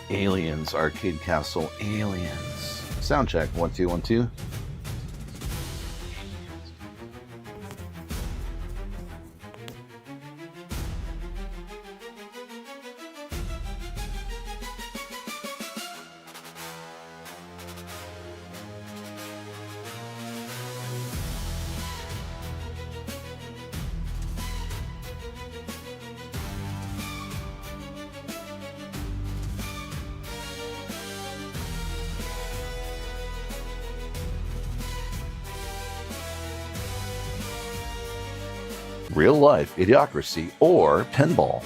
Aliens, Arcade Castle, Aliens. Sound check, 1 2 1 2. Real life idiocracy or pinball.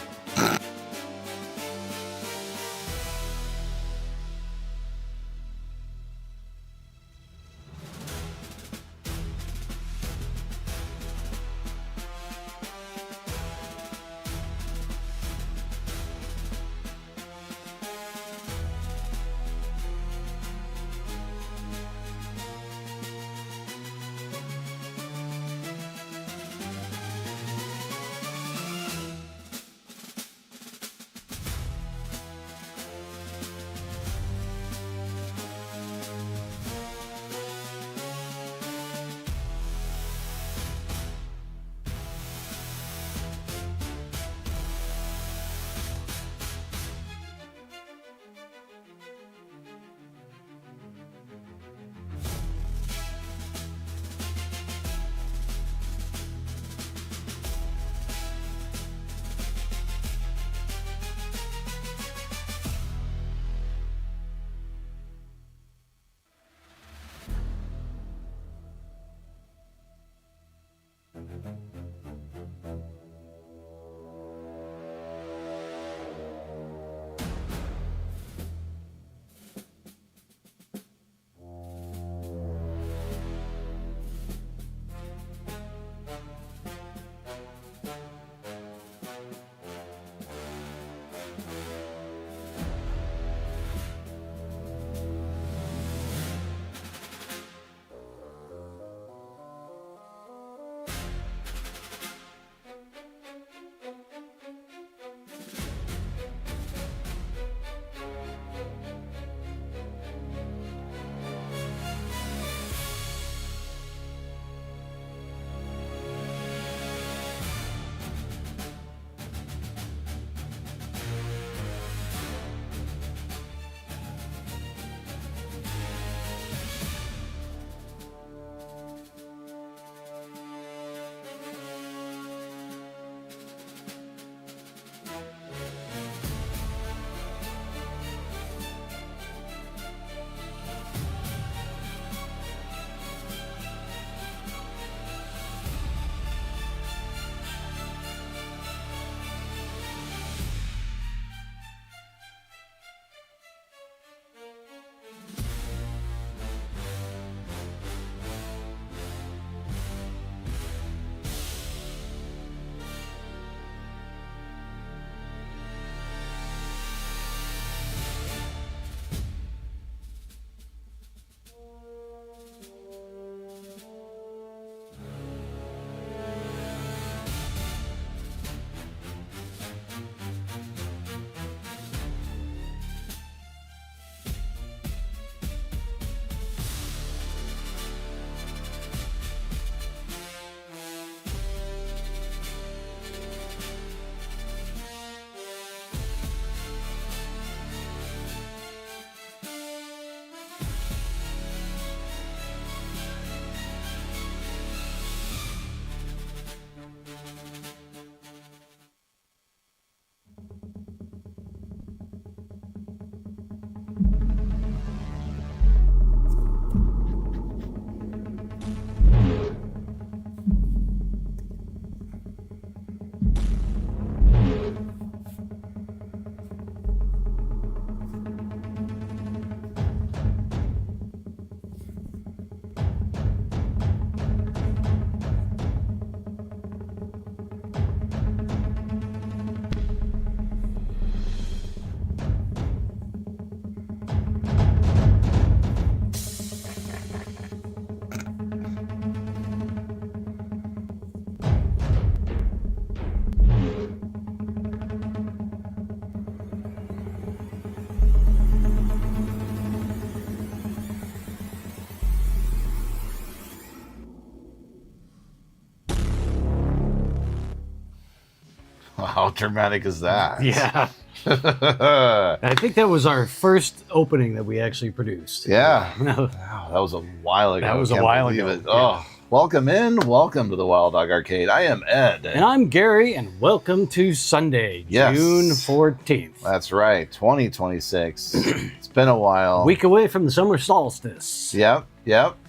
dramatic is that? Yeah. I think that was our first opening that we actually produced. Yeah. Wow, that was a while ago. That was a while ago. Yeah. Oh, welcome to the Wild Dog Arcade. I am Ed. And I'm Gary, and welcome to Sunday, June 14th. That's right, 2026. It's been a while. A week away from the summer solstice. Yep.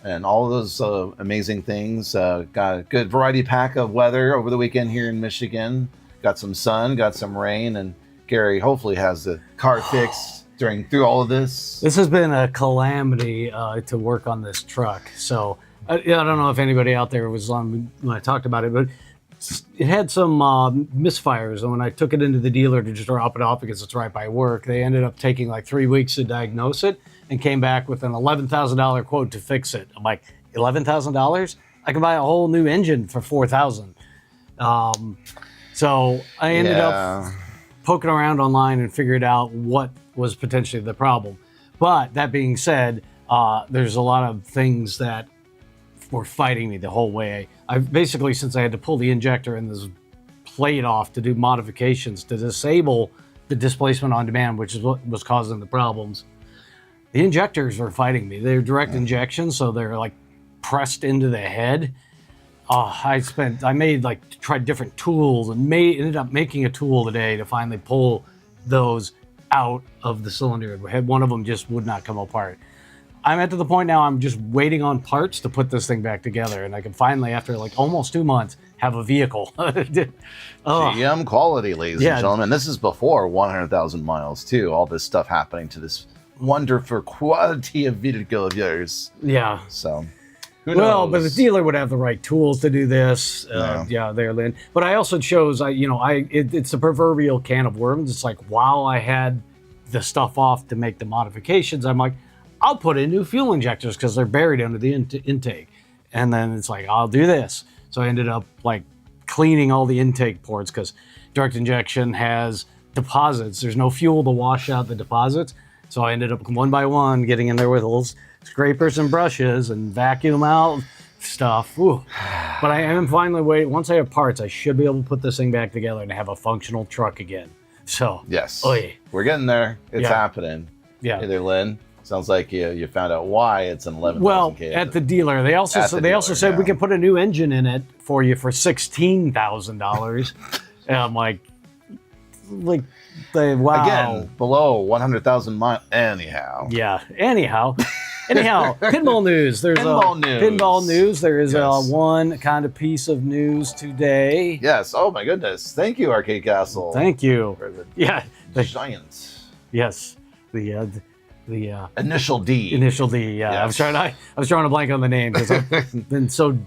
And all of those amazing things. Got a good variety pack of weather over the weekend here in Michigan. Got some sun, got some rain, and Gary hopefully has the car fixed through all of this. This has been a calamity to work on this truck. So I don't know if anybody out there was on when I talked about it, but it had some misfires. And when I took it into the dealer to just drop it off because it's right by work, they ended up taking like 3 weeks to diagnose it and came back with an $11,000 quote to fix it. I'm like, $11,000? I can buy a whole new engine for $4,000. So I ended up poking around online and figured out what was potentially the problem. But that being said, there's a lot of things that were fighting me the whole way. I've basically, since I had to pull the injector and this plate off to do modifications to disable the displacement on demand, which is what was causing the problems, the injectors were fighting me. They're direct injections, so they're like pressed into the head. Tried different tools and ended up making a tool today to finally pull those out of the cylinder. One of them just would not come apart. I'm at the point now I'm just waiting on parts to put this thing back together, and I can finally, after like almost 2 months, have a vehicle. GM quality, ladies and gentlemen. This is before 100,000 miles too. All this stuff happening to this wonderful quality of vehicle of yours. Yeah. So. Well, but the dealer would have the right tools to do this. There, Lynn. But I also chose, it's a proverbial can of worms. It's like, while I had the stuff off to make the modifications, I'm like, I'll put in new fuel injectors because they're buried under the intake. And then it's like, I'll do this. So I ended up like cleaning all the intake ports because direct injection has deposits. There's no fuel to wash out the deposits. So I ended up one by one getting in there with little scrapers and brushes and vacuum out stuff. Ooh. But I am finally once I have parts, I should be able to put this thing back together and have a functional truck again. So yes, we're getting there. It's happening. Yeah. Either Lynn, sounds like you found out why it's an 11,000. Well, at the dealer, they also said we can put a new engine in it for you for $16,000. And I'm like. Wow. Again, below 100,000 miles. Anyhow, pinball news. There's pinball news. There is one kind of piece of news today. Yes. Oh my goodness. Thank you, Arcade Castle. Thank you. The giant. Yes. The Initial D. Initial D. Yeah. Yes. I was trying to blank on the name because I've been so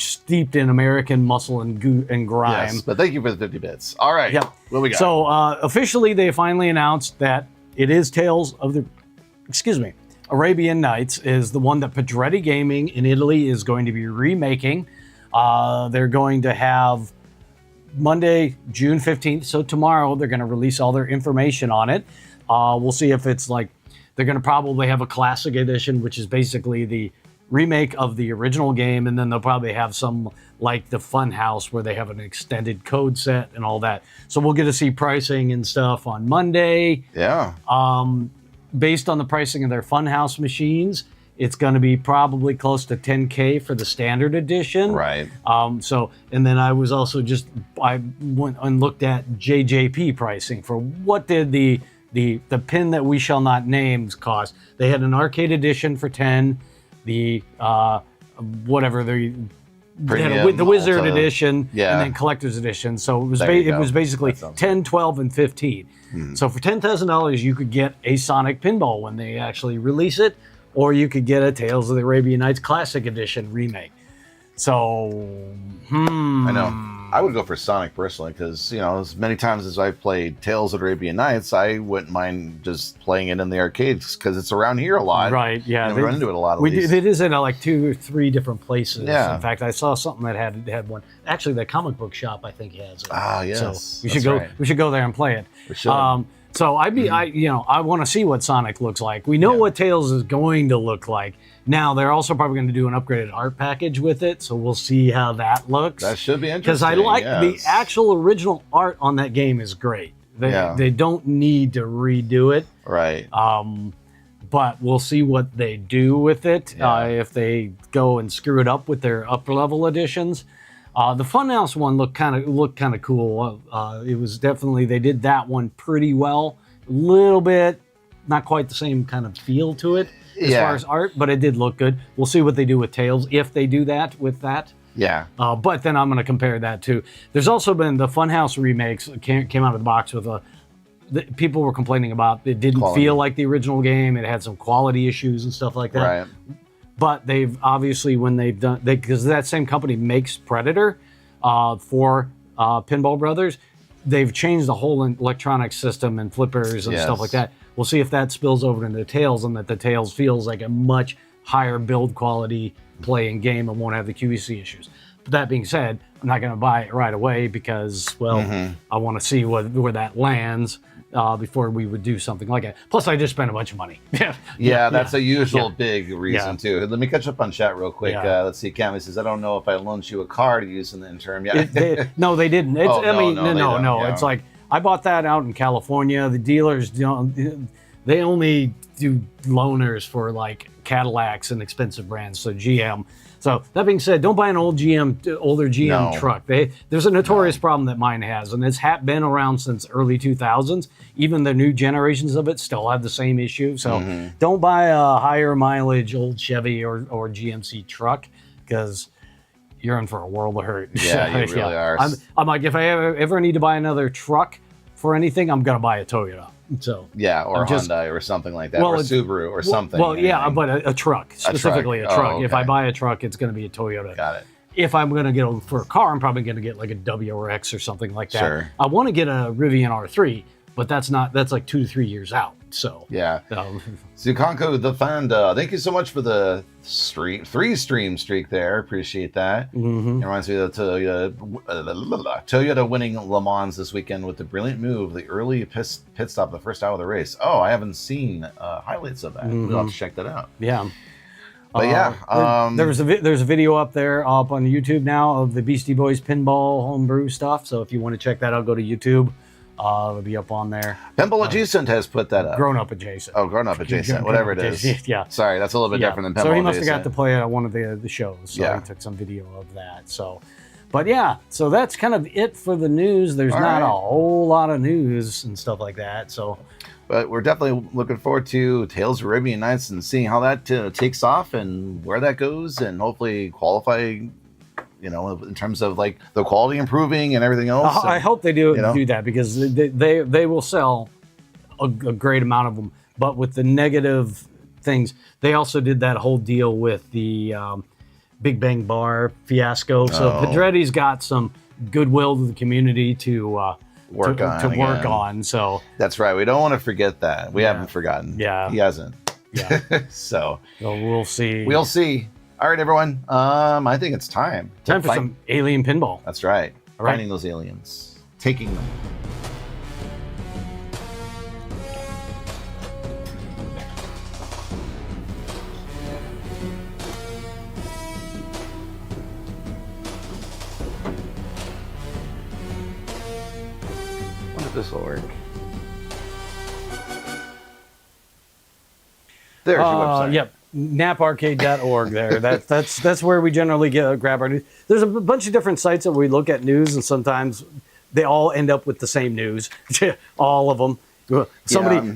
steeped in American muscle and grime. Yes, but thank you for the 50 bits. All right. Yep. What we got? So officially, they finally announced that it is Arabian Nights is the one that Pedretti Gaming in Italy is going to be remaking. They're going to have Monday, June 15th. So tomorrow, they're going to release all their information on it. We'll see if it's like, they're going to probably have a classic edition, which is basically the remake of the original game, and then they'll probably have some like the Funhouse where they have an extended code set and all that. So we'll get to see pricing and stuff on Monday. Yeah. Based on the pricing of their Funhouse machines, it's going to be probably close to $10K for the standard edition. Right. And then I was also I went and looked at JJP pricing for what did the pin that we shall not name cost. They had an arcade edition for 10. The the Wizard edition, and then Collector's edition. So it was basically 10, 12, and 15. So for $10,000, you could get a Sonic Pinball when they actually release it, or you could get a Tales of the Arabian Nights Classic Edition remake. So, I know. I would go for Sonic personally because, as many times as I've played Tales of Arabian Nights, I wouldn't mind just playing it in the arcades because it's around here a lot. Right, yeah. We run into it a lot. It is in like 2 or 3 different places. Yeah. In fact, I saw something that had one. Actually, the comic book shop, I think, has it. Ah, yes. So we should go there and play it. We should. So I want to see what Sonic looks like. We know what Tails is going to look like. Now they're also probably going to do an upgraded art package with it, so we'll see how that looks. That should be interesting. Because I like the actual original art on that game is great. They don't need to redo it. Right. But we'll see what they do with it. If they go and screw it up with their upper level editions. The Funhouse one looked kind of cool. It was definitely, they did that one pretty well. A little bit, not quite the same kind of feel to it as far as art, but it did look good. We'll see what they do with Tails if they do that with that. Yeah. But then I'm going to compare that to. There's also been the Funhouse remakes came out of the box with people were complaining about it didn't feel like the original game. It had some quality issues and stuff like that. Right. But they've obviously, when they've done, because that same company makes Predator for Pinball Brothers, they've changed the whole electronic system and flippers and stuff like that. We'll see if that spills over into the Tails and that the Tails feels like a much higher build quality play and game and won't have the QEC issues. But that being said, I'm not going to buy it right away because, I want to see where that lands before we would do something like that. Plus, I just spent a bunch of money. That's a usual big reason, too. Let me catch up on chat real quick. Let's see. Cammy says, I don't know if I loaned you a car to use in the interim. No, they didn't. It's, no. It's like, I bought that out in California. The dealers they only do loaners for like Cadillacs and expensive brands, so GM. So that being said, don't buy an older GM truck. There's a notorious problem that mine has, and it's been around since early 2000s. Even the new generations of it still have the same issue. So don't buy a higher mileage old Chevy or GMC truck because you're in for a world of hurt. Yeah, you really are. I'm like, if I ever need to buy another truck for anything, I'm gonna buy a Toyota. So or Hyundai or something like that, or Subaru or something. But a truck, specifically a truck. Okay. If I buy a truck, it's going to be a Toyota. Got it. If I'm going to get for a car, I'm probably going to get like a W or X or something like that. Sure. I want to get a Rivian R3, but that's like 2 to 3 years out. So Zukonko the Fan, thank you so much for the 3 stream streak there. Appreciate that. It reminds me of the Toyota winning Le Mans this weekend with the brilliant move, the early pit stop the first hour of the race. Oh, I haven't seen highlights of that. We'll have to check that out. Yeah. But there's a video up up on YouTube now of the Beastie Boys pinball homebrew stuff. So if you want to check that out, go to YouTube. It'll be up on there. Pinball Adjacent has put that up. Grown Up Adjacent. Oh, Grown Up Adjacent, whatever it is. Yeah. Sorry, that's a little bit different than Pinball So he must Adjacent. have got to play at one of the shows. So he took some video of that. So, but so that's kind of it for the news. There's not a whole lot of news and stuff like that. So, but we're definitely looking forward to Tales of Arabian Nights and seeing how that takes off and where that goes, and hopefully qualify. In terms of like the quality improving and everything else. I hope they do that because they will sell a great amount of them. But with the negative things, they also did that whole deal with the Big Bang Bar fiasco. So Pedretti's got some goodwill to the community to work on. So that's right. We don't want to forget that. We haven't forgotten. Yeah, he hasn't. Yeah. So we'll see. We'll see. All right, everyone. I think it's time. Time for some alien pinball. That's right. Finding those aliens. Taking them. I wonder if this will work. There's your website. Yep. naparcade.org there. That's where we generally grab our news. There's a bunch of different sites that we look at news, and sometimes they all end up with the same news. All of them.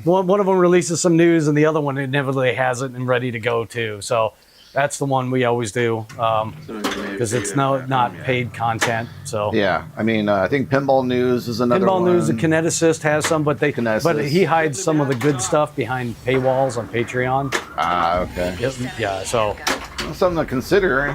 One of them releases some news, and the other one inevitably has it and ready to go too. So that's the one we always do because it's not paid content. So I think Pinball News is another one. Pinball News, the Kineticist has some, but he hides some of the good stuff behind paywalls on Patreon. Okay. Yeah. So something to consider.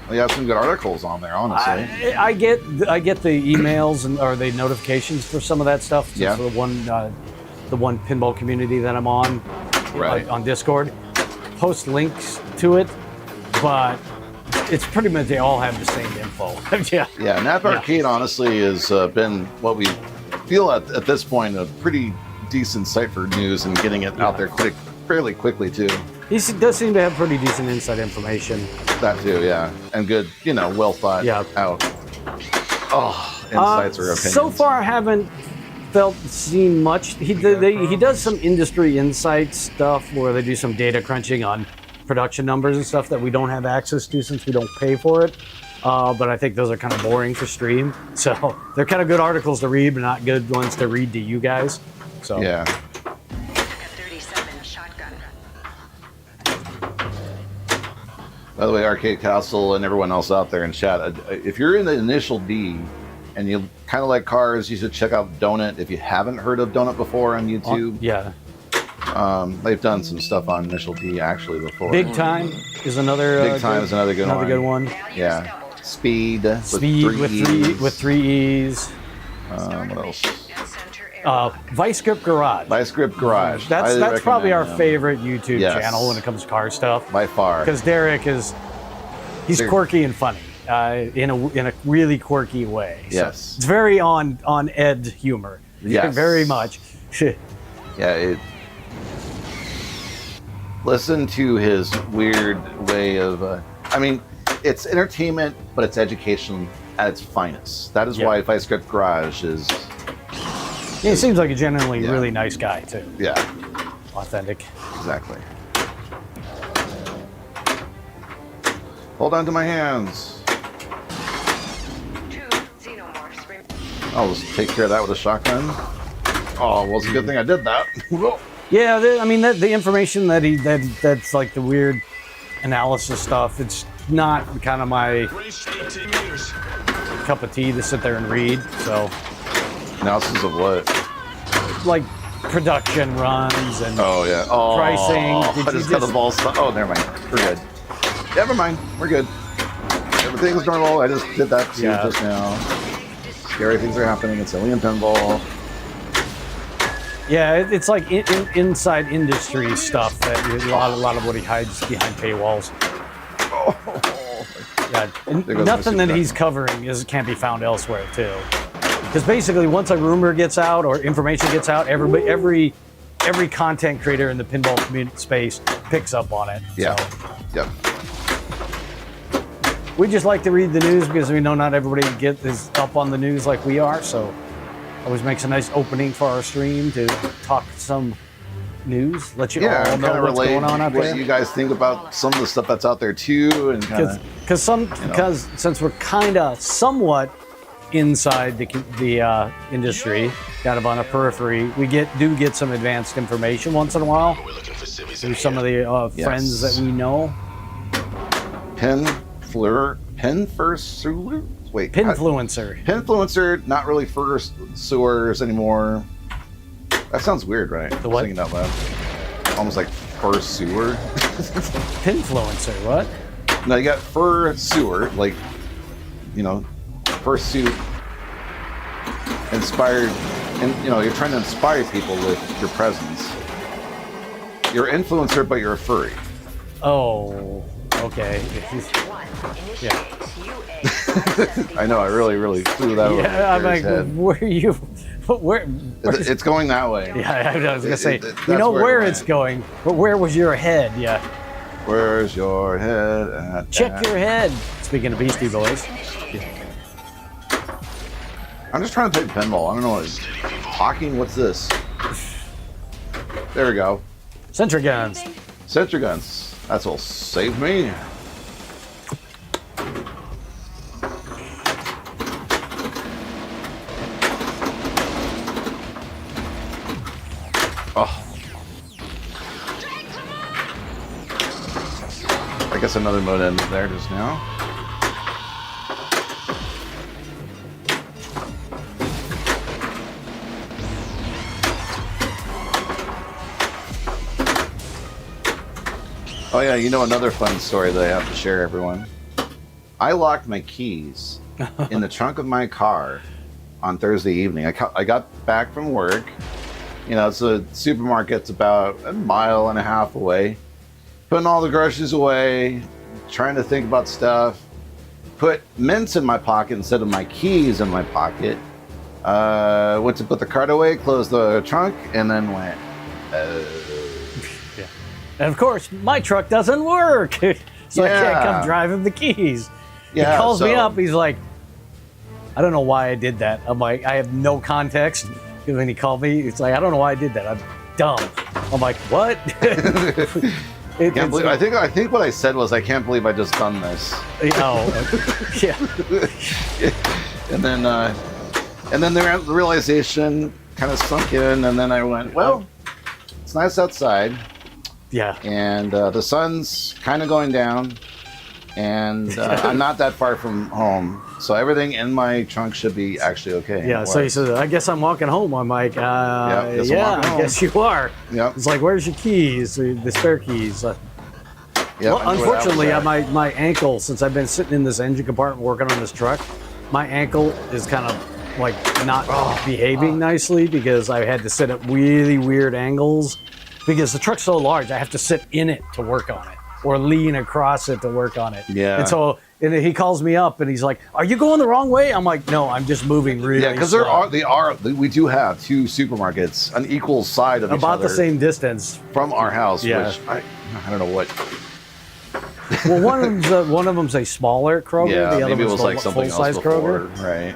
We have some good articles on there. Honestly, I get the emails or the notifications for some of that stuff. Yeah. For the one pinball community that I'm on, on Discord. Post links to it, but it's pretty much they all have the same info. Nap Arcade honestly has been what we feel at this point a pretty decent site for news and getting it out there fairly quickly too. He does seem to have pretty decent inside information. That too, yeah, and good, well thought out. Oh, insights or opinions. So far, I haven't seen much. He does some industry insight stuff where they do some data crunching on production numbers and stuff that we don't have access to since we don't pay for it. But I think those are kind of boring to stream. So they're kind of good articles to read, but not good ones to read to you guys. So Yeah. 37 shotgun. By the way, Arcade Castle and everyone else out there in chat, if you're in the initial D and you kind of like cars, you should check out Donut. If you haven't heard of Donut before on YouTube, they've done some stuff on initial D actually before. Big Time is another. Big Time is another good one. Another good one. Yeah. Speed with three E's. What else? Vice Grip Garage. Vice Grip Garage. That's probably our favorite YouTube channel when it comes to car stuff. By far. Because Derek he's quirky and funny in a really quirky way. So yes. It's very on Ed humor. Yes. Very much. Yeah. Listen to his weird way of. It's entertainment, but it's education at its finest. That is why Vice Grip Garage is. He seems like a genuinely really nice guy too. Yeah. Authentic. Exactly. Hold on to my hands. 2 Xenomorphs. I'll just take care of that with a shotgun. Oh, well, it's a good thing I did that. Yeah, the information that's like the weird analysis stuff. It's not kind of my cup of tea to sit there and read. So Analysis of what? like production runs and I pricing. just got the ball stuff. Oh, never mind. We're good. Never mind. We're good. Everything's normal. I just did that too just now. Scary things are happening. It's only in pinball. Yeah, it's like inside industry stuff that a lot of what he hides behind paywalls. Yeah, and nothing that he's covering can't be found elsewhere too. Because basically, once a rumor gets out or information gets out, every content creator in the pinball community space picks up on it. Yeah. So. Yep. We just like to read the news because we know not everybody is up on the news like we are. So always makes a nice opening for our stream to talk some news, let you all know what's going on out there. What you guys think about some of the stuff that's out there too, and because since we're kind of somewhat inside the industry, kind of on a periphery, we do get some advanced information once in a while through some of the friends that we know. Pinfluencer, not really first sewers anymore. That sounds weird, right? The what? Thinking out loud. Almost like fur sewer. Pinfluencer, what? No, you got fur sewer, like, fursuit inspired, and you're trying to inspire people with your presence. You're an influencer, but you're a furry. Oh, okay. Yeah. I know. I really threw that over. Yeah, I'm like, head. where are you? Where? It's going that way. Yeah, I was gonna say. We know where it's going, but where was your head? Yeah. Where's your head at? Check your head. Speaking of Beastie Boys. I'm just trying to play pinball. I don't know what is talking. What's this? There we go. Sentry guns. Sentry guns. That's what'll save me. Oh. I guess another mode ended there just now. Oh yeah, another fun story that I have to share, everyone. I locked my keys in the trunk of my car on Thursday evening. I got back from work. So the supermarket's about a mile and a half away. Putting all the groceries away, trying to think about stuff. Put mints in my pocket instead of my keys in my pocket. Went to put the cart away, closed the trunk, and then went. Yeah. And of course, my truck doesn't work, so I can't come drive him the keys. Yeah, he calls me up. He's like, I don't know why I did that. I'm like, I have no context. And when he called me, it's like, I don't know why I did that. I'm dumb. I'm like, what? Can't believe, I think what I said was, I can't believe I just done this. Yeah. And then the realization kind of sunk in, and then I went, well, it's nice outside. Yeah. And the sun's kind of going down, and I'm not that far from home, so everything in my trunk should be actually okay. Yeah, so he says, I guess I'm walking home. I'm like, I guess you are. Yep. It's like, where's your keys, the spare keys? Well, unfortunately, my ankle, since I've been sitting in this engine compartment working on this truck, my ankle is kind of like not behaving nicely because I had to sit at really weird angles because the truck's so large, I have to sit in it to work on it or lean across it to work on it. Yeah. And so he calls me up and he's like, are you going the wrong way? I'm like, no, I'm just moving really slow. Yeah, because we do have two supermarkets on equal side of each other. About the same distance. From our house, Yeah. which I don't know what. Well, one of them's a smaller Kroger. Yeah, the other maybe it one's was like something else full-size before, Kroger. right?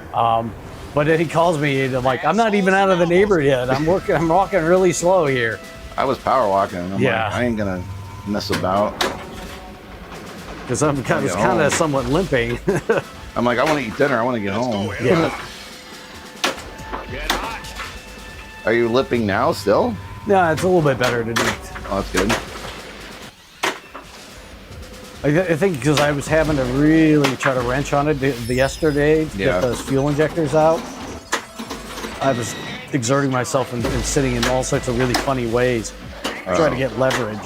But then he calls me and I'm like, I'm not even out of the neighborhood yet. I'm walking really slow here. I was power walking. I'm like, I ain't gonna mess about. Because I was kind of somewhat limping. I'm like, I want to eat dinner. I want to get home. Yeah. Are you limping now still? Yeah, it's a little bit better to do. Oh, that's good. I think because I was having to really try to wrench on it yesterday to get those fuel injectors out. I was exerting myself and sitting in all sorts of really funny ways, trying to get leverage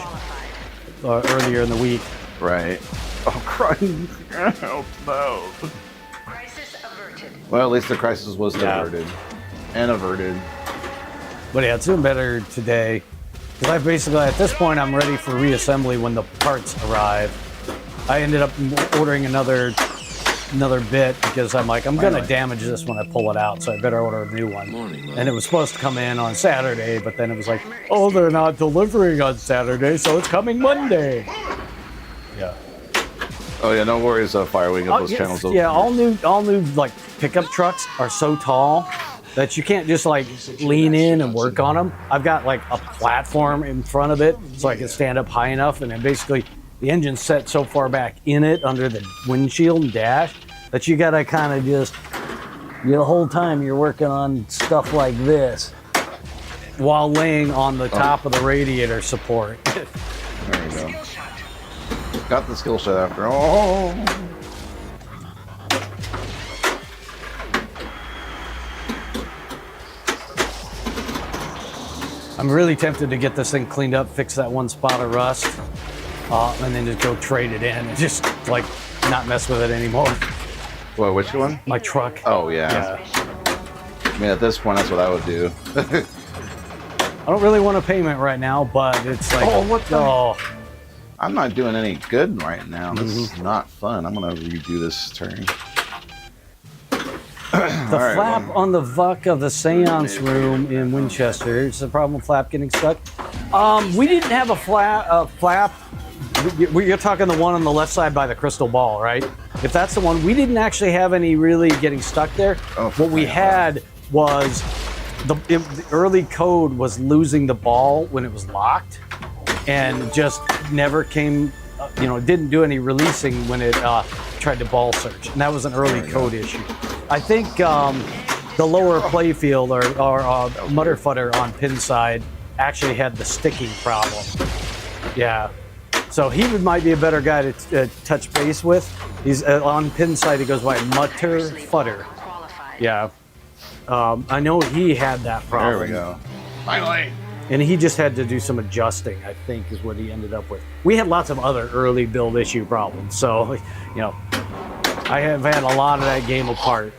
earlier in the week. Right. Oh, crying. Help, no. Crisis averted. Well, at least the crisis was averted. And averted. But yeah, it's doing better today. Because I basically, at this point, I'm ready for reassembly when the parts arrive. I ended up ordering another bit because I'm like, I'm going to damage this when I pull it out, so I better order a new one. And it was supposed to come in on Saturday, but then it was like, oh, they're not delivering on Saturday, so it's coming Monday. Yeah. Oh yeah, no worries, Fire. We got those channels open. Yeah, all new like pickup trucks are so tall that you can't just like lean in and work on them. I've got like a platform in front of it so I can stand up high enough, and then basically the engine's set so far back in it under the windshield and dash that you gotta kind of just, the whole time you're working on stuff like this while laying on the top of the radiator support. There you go. Got the skill set after all. I'm really tempted to get this thing cleaned up, fix that one spot of rust, and then just go trade it in and just like not mess with it anymore. What, which one? My truck. Oh, yeah. I mean, at this point, that's what I would do. I don't really want a payment right now, but it's like, I'm not doing any good right now. This is not fun. I'm going to redo this turn. The flap on the VUC of the seance room in Winchester. It's a problem with flap getting stuck. We didn't have a flap. You're talking the one on the left side by the crystal ball, right? If that's the one, we didn't actually have any really getting stuck there. What we had was the early code was losing the ball when it was locked, and just never came. Didn't do any releasing when it tried to ball search, and that was an early code issue. I think the lower playfield or mutter footer on pin side actually had the sticking problem. Yeah. So he might be a better guy to touch base with. He's on pin side. He goes by mutter footer. Yeah. I know he had that problem. There we go. Finally. And he just had to do some adjusting, I think, is what he ended up with. We had lots of other early build issue problems. So, I have had a lot of that game apart.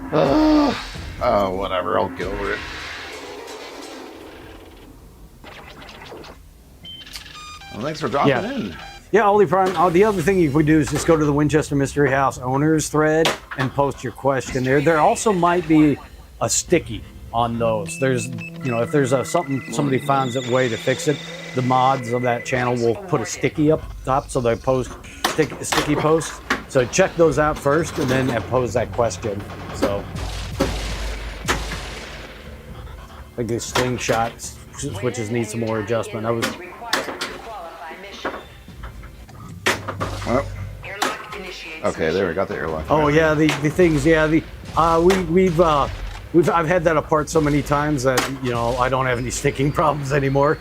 Whatever. I'll get over it. Well, thanks for dropping in. Yeah, Ollie Prime. The other thing you could do is just go to the Winchester Mystery House owners thread and post your question there. There also might be a sticky on those. There's, if there's something somebody finds a way to fix it, the mods of that channel will put a sticky up top, so they post sticky posts. So check those out first, and then pose that question. So, like the slingshot switches need some more adjustment. I was. Oh. Okay, there we got the airlock. Oh yeah, the things. Yeah, I've had that apart so many times that I don't have any sticking problems anymore.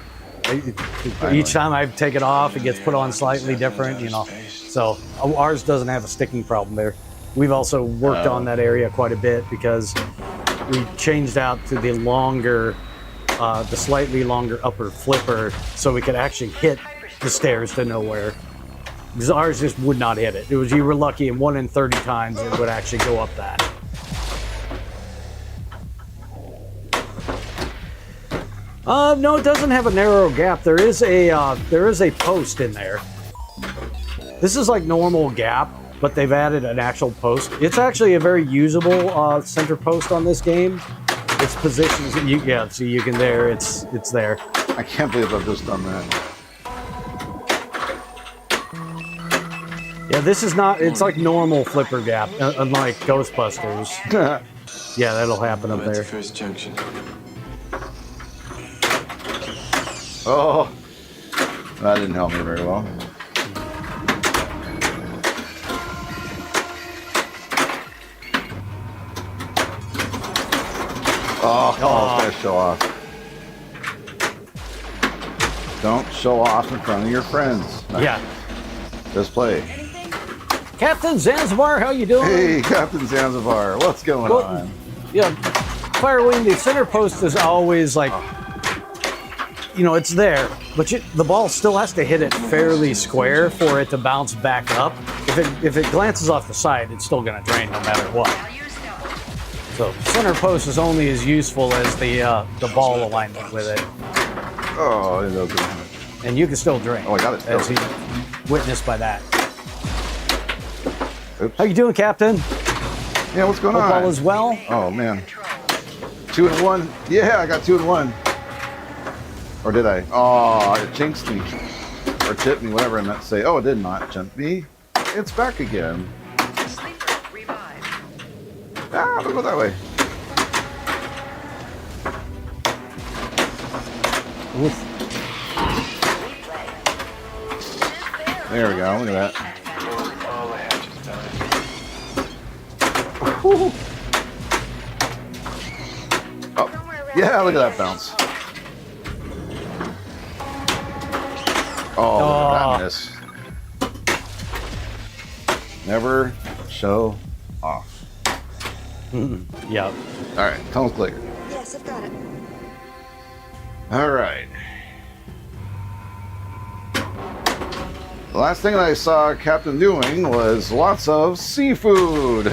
Each time I take it off, it gets put on slightly different. So ours doesn't have a sticking problem there. We've also worked on that area quite a bit because we changed out to the slightly longer upper flipper so we could actually hit the stairs to nowhere. Because ours just would not hit it. You were lucky, and 1 in 30 times it would actually go up that. No, it doesn't have a narrow gap. There is a post in there. This is like normal gap, but they've added an actual post. It's actually a very usable center post on this game. It's positioned. So you can there. It's there. I can't believe I've just done that. Yeah, this is not. It's like normal flipper gap, unlike Ghostbusters. Yeah, that'll happen up there. First junction. Oh, that didn't help me very well. Oh, gotta show off. Don't show off in front of your friends. Yeah. Just play. Captain Zanzibar, how you doing? Hey, Captain Zanzibar, what's going on? Yeah, Firewing, the center post is always like, it's there, but the ball still has to hit it fairly square for it to bounce back up. If it glances off the side, it's still going to drain no matter what. So center post is only as useful as the ball alignment with it. Oh, it doesn't. And you can still drain. Oh, I got it. As you witnessed by that. Oops. How you doing, Captain? Yeah, what's going Hope on? all is well. Oh, man. 2 and 1. Yeah, I got 2 and 1. Or did I? Oh, it jinxed me. Or tipped me, whatever I meant to say. Oh, it did not jump me. It's back again. Ah, don't go that way. Oof. There we go. Look at that. All I have just time. Oh, yeah, look at that bounce. Oh, look at that miss. Never show off. Yep. All right, tunnel's clear. Yes, I've got it. All right. The last thing I saw Captain doing was lots of seafood.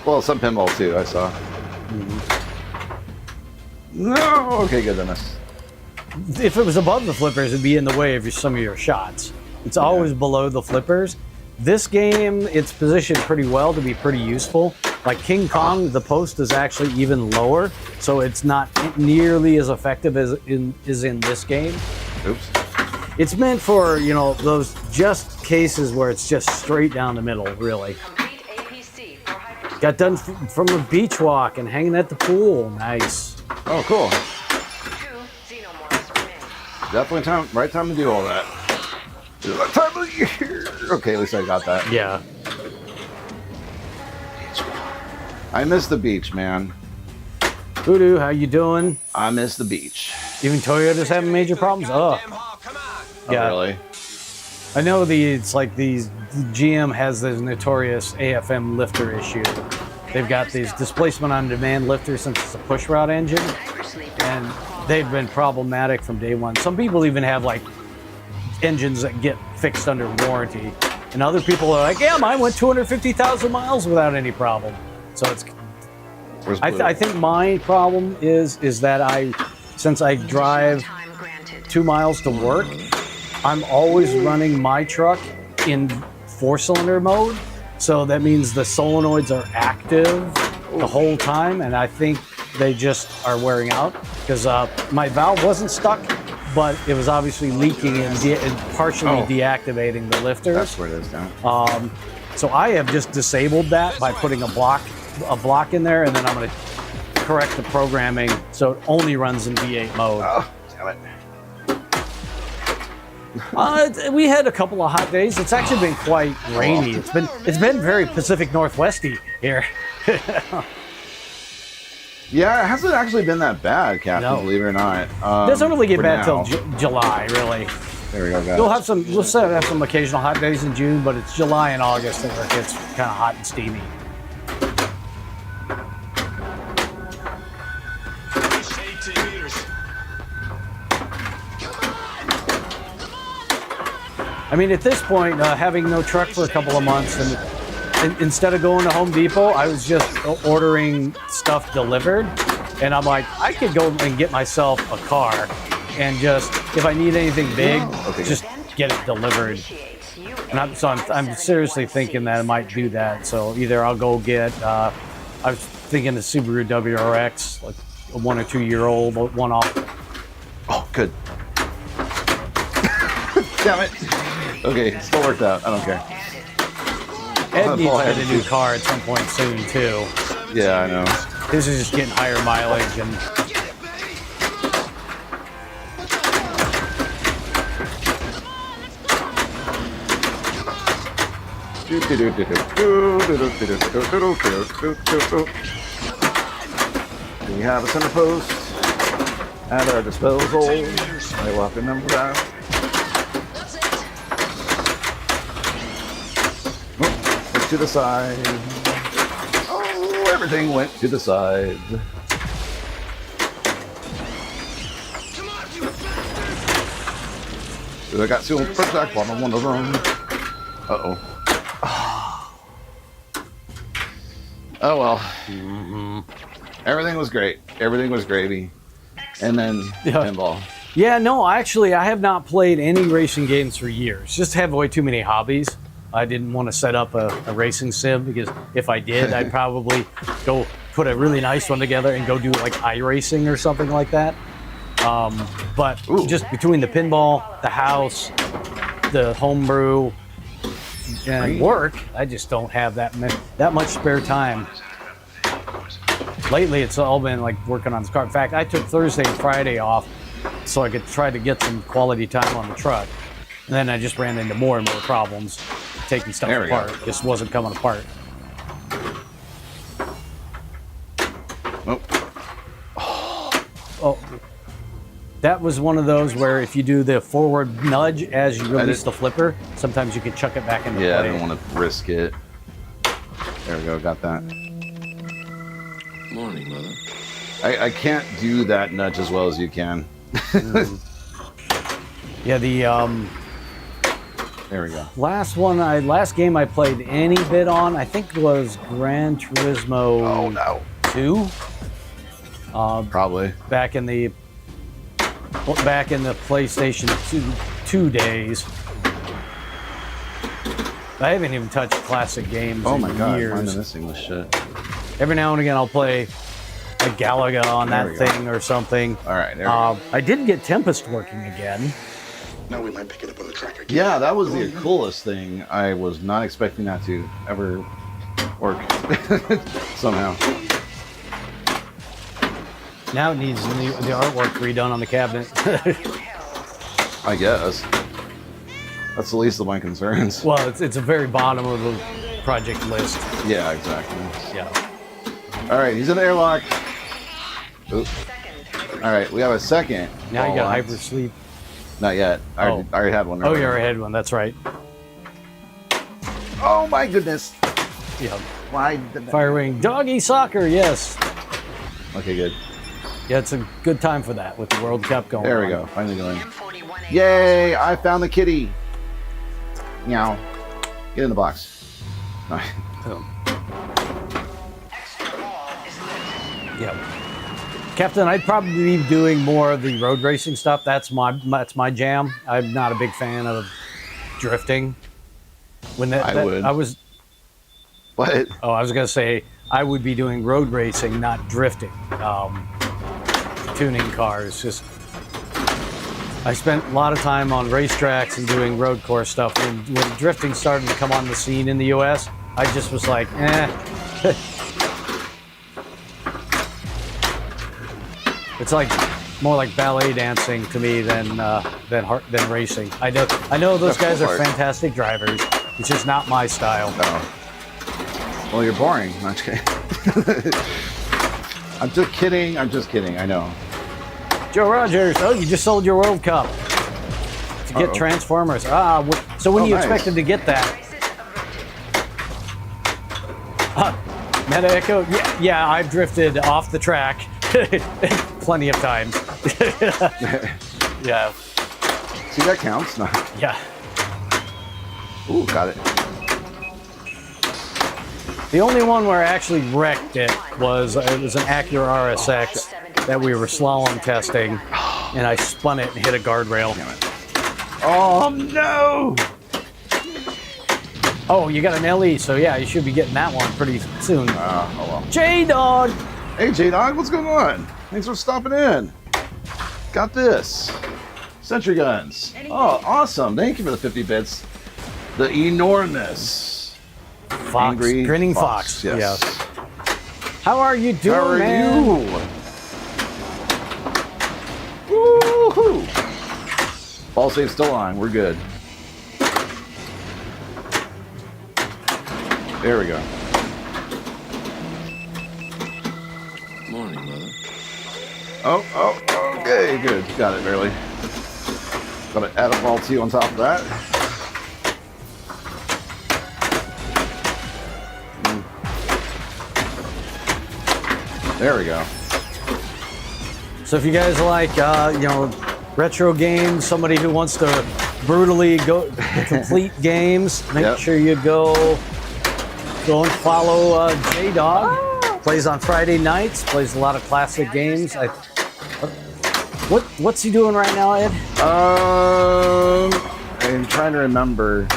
Well, some pinball too, I saw. No, okay, good, I missed. If it was above the flippers, it'd be in the way of some of your shots. It's always below the flippers. This game, it's positioned pretty well to be pretty useful. Like King Kong, the post is actually even lower, so it's not nearly as effective as in this game. Oops. It's meant for, those just cases where it's just straight down the middle, really. Got done from a beach walk and hanging at the pool. Nice. Oh, cool. 2 Xenomorphs remain. Definitely right time to do all that. It's that time of year. Okay, at least I got that. Yeah. I miss the beach, man. Voodoo, how you doing? I miss the beach. Even Toyota's having major problems? Oh. Yeah. Oh, really? I know it's like these GM has this notorious AFM lifter issue. They've got these displacement on demand lifters since it's a push rod engine, and they've been problematic from day one. Some people even have like engines that get fixed under warranty, and other people are like, yeah, mine went 250,000 miles without any problem. So it's I think my problem is that since I drive 2 miles to work, I'm always running my truck in 4-cylinder mode. So that means the solenoids are active the whole time, and I think they just are wearing out because my valve wasn't stuck, but it was obviously leaking and partially deactivating the lifters. That's where it is now. So I have just disabled that by putting a block in there, and then I'm going to correct the programming so it only runs in V8 mode. Oh, damn it. We had a couple of hot days. It's actually been quite rainy. It's been very Pacific Northwesty here. Yeah, it hasn't actually been that bad, Captain, No. believe it or not. It doesn't really get for bad now. till July, really. There we go, guys. We'll have some occasional hot days in June, but it's July and August where it gets kind of hot and steamy. I mean, at this point, having no truck for a couple of months, and instead of going to Home Depot, I was just ordering stuff delivered. And I'm like, I could go and get myself a car and just, if I need anything big, just get it delivered. And I'm seriously thinking that I might do that. So either I'll go get, I was thinking the Subaru WRX, like a 1 or 2 year old, one off. Oh, good. Damn it. Okay, still worked out. I don't care. Ed needs to get a new car at some point soon, too. Yeah, I know. This is just getting higher mileage and We have a center post at our disposal. I will have to remember that. Oh, went to the side. Oh, everything went to the side. I got sealed protect on one of them. Uh-oh. Oh well. Everything was great. Everything was gravy. And then pinball. yeah, no, actually, I have not played any racing games for years. Just have way too many hobbies. I didn't want to set up a racing sim because if I did, I'd probably go put a really nice one together and go do like iRacing or something like that. But just between the pinball, the house, the homebrew, and work, I just don't have that much spare time. Lately, it's all been like working on this car. In fact, I took Thursday and Friday off so I could try to get some quality time on the truck. And then I just ran into more and more problems taking stuff apart. It just wasn't coming apart. Oh, that was one of those where if you do the forward nudge as you release the flipper, sometimes you can chuck it back into play. Yeah, I didn't want to risk it. There we go, got that. Morning, Mother. I can't do that nudge as well as you can. Yeah, the There we go. last game I played any bit on, I think was Gran Turismo 2. Probably. Back in the PlayStation 2 days. I haven't even touched classic games Oh in my god, years. I'm missing this shit. Every now and again, I'll play a Galaga on There that we go. thing or something. All right, there we go. I did get Tempest working again. Now we might pick it up on the track again. Yeah, that was the coolest thing. I was not expecting that to ever work somehow. Now it needs the artwork redone on the cabinet. I guess. That's the least of my concerns. Well, it's a very bottom of the project list. Yeah, exactly. Yeah. All right, he's in the airlock. Oop. All right, we have a second. Now you ball got launch. hyper sleep. Not yet. I already had one. Oh, earlier. you already had one. That's right. Oh my goodness. Yeah. Why did that? Firewing doggy soccer. Yes. Okay, good. Yeah, it's a good time for that with the World Cup going. There we on. go. Finally going. M41A. Yay! I found the kitty. Meow. Get in the box. All right. So, Extra ball is lit. yeah. Captain, I'd probably be doing more of the road racing stuff. That's my jam. I'm not a big fan of drifting. I would. I was What? gonna say I would be doing road racing, not drifting. Tuning cars. Just I spent a lot of time on racetracks and doing road course stuff. When drifting started to come on the scene in the U.S., I just was like, eh. It's like more like ballet dancing to me than racing. I know those guys are fantastic drivers. It's just not my style. Oh. Well, you're boring. I'm just kidding. I'm just kidding. I know. Joe Rogers. Oh, you just sold your World Cup to get Transformers. So when you expected to get that? Meta Echo. Yeah, I've drifted off the track plenty of times. Yeah. See, that counts. No. Yeah. Ooh, got it. The only one where I actually wrecked it was an Acura RSX that we were slalom testing, and I spun it and hit a guardrail. Damn it. Oh no! Oh, you got an LE, so yeah, you should be getting that one pretty soon. Oh well. J-Dog! Hey J-Dog, what's going on? Thanks for stopping in. Got this. Sentry guns. Oh, awesome. Thank you for the 50 bits. The enormous Fox, angry grinning fox. Yes. Yeah. How are you doing, How are man? you? Woohoo! Ball save still on. We're good. There we go. Morning, Mother. Oh, okay, good. Got it, barely. Gotta add a ball two on top of that. There we go. So if you guys like, retro games, somebody who wants to brutally go complete games, make sure you go and follow J-Dog. Plays on Friday nights. Plays a lot of classic games. What's he doing right now, Ed? I'm trying to remember.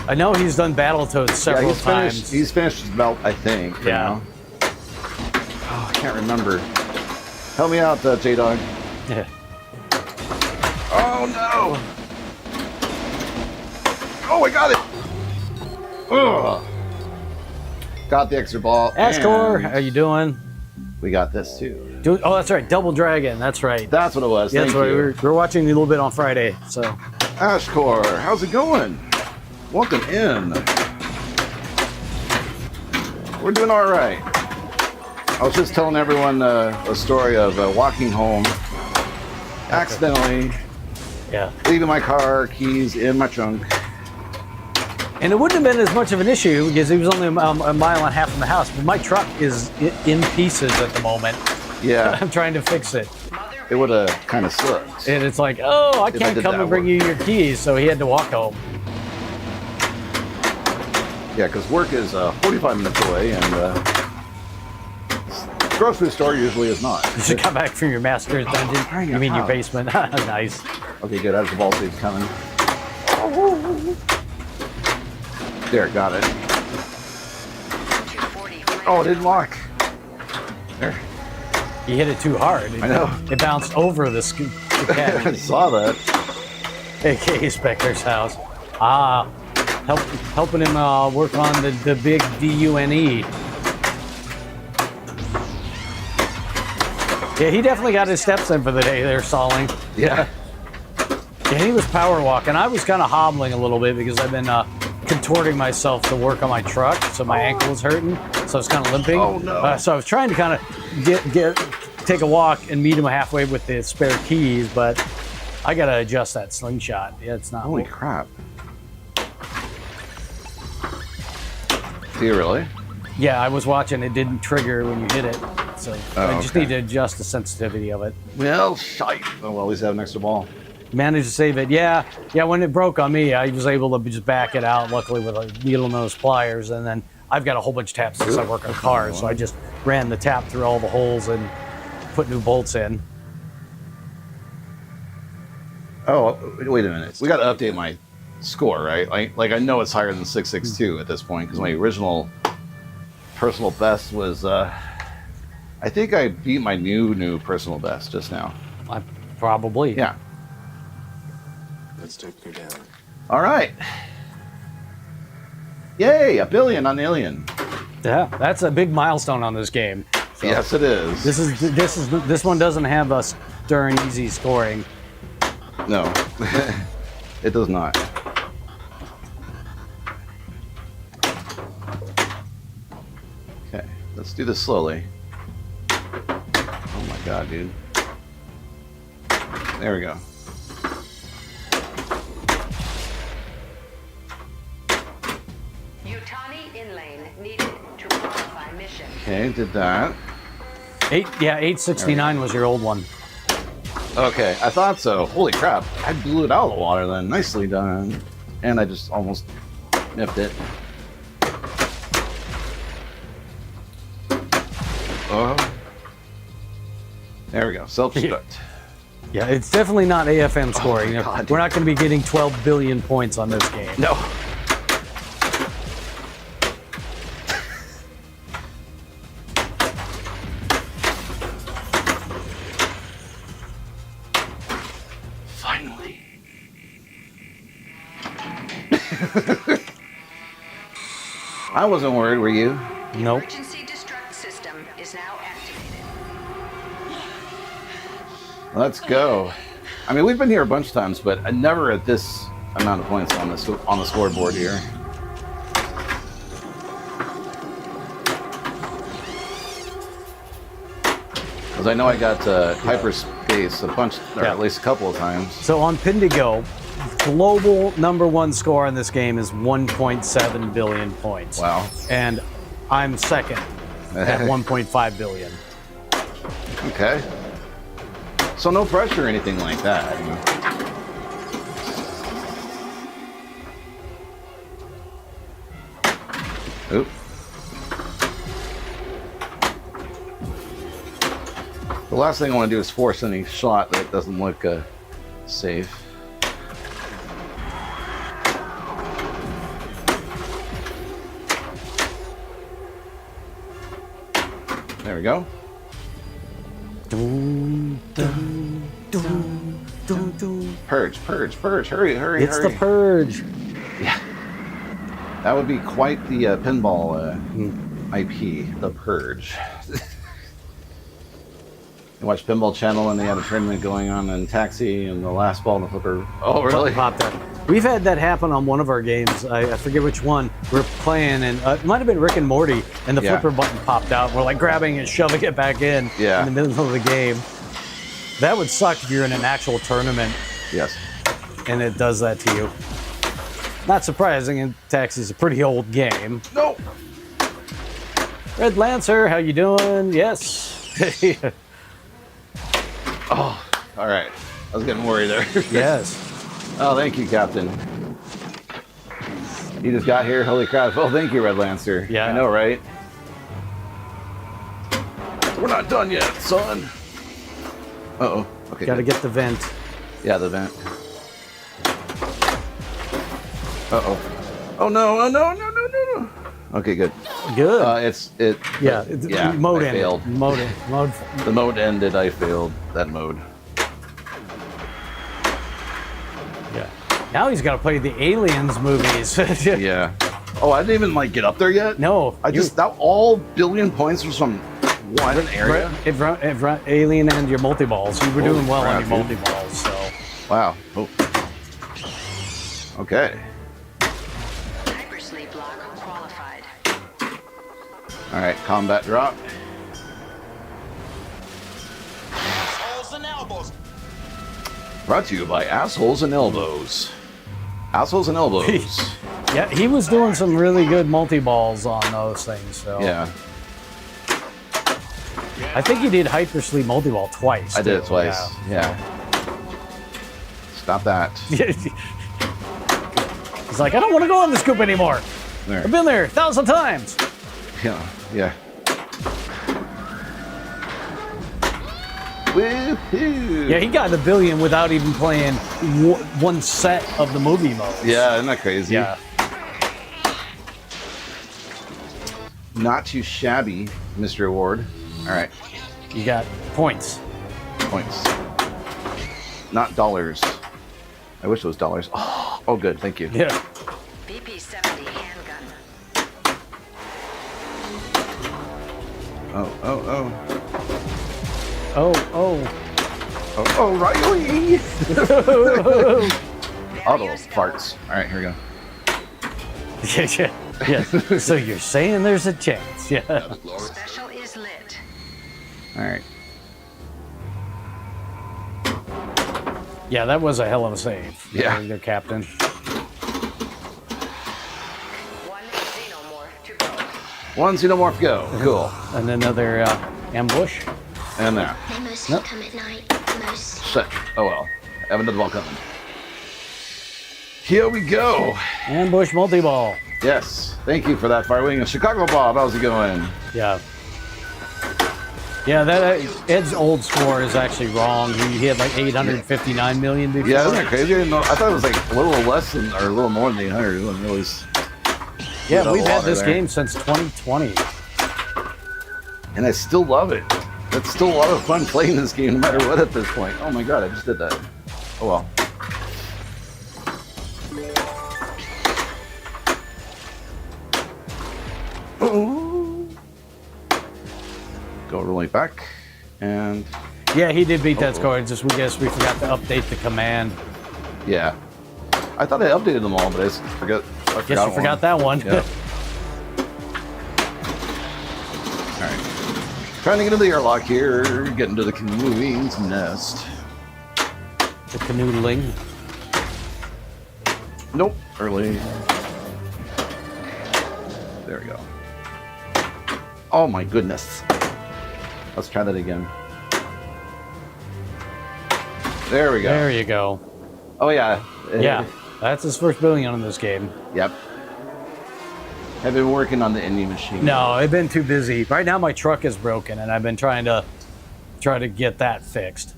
I know he's done Battletoads several times. He's finished his belt, I think. for Yeah. now. Oh, I can't remember. Help me out, J-Dog. Yeah. Oh no! Oh, I got it! Ugh. Got the extra ball. Ashcore, and how you doing? we got this too. Oh, that's right. Double Dragon. That's right. That's what it was. Yeah, Thank that's right. you. We're watching a little bit on Friday. So Ashcore, how's it going? Welcome in. We're doing all right. I was just telling everyone a story of walking home, accidentally yeah. leaving my car, keys in my trunk. And it wouldn't have been as much of an issue because he was only a mile and a half from the house. But my truck is in pieces at the moment. Yeah, I'm trying to fix it. it would have kind of sucked. And it's like, oh, I If I can't did come that and bring work. you your keys. So he had to walk home. Yeah, because work is 45 minutes away, and grocery store usually is not. You just got back from your master's dungeon. You mean your basement? Nice. Okay, good. That's the ball save coming. There, got it. 240. Oh, it didn't lock. There. You hit it too hard. I know. It bounced over the I cat, saw that. aka Spectre's house. Helping him work on the big DUNE. Yeah, he definitely got his steps in for the day there, stalling. Yeah. Yeah, he was power walking. I was kind of hobbling a little bit because I've been contorting myself to work on my truck, so my ankle was hurting, so I was kind of limping. Oh, no. So I was trying to kind of take a walk and meet him halfway with the spare keys, but I got to adjust that slingshot. Yeah, it's not. Holy crap. Do you really? Yeah, I was watching. It didn't trigger when you hit it, so I just okay. need to adjust the sensitivity of it. Well, shite. Oh, well, at least I have an extra ball. Managed to save it. Yeah. When it broke on me, I was able to just back it out, luckily with a needle nose pliers, and then I've got a whole bunch of taps since I work on cars, so I just ran the tap through all the holes and put new bolts in. Oh, wait a minute. We got to update my score, right? Like I know it's higher than 662 at this point because my original personal best was. I think I beat my new personal best just now. Probably. Yeah. Let's take her down. All right. Yay! 1 billion on Alien. Yeah, that's a big milestone on this game. So Yes, it is. this one doesn't have a stern easy scoring. No, it does not. Okay, let's do this slowly. Oh my god, dude. There we go. Yutani in-lane needed to qualify mission. Okay, did that. 869 was your old one. Okay, I thought so. Holy crap, I blew it out of the water then. Nicely done. And I just almost nipped it. Oh. There we go, self-destruct. Yeah, it's definitely not AFM scoring. Oh, God. We're not going to be getting 12 billion points on this game. No. Finally. I wasn't worried, were you? Nope. Emergency destruct system is now activated. Let's go. I mean, we've been here a bunch of times, but never at this amount of points on the scoreboard here. Because I know I got hyperspace a bunch, or Yeah. at least a couple of times. So on Pindigo, global #1 score on this game is 1.7 billion points. Wow. And I'm second at 1.5 billion. Okay. So no pressure or anything like that. Oop. The last thing I want to do is force any shot that doesn't look safe. There we go. Purge, purge, purge. Hurry, hurry, It's hurry. the purge. Yeah. That would be quite the pinball IP, the purge. You watch Pinball Channel and they had a tournament going on in Taxi and the last ball in the flipper. Oh, really? Popped up. We've had that happen on one of our games. I forget which one. We're playing, and it might have been Rick and Morty, and the Yeah. flipper button popped out. We're like grabbing it, shoving it back in Yeah. the middle of the game. That would suck if you're in an actual tournament Yes. and it does that to you. Not surprising, and Taxi's a pretty old game. No. Red Lancer, how you doing? Yes. Oh, all right. I was getting worried there. Yes. Oh, thank you, Captain. You just got here. Holy crap. Oh, thank you, Red Lancer. Yeah. I know, right? We're not done yet, son. Uh-oh. Okay. Got to good. get the vent. Yeah, the vent. Uh-oh. Oh, no. Oh, no, no, no, no, no. Okay, good. Good. Yeah, Mode I ended. failed. Mode. The mode ended. I failed that mode. Yeah. Now he's got to play the Aliens movies. Yeah. Oh, I didn't even get up there yet. No. I just that all billion points was from one area. Alien and your multi-balls. You were Holy doing well crap, on your dude. multi-balls, so. Wow. Oh. Okay. Hypersleep lock qualified. All right. Combat drop. Brought to you by Assholes and Elbows. Assholes and Elbows. Yeah, he was doing some really good multi-balls on those things, so. Yeah. I think he did Hypersleep multi-ball twice. I did it too. twice. Yeah. Stop that. Yeah. He's like, I don't want to go on the scoop anymore. There. I've been there 1,000 times. Yeah. Yeah. Woohoo! Yeah, he got $1 billion without even playing one set of the movie mode. Yeah, isn't that crazy? Yeah. Not too shabby, Mr. Award. All right, You got points. points. Not dollars. I wish it was dollars. Oh, good. Thank you. Yeah. BP-70 handgun. Oh. Oh, Riley! Auto farts. All right, here we go. yeah. So you're saying there's a chance? Yeah. Special is lit. All right. Yeah, that was a hell of a save. Yeah. Their captain. One Xenomorph to go. One Xenomorph go. Cool. And another ambush. And there. They mostly come at night. Most. Shit. Oh well. I have another ball coming. Here we go. Ambush multi-ball. Yes. Thank you for that, Firewing. Chicago Bob, how's it going? Yeah. Yeah, that Ed's old score is actually wrong. He had like 859 million before. Yeah, isn't that crazy? I didn't know- I thought it was like a little less than, or a little more than 800. It wasn't really. Yeah, we've had water this there. game since 2020. And I still love it. It's still a lot of fun playing this game no matter what at this point. Oh my god, I just did that. Oh well. Go rolling back. And Yeah, he did beat that Uh-oh. score. Just we guess we forgot to update the command. yeah. I thought I updated them all, but I just forgot. I Guess you forgot that one. Yeah. Alright. Trying to get into the airlock here, getting to the canoe's nest. The canoodling. Nope, early. There we go. Oh my goodness. Let's try that again. There we go. There you go. Oh yeah. Yeah, that's his first billion in this game. Yep. Have been working on the indie machine. No, I've been too busy. Right now my truck is broken and I've been trying to get that fixed.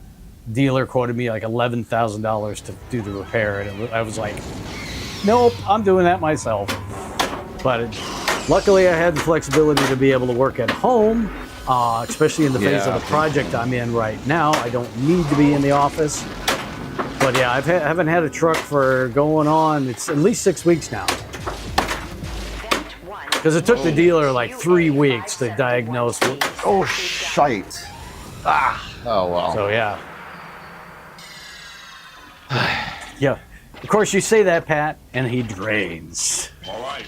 Dealer quoted me like $11,000 to do the repair and I was like, nope, I'm doing that myself. But luckily I had the flexibility to be able to work at home, especially in the phase of the project I'm in right now. I don't need to be in the office. But yeah, I haven't had a truck for going on, it's at least 6 weeks now. Vent 1. Because it took the dealer like 3 weeks to diagnose. Oh shite. Ah. Oh well. So yeah. Yeah. Of course you say that, Pat, and he drains. All right.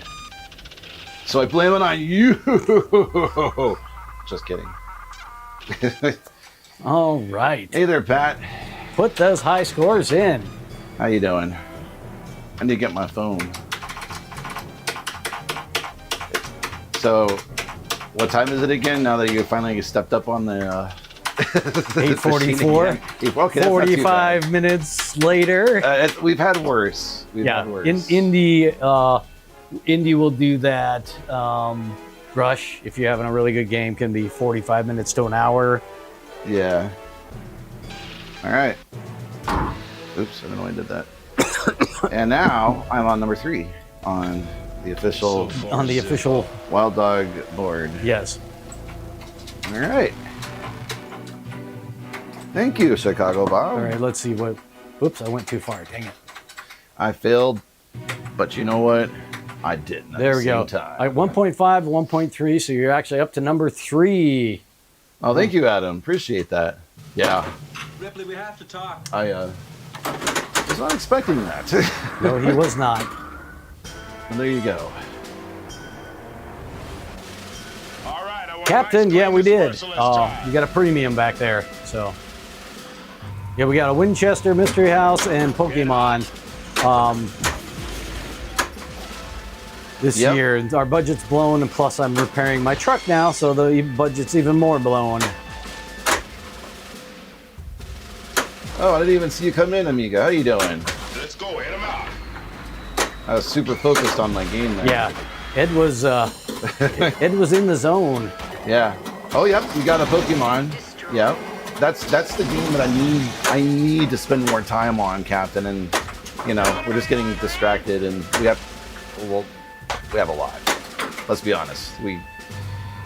So I blame it on you. Just kidding. All right. Hey there, Pat. Put those high scores in. How you doing? I need to get my phone. So, what time is it again? Now that you finally stepped up on the 8:44. Okay, that's not too 45 bad. minutes later. We've had worse. We've Yeah. had worse. In Indy will do that. Rush, if you're having a really good game, can be 45 minutes to an hour. Yeah. All right. Oops, I don't know why I did that. And now I'm on number 3 on the official On the official, Wild Dog board. yes. All right. Thank you, Chicago Bob. All right, let's see what. Whoops, I went too far. Dang it. I failed, but you know what? I didn't. There we go. Time. All right, 1.5, 1.3, so you're actually up to number 3. Oh, thank you, Adam. Appreciate that. Yeah. Ripley, we have to talk. I was not expecting that. No, he was not. And there you go. All right. I want Captain, my yeah, we score did. this first, so let's try. You got a premium back there, so. Yeah, we got a Winchester Mystery House and Pokemon. This Yep. year, our budget's blown, and plus I'm repairing my truck now, so the budget's even more blown. Oh, I didn't even see you come in, Amiga. How you doing? Let's go. Hit him out. I was super focused on my game there. Yeah, Ed was in the zone. Yeah. Oh, yep. You got a Pokemon. Yep. that's the game that I need to spend more time on, Captain. And you know, we're just getting distracted, and we have a lot. Let's be honest. We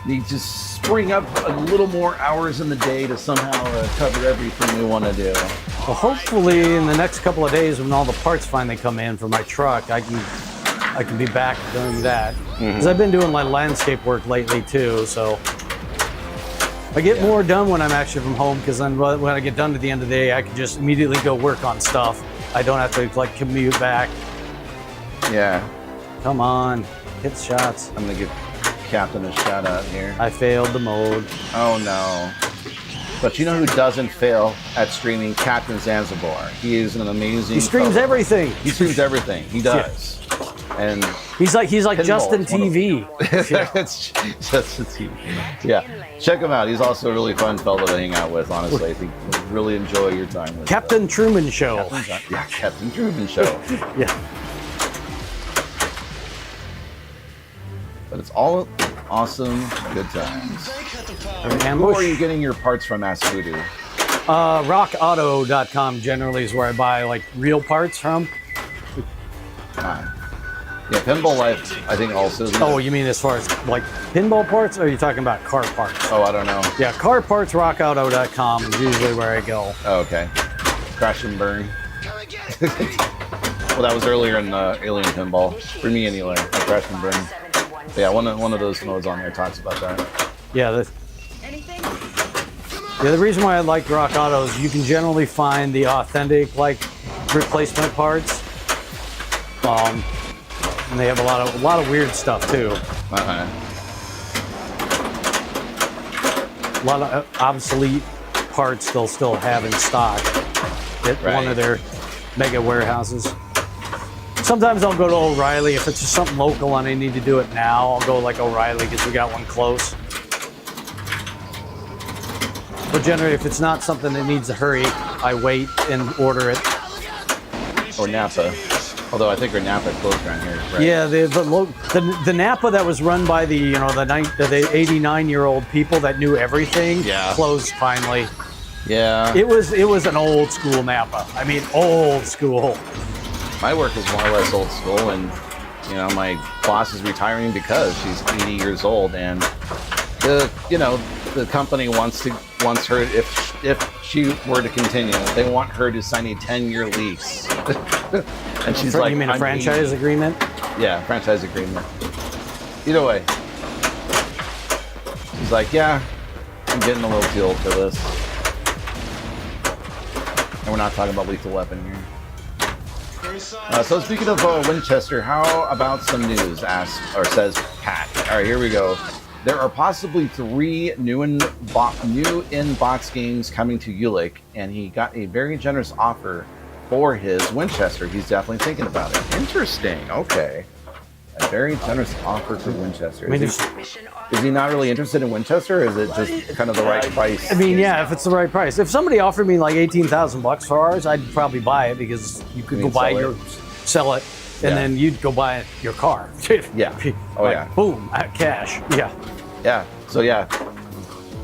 need to spring up a little more hours in the day to somehow cover everything we want to do. Well, hopefully in the next couple of days, when all the parts finally come in for my truck, I can be back doing that. Because I've been doing my landscape work lately too, so I get more done when I'm actually from home. Because then when I get done at the end of the day, I can just immediately go work on stuff. I don't have to like commute back. Yeah. Come on, hit shots. I'm gonna give Captain a shout out here. I failed the mode. Oh no. But you know who doesn't fail at streaming? Captain Zanzibar. He is an amazing. He streams everything. He streams everything. He does. And he's like Pinball, Justin TV. It's Justin TV. Yeah. Check him out. He's also a really fun fellow to hang out with, honestly. I think you'll really enjoy your time with Captain Truman Show. Captain Truman Show. Yeah. But it's all awesome good times. Who Ambush. are you getting your parts from, Ask Voodoo? RockAuto.com generally is where I buy like real parts from. Yeah, Pinball Life, I think also. Oh, you mean as far as like pinball parts, or are you talking about car parts? Oh, I don't know. Yeah, car parts, rockauto.com is usually where I go. Oh, okay. Crash and burn. Well, that was earlier in Alien Pinball. For me, anyway. Crash and burn. But yeah, one of those modes on there talks about that. Yeah, the reason why I like Rock Auto is you can generally find the authentic like replacement parts. And they have a lot of weird stuff too. Uh-huh. A lot of obsolete parts they'll still have in stock at one of their mega warehouses. Sometimes I'll go to O'Reilly if it's just something local and I need to do it now. I'll go like O'Reilly because we got one close. But generally, if it's not something that needs a hurry, I wait and order it. Or Napa. Although I think our Napa closed around here. Right? Yeah, the Napa that was run by the 89-year-old people that knew everything closed finally. Yeah. It was an old school Napa. I mean, old school. My work is more or less old school, and you know, my boss is retiring because she's 80 years old, and the company wants her, if she were to continue, they want her to sign a 10-year lease. And she's like, you mean a franchise agreement? Yeah, franchise agreement. Either way, she's like, yeah, I'm getting a little too old for this. And we're not talking about Lethal Weapon here. So speaking of Winchester, how about some news? Says Pat. All right, here we go. There are possibly 3 new in-box games coming to Ulick, and he got a very generous offer for his Winchester. He's definitely thinking about it. Interesting. Okay. A very generous offer for Winchester. Is he not really interested in Winchester, or is it just kind of the right price? I mean, yeah, if it's the right price. If somebody offered me like $18,000 for ours, I'd probably buy it because you could go buy sell it, and then you'd go buy your car. Yeah. Oh, like, yeah. Boom, cash. Yeah. Yeah. So, yeah.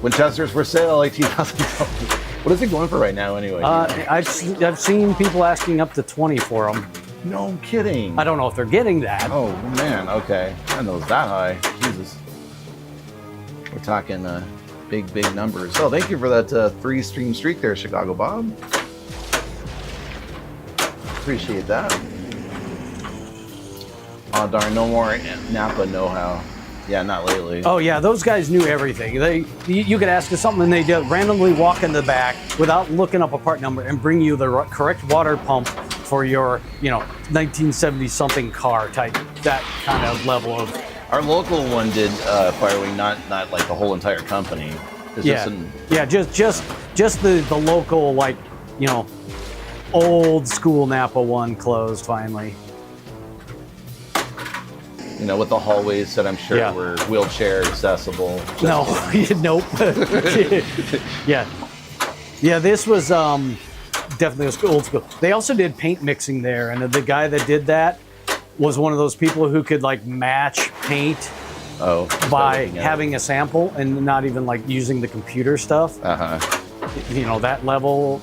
Winchester's for sale, $18,000. What is it going for right now, anyway? I've seen people asking up to 20 for them. No kidding. I don't know if they're getting that. Oh, man. Okay. I didn't know it was that high. Jesus. We're talking big numbers. Oh, thank you for that 3-stream streak there, Chicago Bob. Appreciate that. Oh, darn. No more Napa know-how. Yeah, not lately. Oh yeah, those guys knew everything. You could ask us something and they just randomly walk in the back without looking up a part number and bring you the correct water pump for your 1970 something car type, that kind of level of. Our local one did Firewing, not like the whole entire company. It's just the local old school Napa one closed finally. With the hallways that I'm sure were wheelchair accessible. No, nope. Yeah, this was definitely old school. They also did paint mixing there, and the guy that did that was one of those people who could match paint by having a sample and not even using the computer stuff. you know, that level.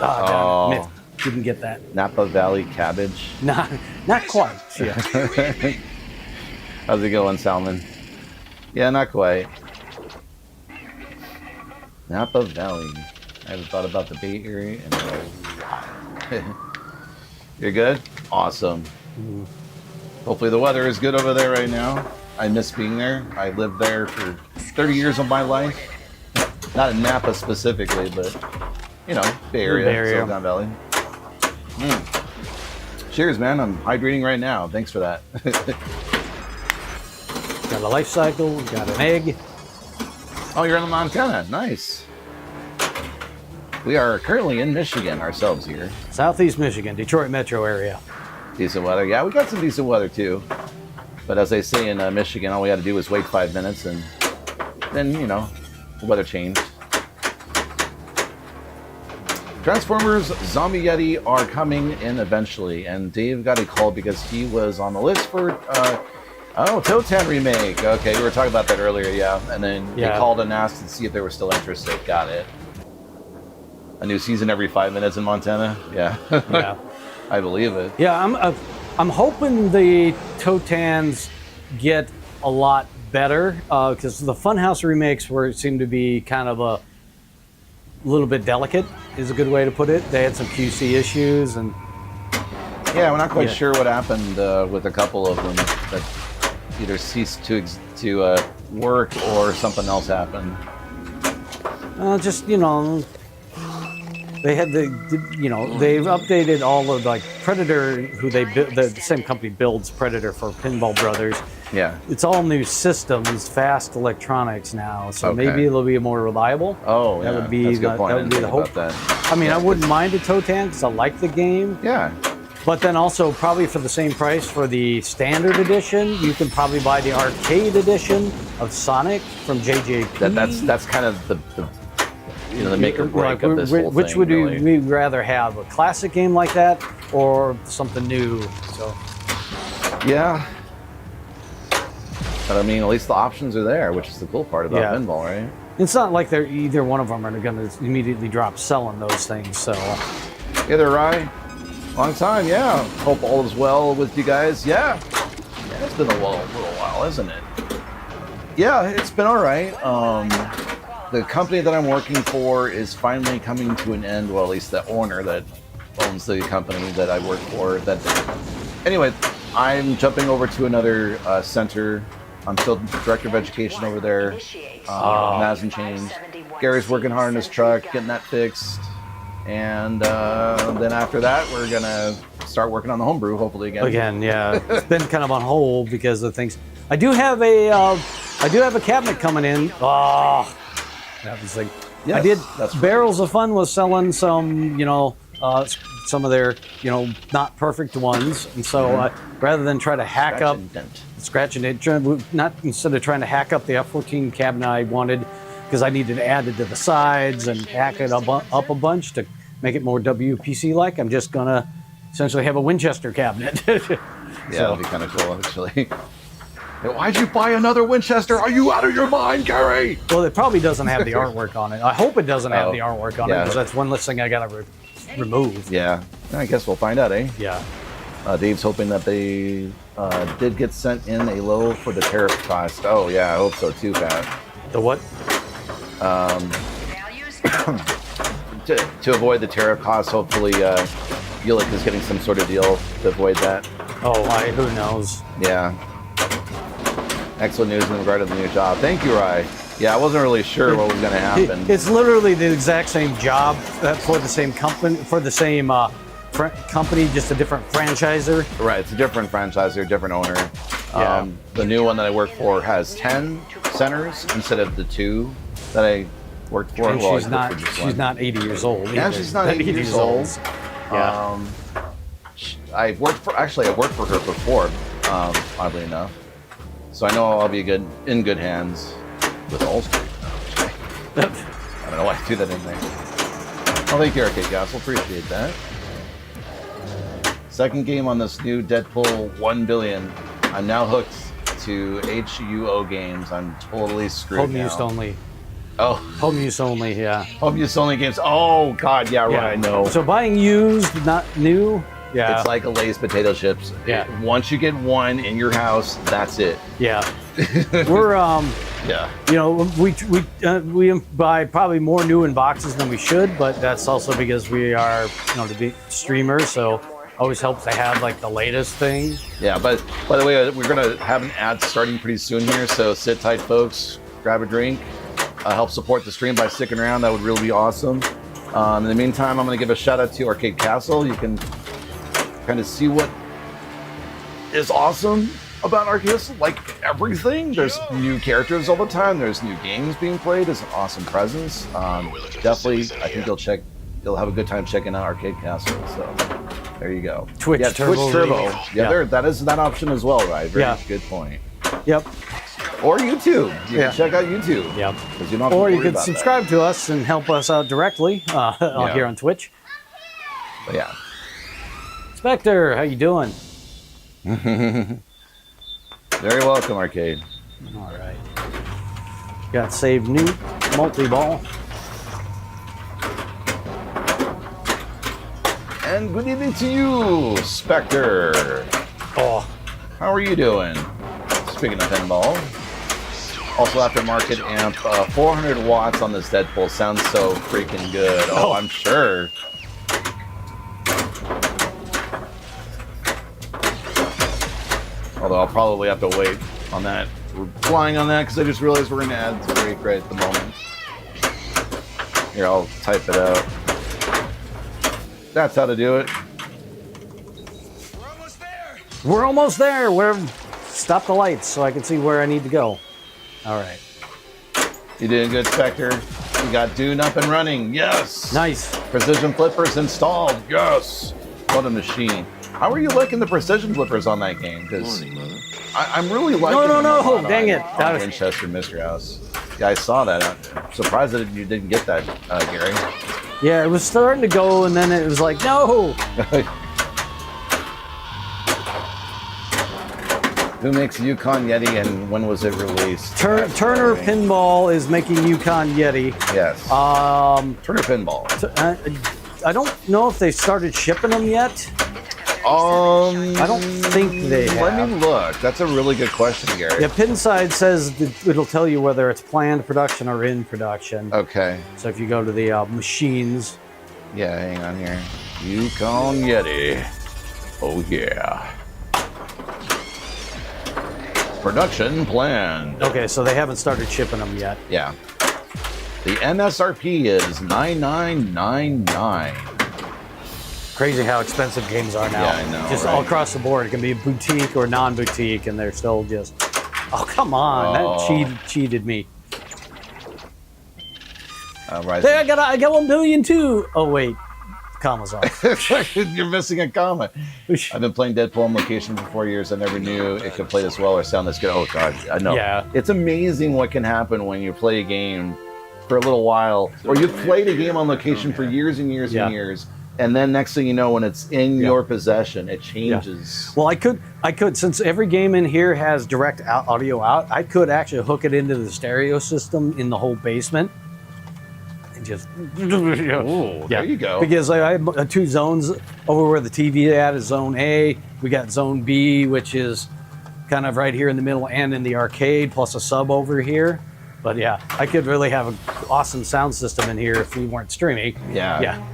Oh. Damn it, didn't get that. Napa Valley cabbage. Not quite. Yeah. How's it going, Salmon? Yeah, not quite. Napa Valley. I haven't thought about the Bay Area in a while. You're good? Awesome. Hopefully the weather is good over there right now. I miss being there. I lived there for 30 years of my life. Not in Napa specifically, but, you know, Bay Area, Silicon Valley. Cheers, man. I'm hydrating right now. Thanks for that. Got a life cycle, got an egg. Oh, you're in Montana. Nice. We are currently in Michigan ourselves here. Southeast Michigan, Detroit metro area. Decent weather. Yeah, we got some decent weather too. But as they say in Michigan, all we had to do was wait 5 minutes and then, you know, the weather changed. Transformers Zombie Yeti are coming in eventually. And Dave got a call because he was on the list for, Totan remake. Okay, we were talking about that earlier, yeah. And then he called and asked to see if they were still interested. Got it. A new season every 5 minutes in Montana? Yeah. Yeah. I believe it. Yeah, I'm hoping the Totans get a lot better because the Funhouse remakes seem to be kind of a little bit delicate, is a good way to put it. They had some QC issues and. Yeah, we're not quite sure what happened with a couple of them that either ceased to work or something else happened. Just, you know, they had they've updated all of like Predator, who the same company builds Predator for Pinball Brothers. Yeah. It's all new systems, fast electronics now, so Okay. maybe it'll be more reliable. Oh, that yeah. would be That's a good point. that would be the hope. About that. I mean, I wouldn't mind a Totan because I like the game. Yeah. But then also probably for the same price for the standard edition, you can probably buy the arcade edition of Sonic from JJP. That's kind of the make or break of this whole thing. Which would really. we rather have, a classic game like that or something new? So Yeah. But I mean, at least the options are there, which is the cool part about pinball, right? it's not like they're either one of them are going to immediately drop selling those things. So Hey there, Rye. Long time, yeah. Hope all is well with you guys. Yeah. It's been a little while, hasn't it? Yeah, it's been all right. The company that I'm working for is finally coming to an end. Well, at least the owner that owns the company that I work for. Anyway, I'm jumping over to another center. I'm still director of education over there. Hasn't changed. Gary's working hard on his truck, getting that fixed. And then after that, we're going to start working on the homebrew, hopefully again. yeah, it's been kind of on hold because of things. I do have a cabinet coming in. Oh, that was like, Yes, Barrels of Fun was selling some, some of their, not perfect ones. And so rather than try to scratch and dent, instead of trying to hack up the F-14 cabinet I wanted, because I needed to add it to the sides and hack it up a bunch to make it more WPC-like, I'm just going to essentially have a Winchester cabinet. That'd be kind of cool, actually. Why'd you buy another Winchester? Are you out of your mind, Gary? Well, it probably doesn't have the artwork on it. I hope it doesn't have the artwork on it, because that's one less thing I got to remove. Yeah, I guess we'll find out, eh? Yeah. Dave's hoping that they did get sent in a low for the tariff cost. Oh, yeah, I hope so too, Pat. The what? To avoid the tariff costs, hopefully Ulick is getting some sort of deal to avoid that. Oh, who knows? Yeah. Excellent news in regard to the new job. Thank you, Rye. Yeah, I wasn't really sure what was going to happen. It's literally the exact same job for the same company, company, just a different franchisor. Right, it's a different franchisor, different owner. Yeah. The new one that I work for has 10 centers instead of the 2 that I worked for. And she's not 80 years old. Yeah, she's not 80 years old. Yeah. I worked for her before, oddly enough. So I know I'll be in good hands with Ulster. I don't know why I do that in there. Well, thank you, Arcade Gas. We'll appreciate that. Second game on this new Deadpool 1 billion. I'm now hooked to HUO games. I'm totally screwed Home now. used only. Oh, Home use only, yeah. home use only games. Oh God, yeah, right. I know. So buying used, not new. Yeah. It's like a Lay's potato chips. Yeah. Once you get one in your house, that's it. Yeah. We're Yeah. you know, we buy probably more new in boxes than we should, but that's also because we are, you know, to be streamers, so always helps to have like the latest thing. Yeah, but by the way, we're gonna have an ad starting pretty soon here, so sit tight, folks. Grab a drink. Help support the stream by sticking around. That would really be awesome. In the meantime, I'm gonna give a shout out to Arcade Castle. You can kind of see what is awesome about Arcade Castle, like everything. There's new characters all the time. There's new games being played. It's an awesome presence. Definitely, I think you'll have a good time checking out Arcade Castle. So there you go. Twitch Turbo. Twitch Turbo. Yeah. That is that option as well, right? Very good point. Yep. Or YouTube. You can check out YouTube. Yep. 'Cause you don't have to Or you worry could about subscribe to us and help us out directly here on Twitch. But yeah. Spectre, how you doing? Very welcome, Arcade. All right. Got Save Newt, multi-ball. And good evening to you, Spectre. Oh, How are you doing? Speaking of pinball. Also aftermarket amp, 400 watts on this Deadpool. Sounds so freaking good. Oh, I'm sure. Although I'll probably have to wait on that, replying on that, because I just realized we're going to add to break right at the moment. Here, I'll type it out. That's how to do it. we're almost there. Stop the lights so I can see where I need to go. All right. You doing good, Spectre? You got Dune up and running. Yes. Nice. Precision flippers installed. Yes. What a machine. How are you liking the precision flippers on that game? Because I'm really liking them a lot dang it. on Winchester Mystery House. Yeah, I saw that. I'm surprised that you didn't get that, Gary. Yeah, it was starting to go, and then it was like, no. Who makes Yukon Yeti, and when was it released? Turner Pinball is making Yukon Yeti. Yes. Turner Pinball. I don't know if they started shipping them yet. I don't think they have. Let me look. That's a really good question, Gary. Yeah, Pinside says that it'll tell you whether it's planned production or in production. Okay. So if you go to the machines. Yeah, hang on here. Yukon Yeti. Oh, yeah. Production planned. Okay, so they haven't started shipping them yet. Yeah. The MSRP is $99.99. Crazy how expensive games are now. Yeah, I know, Just right? all across the board. It can be boutique or non-boutique, and they're still just. Oh, come on! Oh. That cheated me. Right. There, I got 1 billion too. Oh wait, comma's off. You're missing a comma. I've been playing Deadpool on location for 4 years. I never knew it could play this well or sound this good. Oh God, I know. Yeah. It's amazing what can happen when you play a game for a little while, or you've played a game on location for years and years and years, and then next thing you know, when it's in your possession, it changes. Well, I could, since every game in here has direct audio out, I could actually hook it into the stereo system in the whole basement. And just. Ooh, there you go. Because I have 2 zones over where the TV is Zone A. We got Zone B, which is kind of right here in the middle and in the arcade, plus a sub over here. But yeah, I could really have an awesome sound system in here if we weren't streaming. Yeah. Yeah.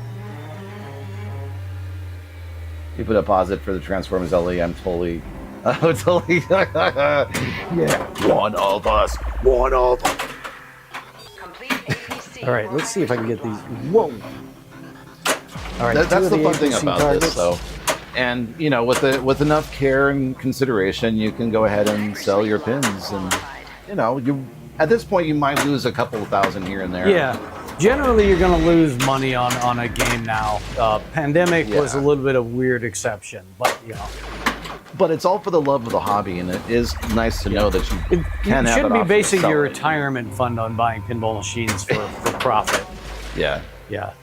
You put a posit for the Transformers LE. I'm totally. Yeah. One of us. One of us. Complete APC. All right, let's see if I can get these. Whoa. All right, That's the fun thing APC about targets. this, though. And you know, with enough care and consideration, you can go ahead and sell your pins, and you know, at this point you might lose a couple of thousand here and there. Yeah. Generally, you're going to lose money on a game now. Pandemic was a little bit of weird exception, but you know. But it's all for the love of the hobby, and it is nice to know that you can You have shouldn't an be option of basing your selling. retirement fund on buying pinball machines for profit. Yeah. Yeah.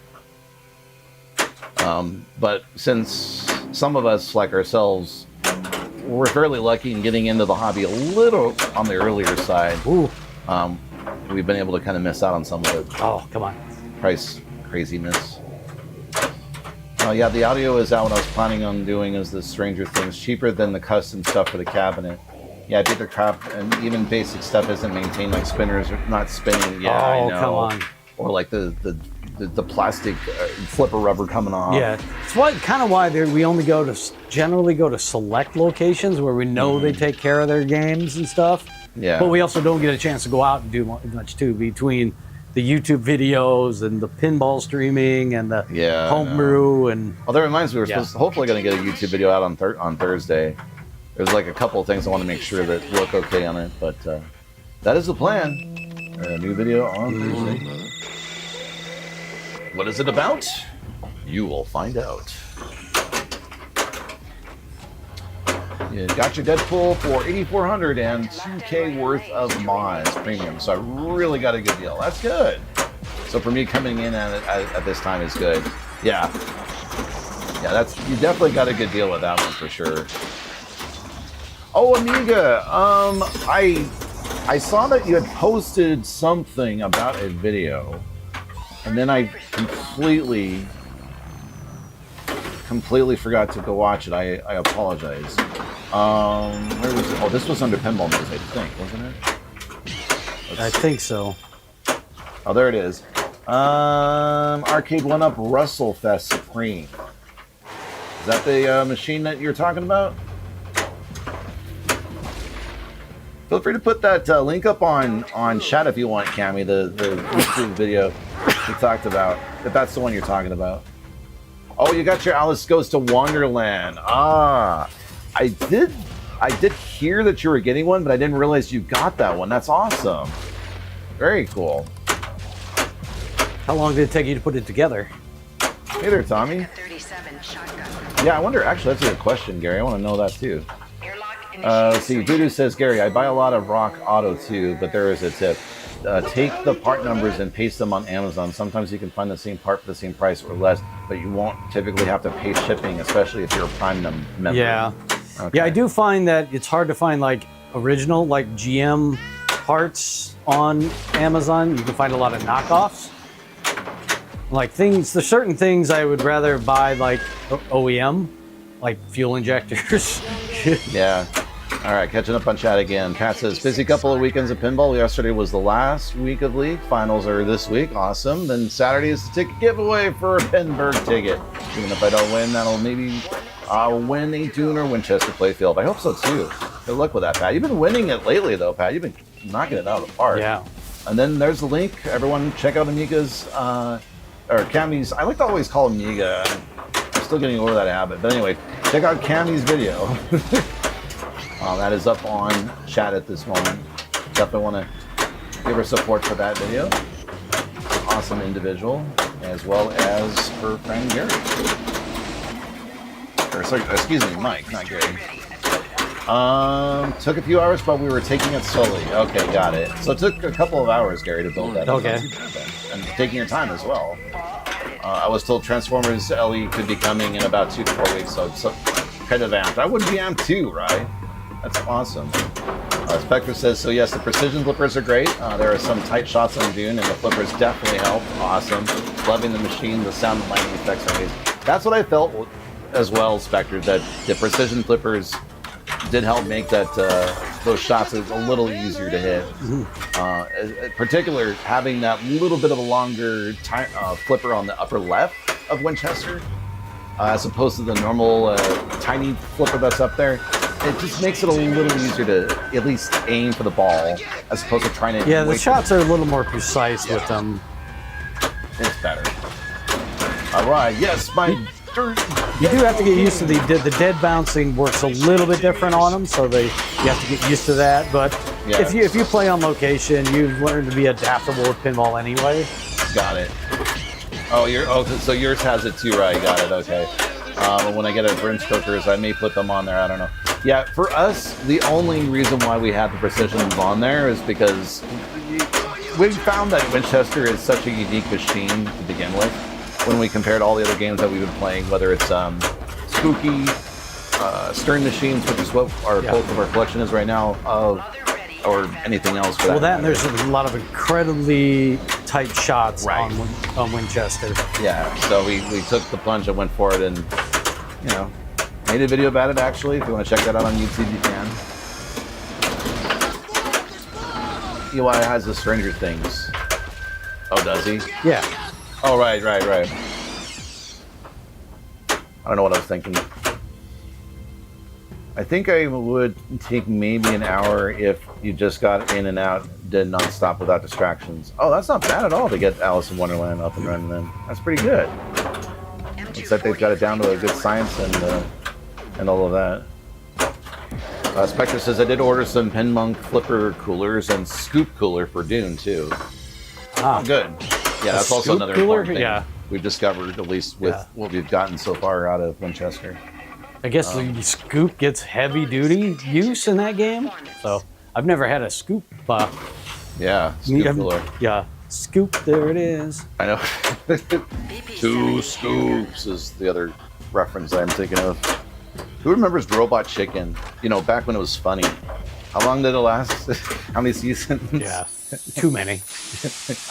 But since some of us, like ourselves, we're fairly lucky in getting into the hobby a little on the earlier side. Ooh. we've been able to kind of miss out on some of the Oh, come on. price craziness. Oh yeah, the audio is out. What I was planning on doing is the Stranger Things, cheaper than the custom stuff for the cabinet. Yeah, I beat the crap, and even basic stuff isn't maintained, like spinners are not spinning. Yeah, I know. Come on. Or like the plastic flipper rubber coming off. Yeah, it's why we only generally go to select locations where we know they take care of their games and stuff. Yeah. But we also don't get a chance to go out and do much too, between the YouTube videos and the pinball streaming and the homebrew and. Well, that reminds me, we're hopefully going to get a YouTube video out on Thursday. There's like a couple of things I want to make sure that look okay on it, but that is the plan. A new video on Thursday. What is it about? You will find out. You got your Deadpool for $8,400 and $2K worth of mods premium. So I really got a good deal. That's good. So for me, coming in at this time is good. Yeah. Yeah, you definitely got a good deal with that one for sure. Oh, Amiga. I saw that you had posted something about a video, and then I completely forgot to go watch it. I apologize. Where was it? Oh, this was under Pinball News, I think, wasn't it? I think so. Oh, there it is. Arcade 1-Up WrestleFest Supreme. Is that the machine that you're talking about? Feel free to put that link up on chat if you want, Cammy, the YouTube video we talked about, if that's the one you're talking about. Oh, you got your Alice Goes to Wonderland. Ah, I did hear that you were getting one, but I didn't realize you got that one. That's awesome. Very cool. How long did it take you to put it together? Hey there, Tommy. 37 shotgun. Yeah, I wonder, actually, that's a good question, Gary. I want to know that too. Airlock Let's see, initiated. Voodoo says, Gary, I buy a lot of Rock Auto too, but there is a tip. Take the part numbers and paste them on Amazon. Sometimes you can find the same part for the same price or less, but you won't typically have to pay shipping, especially if you're a Prime member. Yeah. Okay. Yeah, I do find that it's hard to find like original, like GM parts on Amazon. You can find a lot of knockoffs. Like there's certain things I would rather buy like OEM, like fuel injectors. Yeah. All right, catching up on chat again. Pat says, busy couple of weekends of pinball. Yesterday was the last week of league. Finals are this week. Awesome. Then Saturday is the ticket giveaway for a Pinburg ticket. Even if I don't win, that'll maybe win a Dune or Winchester playfield. I hope so too. Good luck with that, Pat. You've been winning it lately though, Pat. You've been knocking it out of the park. Yeah. And then there's the link. Everyone check out Amiga's, or Cammy's. I like to always call him Amiga. I'm still getting over that habit. But anyway, check out Cammy's video. That is up on chat at this moment. Definitely want to give her support for that video. Awesome individual, as well as her friend Gary. Or sorry, excuse me, Mike, not Gary. Took a few hours, but we were taking it slowly. Okay, got it. So it took a couple of hours, Gary, to build that. Okay. And taking your time as well. I was told Transformers LE could be coming in about 2 to 4 weeks, so kind of amped. I wouldn't be amped too, right? That's awesome. Spectre says, so yes, the precision flippers are great. There are some tight shots on Dune, and the flippers definitely help. Awesome. Loving the machine. The sound and lighting effects are amazing. That's what I felt as well, Spectre, that the precision flippers did help make that those shots a little easier to hit. In particular, having that little bit of a longer flipper on the upper left of Winchester, as opposed to the normal tiny flipper that's up there. It just makes it a little easier to at least aim for the ball, as opposed to trying to... Yeah, the shots are a little more precise with them. It's better. All right, yes, my... You do have to get used to the dead bouncing works a little bit different on them, so you have to get used to that. But Yeah. if you play on location, you've learned to be adaptable with pinball anyway. Got it. So yours has it too, right? Got it. Okay. When I get a Brinch cookers, I may put them on there. I don't know. Yeah, for us, the only reason why we had the precisions on there is because we found that Winchester is such a unique machine to begin with. When we compared all the other games that we've been playing, whether it's Spooky, Stern Machines, which is what both of our collection is right now, of or anything else. For Well, that and matter. there's a lot of incredibly tight shots Right. on Winchester. Yeah, so we took the plunge and went for it, and made a video about it. Actually, if you want to check that out on YouTube, you can. Eli has the Stranger Things. Oh, does he? Yeah. Oh, right. I don't know what I was thinking. I think I would take maybe an hour if you just got in and out, did non-stop without distractions. Oh, that's not bad at all to get Alice in Wonderland up and running then. That's pretty good. Looks like they've got it down to a good science and all of that. Spectre says I did order some Pinmonk flipper coolers and scoop cooler for Dune too. Ah, Good. Yeah, that's also scoop another cooler? important thing Yeah. we've discovered, at least with what we've gotten so far out of Winchester. I guess the scoop gets heavy duty use in that game. So I've never had a scoop. Yeah, scoop cooler. Yeah, scoop. There it is. I know. Two scoops is the other reference I'm thinking of. Who remembers Robot Chicken? Back when it was funny. How long did it last? How many seasons? Yeah, too many. That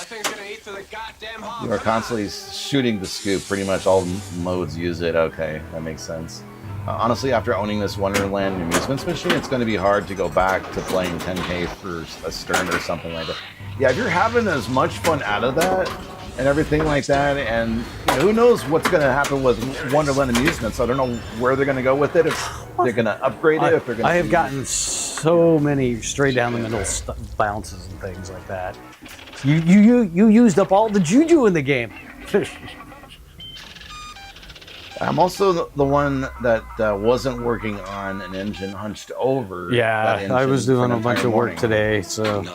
thing's gonna eat for the goddamn hog. You are constantly shooting the scoop. Pretty much all modes use it. Okay, that makes sense. Honestly, after owning this Wonderland amusements machine, it's going to be hard to go back to playing 10K for a Stern or something like that. Yeah, if you're having as much fun out of that and everything like that, and who knows what's going to happen with Wonderland amusements. I don't know where they're going to go with it. If they're going to upgrade it, if they're going to. I have gotten so many straight down the middle bounces and things like that. You used up all the juju in the game. I'm also the one that wasn't working on an engine hunched over. that Yeah, engine I was for doing an a bunch entire of work morning. today, so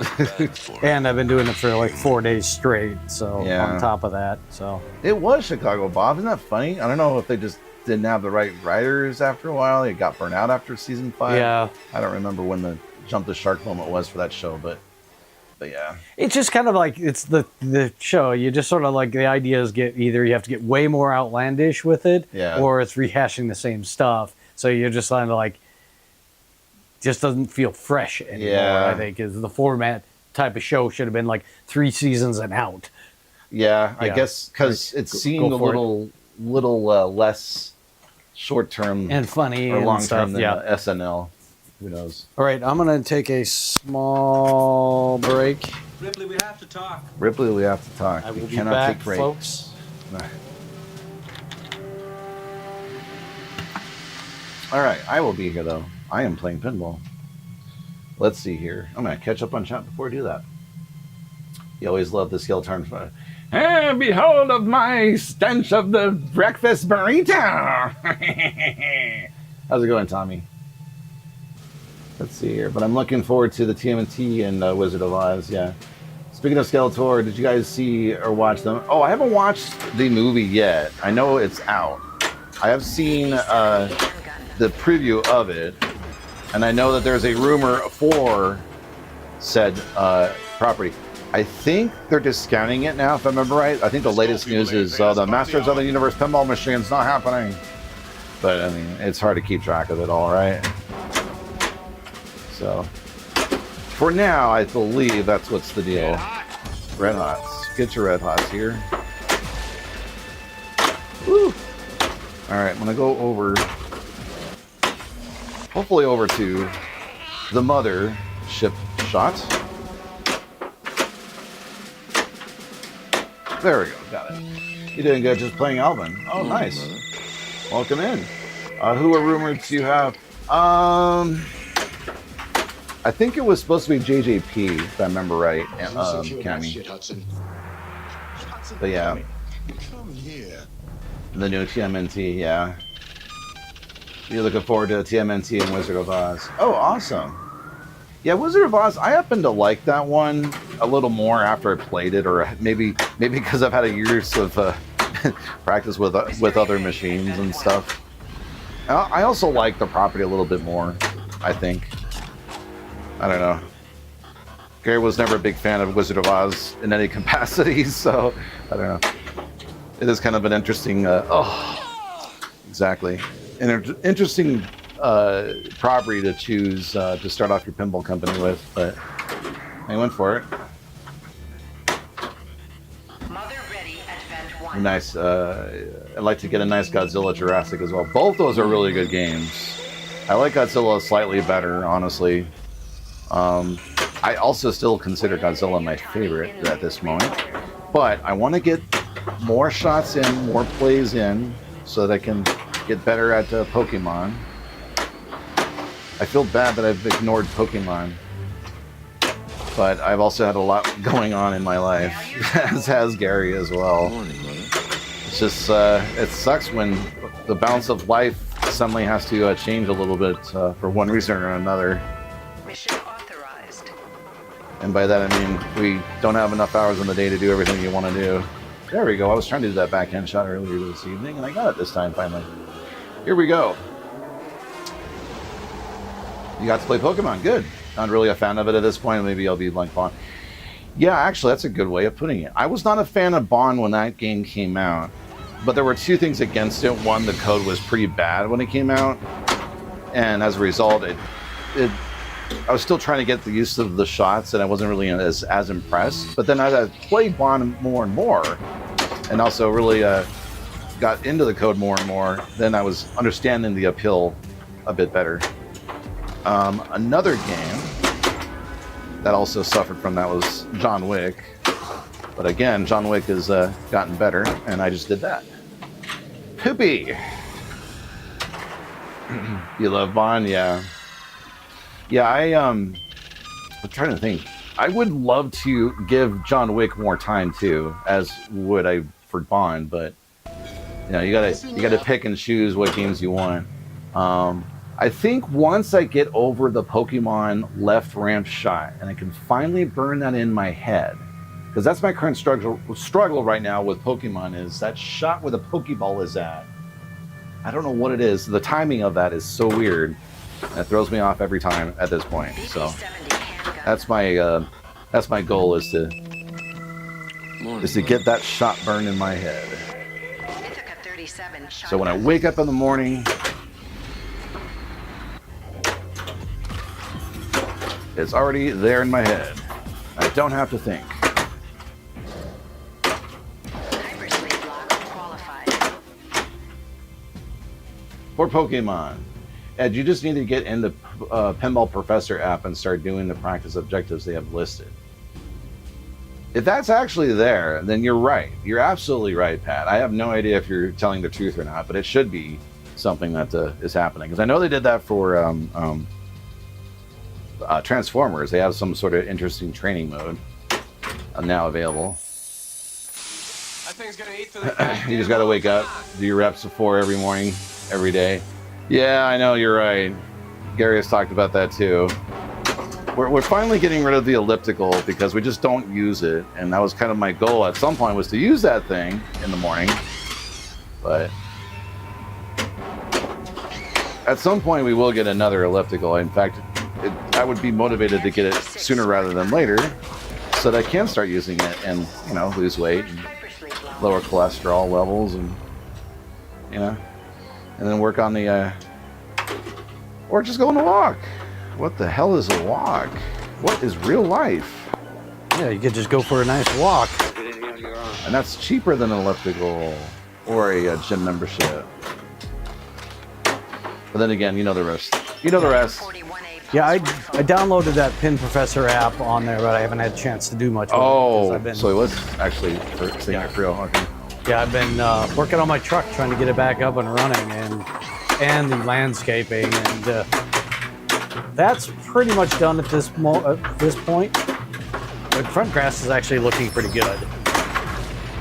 and I've been doing it for like 4 days straight. So Yeah. on top of that, so It was Chicago Bob. Isn't that funny? I don't know if they just didn't have the right writers after a while. It got burnt out after season 5. yeah, I don't remember when the jump the shark moment was for that show, but yeah. it's just kind of like it's the show. You just sort of like the ideas get either you have to get way more outlandish with it, Yeah. or it's rehashing the same stuff. So you're just kind of like just doesn't feel fresh anymore. Yeah. I think is the format type of show should have been like 3 seasons and out. Yeah, I Yeah. guess because it Go seemed a for little less short term And funny or and long stuff. term than Yeah. SNL. Who knows? All right, I'm gonna take a small break. Ripley, we have to talk. Ripley, we have to talk. I We will be cannot back, take breaks. folks. All right, I will be here though. I am playing pinball. Let's see here. I'm gonna catch up on chat before I do that. You always love the skill turn. And behold of my stench of the breakfast burrito. How's it going, Tommy? Let's see here. But I'm looking forward to the TMNT and Wizard of Oz. Yeah. Speaking of Skeletor, did you guys see or watch them? Oh, I haven't watched the movie yet. I know it's out. I have seen the preview of it, and I know that there's a rumor for said property. I think they're discounting it now, if I remember right. I think the latest news is the Masters of the Universe pinball machine's not happening. But I mean, it's hard to keep track of it all, right? So, for now, I believe that's what's the deal. Red Hots. Get your Red Hots here. Woo! Alright, I'm going to go over, hopefully over to the mother ship shot. There we go, got it. You're doing good, just playing Alvin. Oh, nice. Welcome in. Who are rumored to have? I think it was supposed to be JJP, if I remember right, Cammy. But yeah, the new TMNT, yeah. You're looking forward to TMNT and Wizard of Oz. Oh, awesome. Yeah, Wizard of Oz, I happen to like that one a little more after I played it, or maybe because I've had a years of practice with other machines and stuff. I also like the property a little bit more, I think. I don't know. Gary was never a big fan of Wizard of Oz in any capacity, so I don't know. It is kind of an interesting, exactly. An interesting property to choose to start off your pinball company with, but I went for it. Mother ready at vent 1. Nice. I'd like to get a nice Godzilla Jurassic as well. Both those are really good games. I like Godzilla slightly better, honestly. I also still consider Godzilla my favorite at this moment. But I want to get more shots in, more plays in, so that I can get better at Pokemon. I feel bad that I've ignored Pokemon. But I've also had a lot going on in my life, as has Gary as well. It's just, it sucks when the balance of life suddenly has to change a little bit for one reason or another. Mission authorized. And by that I mean we don't have enough hours in the day to do everything you want to do. There we go. I was trying to do that backhand shot earlier this evening, and I got it this time finally. Here we go. You got to play Pokemon. Good. Not really a fan of it at this point. Maybe I'll be like Bond. Yeah, actually, that's a good way of putting it. I was not a fan of Bond when that game came out, but there were two things against it. One, the code was pretty bad when it came out, and as a result, I was still trying to get the use of the shots, and I wasn't really as impressed. But then as I played Bond more and more, and also really got into the code more and more, then I was understanding the appeal a bit better. Another game that also suffered from that was John Wick. But again, John Wick has gotten better, and I just did that. Poopy! You love Bond? Yeah. Yeah, I'm trying to think. I would love to give John Wick more time too, as would I for Bond, but you know, you gotta pick and choose what games you want. I think once I get over the Pokemon left ramp shot and I can finally burn that in my head, because that's my current struggle right now with Pokemon, is that shot where the Pokeball is at. I don't know what it is. The timing of that is so weird. That throws me off every time at this point. So that's my goal, is to get that shot burned in my head. So when I wake up in the morning, it's already there in my head. I don't have to think. For Pokemon, Ed, you just need to get in the Pinball Professor app and start doing the practice objectives they have listed. If that's actually there, then you're right. You're absolutely right, Pat. I have no idea if you're telling the truth or not, but it should be something that is happening. Because I know they did that for Transformers. They have some sort of interesting training mode now available. That thing's gonna eat through the You just got to wake up, do your reps of 4 every morning, every day. Yeah, I know, you're right. Gary has talked about that too. We're finally getting rid of the elliptical because we just don't use it, and that was kind of my goal at some point, was to use that thing in the morning. But at some point we will get another elliptical. In fact, I would be motivated to get it sooner rather than later, so that I can start using it and, you know, lose weight and lower cholesterol levels, and you know, and then work on the or just go on a walk. What the hell is a walk? What is real life? Yeah, you could just go for a nice walk. And that's cheaper than an elliptical or a gym membership. But then again, you know the rest. You know the rest. Yeah, I downloaded that Pin Professor app on there, but I haven't had a chance to do much with it. Oh, so it was actually for real. Okay. Yeah, I've been working on my truck, trying to get it back up and running, and the landscaping, and that's pretty much done at this point. The front grass is actually looking pretty good.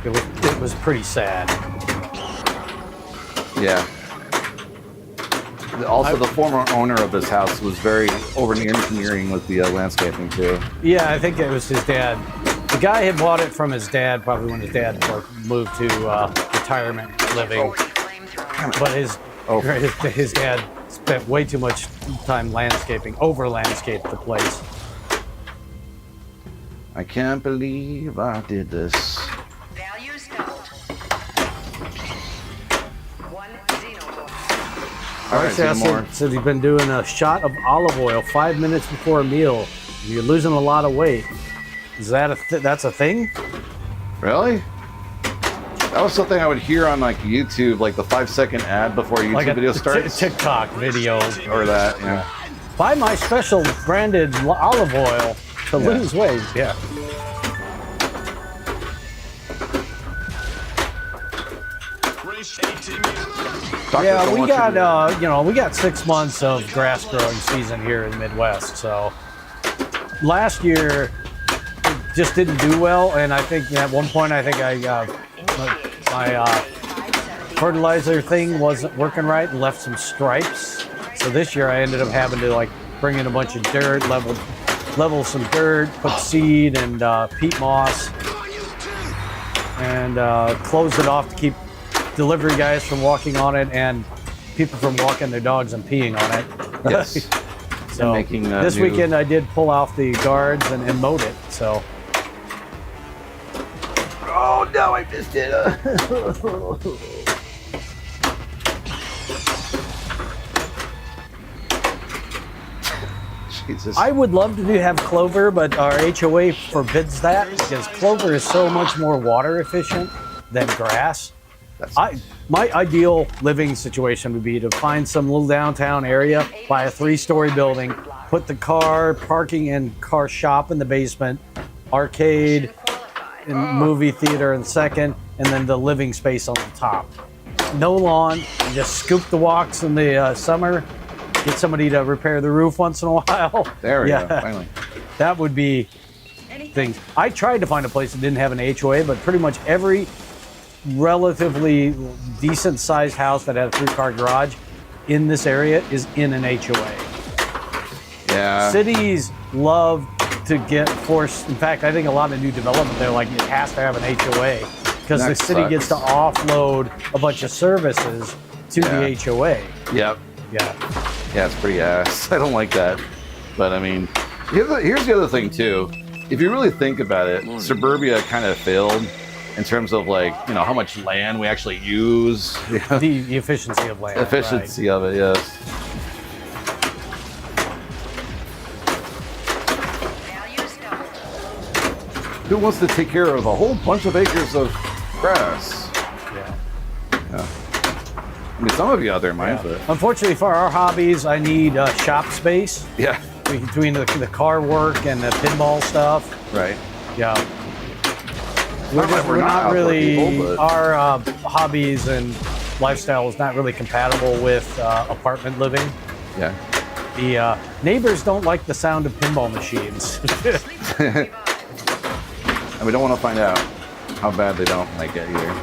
It was pretty sad. Yeah. Also, the former owner of this house was very over-engineering with the landscaping too. Yeah, I think it was his dad. The guy had bought it from his dad, probably when his dad moved to retirement living. But his dad spent way too much time landscaping, over-landscaped the place. I can't believe I did this. Values doubled. 1 Xenomorph. All right, Xenomorph. said he's been doing a shot of olive oil 5 minutes before a meal. You're losing a lot of weight. Is that that's a thing? Really? That was something I would hear on like YouTube, like the 5-second ad before a YouTube video starts. TikTok videos. Or that, yeah. Buy my special branded olive oil to lose weight. Yeah. Yeah, we got we got 6 months of grass growing season here in the Midwest. So last year it just didn't do well, and I think at one point I think my fertilizer thing wasn't working right and left some stripes. So this year I ended up having to like bring in a bunch of dirt, level some dirt, put seed and peat moss, and close it off to keep delivery guys from walking on it and people from walking their dogs and peeing on it. Yes. So this weekend I did pull off the guards and mowed it. So. Oh no, I just did Jesus. I would love to have clover, but our HOA forbids that because clover is so much more water efficient than grass. My ideal living situation would be to find some little downtown area, buy a 3-story building, put the car parking and car shop in the basement, arcade and movie theater in the second, and then the living space on the top. No lawn, just scoop the walks in the summer, get somebody to repair the roof once in a while. There we go, finally. That would be things. I tried to find a place that didn't have an HOA, but pretty much every relatively decent sized house that had a 3-car garage in this area is in an HOA. Yeah. Cities love to get forced. In fact, I think a lot of new development, they're like, it has to have an HOA because the city gets to offload a bunch of services to the HOA. Yep. Yeah, it's pretty ass. I don't like that. But I mean, here's the other thing too. If you really think about it, suburbia kind of failed in terms of like, how much land we actually use. The efficiency of land. Efficiency of it, yes. Values doubled. Who wants to take care of a whole bunch of acres of grass? Yeah. I mean, some of you out there might, but Unfortunately for our hobbies, I need shop space. yeah, Between the car work and the pinball stuff. right. Yeah. We're not really, people, but our hobbies and lifestyle is not really compatible with apartment living. yeah. The neighbors don't like the sound of pinball machines. And we don't want to find out how bad they don't like it either.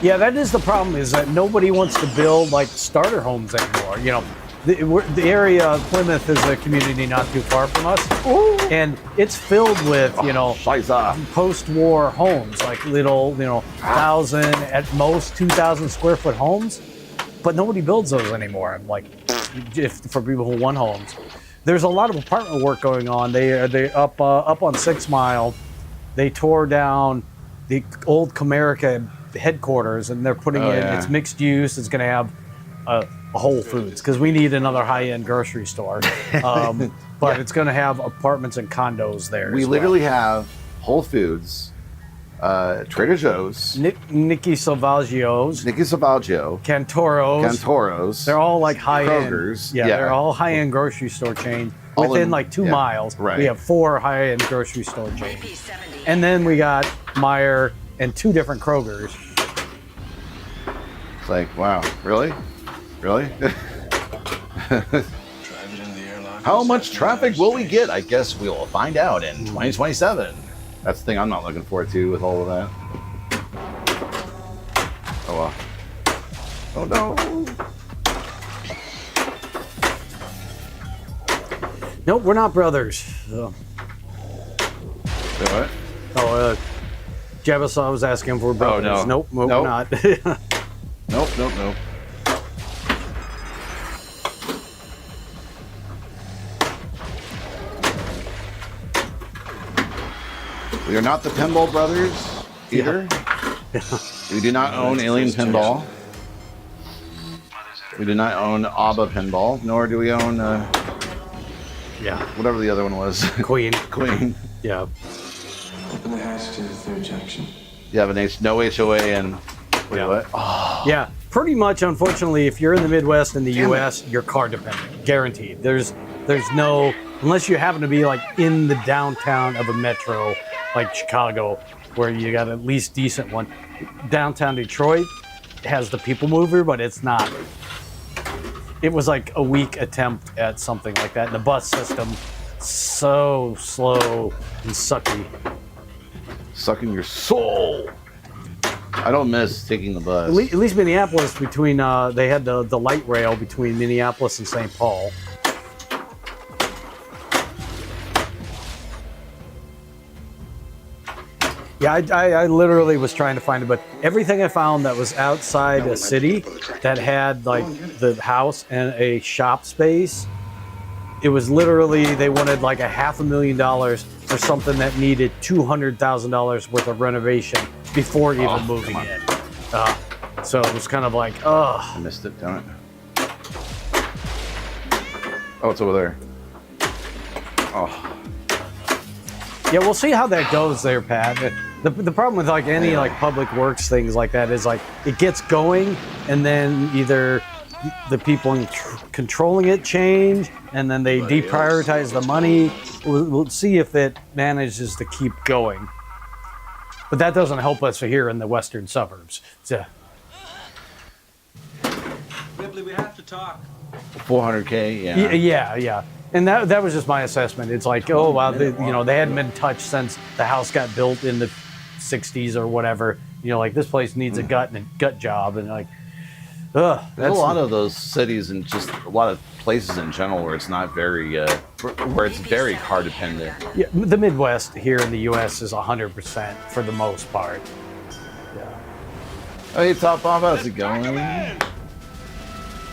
Yeah, that is the problem, is that nobody wants to build like starter homes anymore. The area of Plymouth is a community not too far from us. Ooh. And it's filled with, Shiza. post-war homes, like little, 1,000, at most 2,000 square foot homes. But nobody builds those anymore. Like, for people who want homes. There's a lot of apartment work going on. They up on 6 Mile. They tore down the old Comerica headquarters, and they're putting it's mixed use. It's going to have a Whole Foods, because we need another high-end grocery store. But it's going to have apartments and condos there. We literally have Whole Foods, Trader Joe's, Nicky Salvaggio's, Cantoro's. They're all like high-end. Kroger's. Yeah, they're all high-end grocery store chains. All Within in- like 2 yeah, miles, right. we have 4 high-end grocery store chains. AP70. And then we got Meijer and 2 different Krogers. It's like, wow, really? How much traffic will we get? I guess we will find out in 2027. That's the thing I'm not looking forward to with all of that. Oh well. Oh no. Nope, we're not brothers. So. Wait, what? Oh, Jabba was asking for brothers. no. Nope, Nope. we're not. Nope. We are not the Pinball brothers either. Yeah. We do not own Alien Pinball. We do not own ABBA Pinball, nor do we own Yeah. whatever the other one was. Queen. Queen. Yeah. Open the hatch to the third section. You have no HOA and wait, Yeah. what? Oh, Yeah, pretty much. Unfortunately, if you're in the Midwest in the U.S., you're car dependent, guaranteed. There's no, unless you happen to be like in the downtown of a metro, like Chicago, where you got at least decent one. Downtown Detroit has the people mover, but it's not. It was like a weak attempt at something like that. And the bus system, so slow and sucky. sucking your soul. I don't miss taking the bus. At least Minneapolis, between they had the light rail between Minneapolis and St. Paul. Yeah, I literally was trying to find it, but everything I found that was outside a city that had like the house and a shop space, it was literally, they wanted like $500,000 for something that needed $200,000 worth of renovation before even moving in. So it was kind of like, I missed it, damn it. Oh, it's over there. Oh. Yeah, we'll see how that goes there, Pat. The problem with like any like public works things like that is like it gets going and then either the people controlling it change and then they deprioritize the money. We'll see if it manages to keep going. But that doesn't help us here in the western suburbs. Ripley, we have to talk. 400K, yeah. Yeah. And that was just my assessment. It's like, oh wow, they hadn't been touched since the house got built in the 60s or whatever. You know, like this place needs a gut job, and like, ugh. There's a lot of those cities and just a lot of places in general where it's not very, where it's very car dependent. Yeah, the Midwest here in the U.S. is 100% for the most part. Yeah. Hey, Top Bob, how's it going?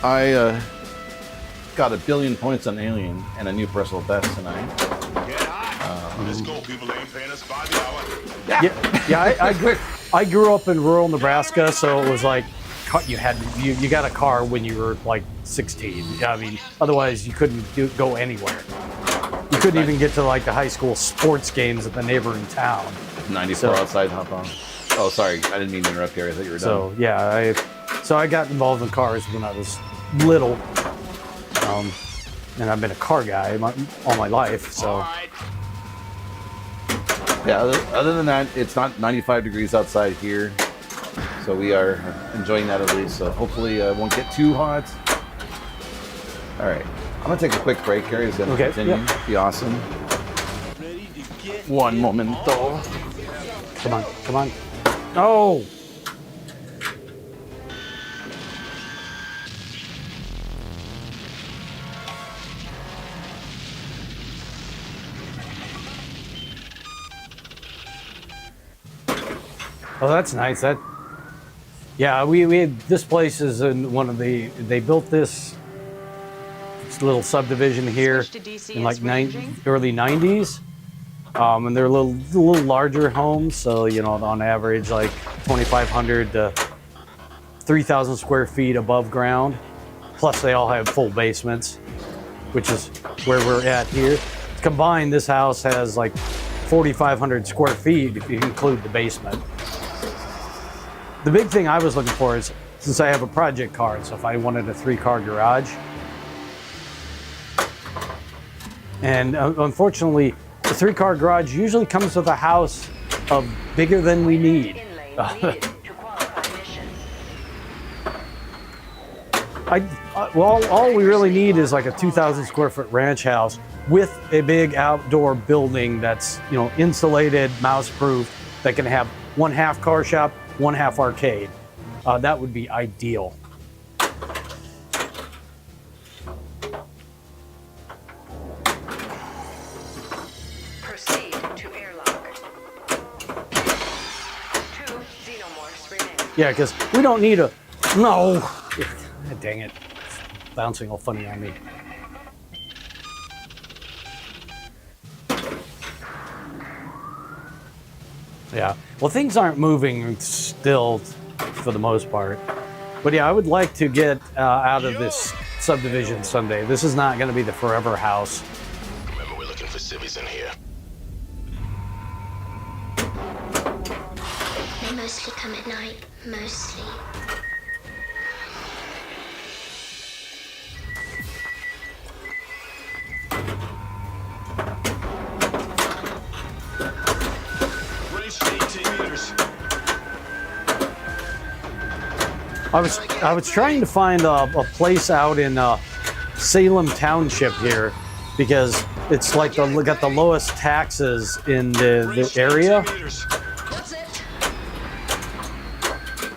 I got 1 billion points on Alien and a new personal best tonight. Get hot. Let's go. People ain't paying us by the hour. I grew up in rural Nebraska, so it was like you got a car when you were like 16. I mean, otherwise you couldn't go anywhere. You couldn't even get to like the high school sports games at the neighboring town. 94 outside, hop on. Oh, sorry, I didn't mean to interrupt you. I thought you were done. So yeah, I got involved in cars when I was little, and I've been a car guy all my life. So. Yeah, other than that, it's not 95 degrees outside here, so we are enjoying that at least. So hopefully it won't get too hot. All right, I'm gonna take a quick break. Carrie's gonna continue. Yep. Be awesome. One moment though. Come on. Oh! Oh, that's nice. We had, this place is in one of they built this little subdivision here in like early 90s. And they're a little larger homes, so on average like 2,500 to 3,000 square feet above ground. Plus they all have full basements, which is where we're at here. Combined, this house has like 4,500 square feet if you include the basement. The big thing I was looking for is, since I have a project car, so if I wanted a 3-car garage, and unfortunately, the 3-car garage usually comes with a house of bigger than we need. All we really need is like a 2,000 square foot ranch house with a big outdoor building that's insulated, mouse proof, that can have 1/2 car shop, 1/2 arcade. That would be ideal. Proceed to airlock. 2 xenomorphs remain. Yeah, because we don't need a... No! Dang it. It's bouncing all funny on me. Yeah. Well, things aren't moving still for the most part. But yeah, I would like to get out of this subdivision someday. This is not going to be the forever house. Remember, we're looking for civvies in here. They mostly come at night. Mostly. Range 18 meters. I was trying to find a place out in Salem Township here because it's like got the lowest taxes in the area.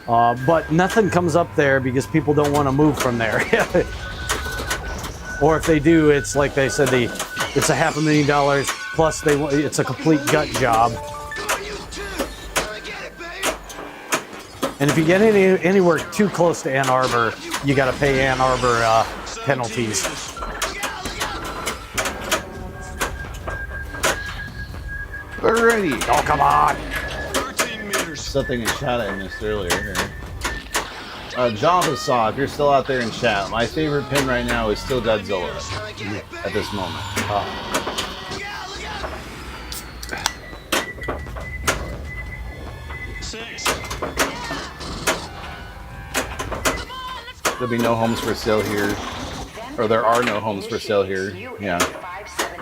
But nothing comes up there because people don't want to move from there. Or if they do, it's like they said, it's $500,000 plus it's a complete gut job. And if you get anywhere too close to Ann Arbor, you got to pay Ann Arbor penalties. Alrighty. Oh, come on. 13 meters. Something in chat I missed earlier. Java Saw, if you're still out there in chat, my favorite pin right now is still Godzilla at this moment. There'll be no homes for sale here, or there are no homes for sale here. Yeah,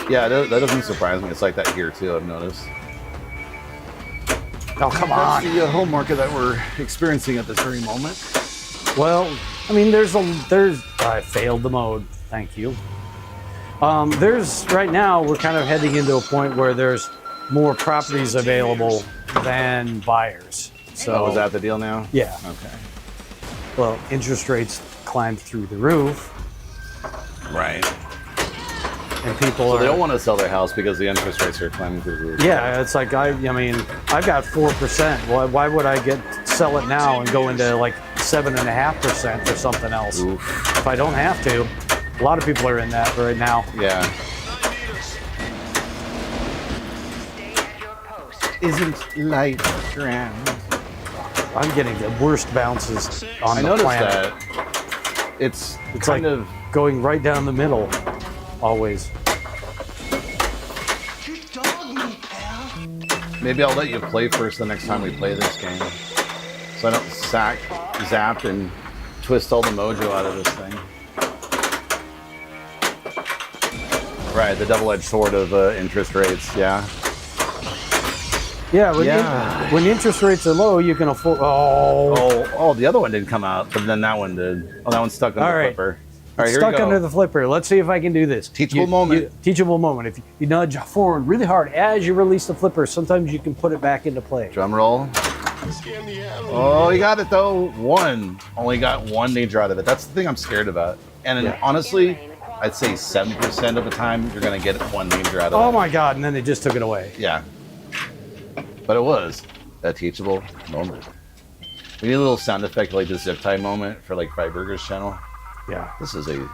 yeah, that doesn't surprise me. It's like that here too. I've noticed. Oh, come on. That's the home market that we're experiencing at this very moment. Well, I mean, I failed the mode. Thank you. Right now, we're kind of heading into a point where there's more properties available than buyers. So is that the deal now? Yeah. Okay. Well, interest rates climbed through the roof, Right. and people So are. they don't want to sell their house because the interest rates are climbing through the roof. Yeah, it's like I've got 4%. Why would I sell it now and go into like 7.5% or something else? Oof. If I don't have to. A lot of people are in that right now. Yeah. Stay at your post. Isn't light ground? I'm getting the worst bounces on I the noticed planet. that. It's It's kind like of going right down the middle, always. maybe I'll let you play first the next time we play this game, so I don't zap and twist all the mojo out of this thing. Right, the double-edged sword of interest rates. Yeah. Yeah, when interest rates are low, you can afford. Oh, the other one didn't come out, but then that one did. Oh, that one's stuck under All the right. flipper. All right, here Stuck we go. under the flipper. Let's see if I can do this. Teachable moment. Teachable moment. If you nudge forward really hard as you release the flipper, sometimes you can put it back into play. Drum roll. Oh, you got it though. Only got one danger out of it. That's the thing I'm scared about. And then, honestly, I'd say 70% of the time you're gonna get one danger out of it. Oh my God! And then they just took it away. Yeah. But it was a teachable moment. We need a little sound effect like the zip tie moment for like Fried Burgers channel. Yeah. This is a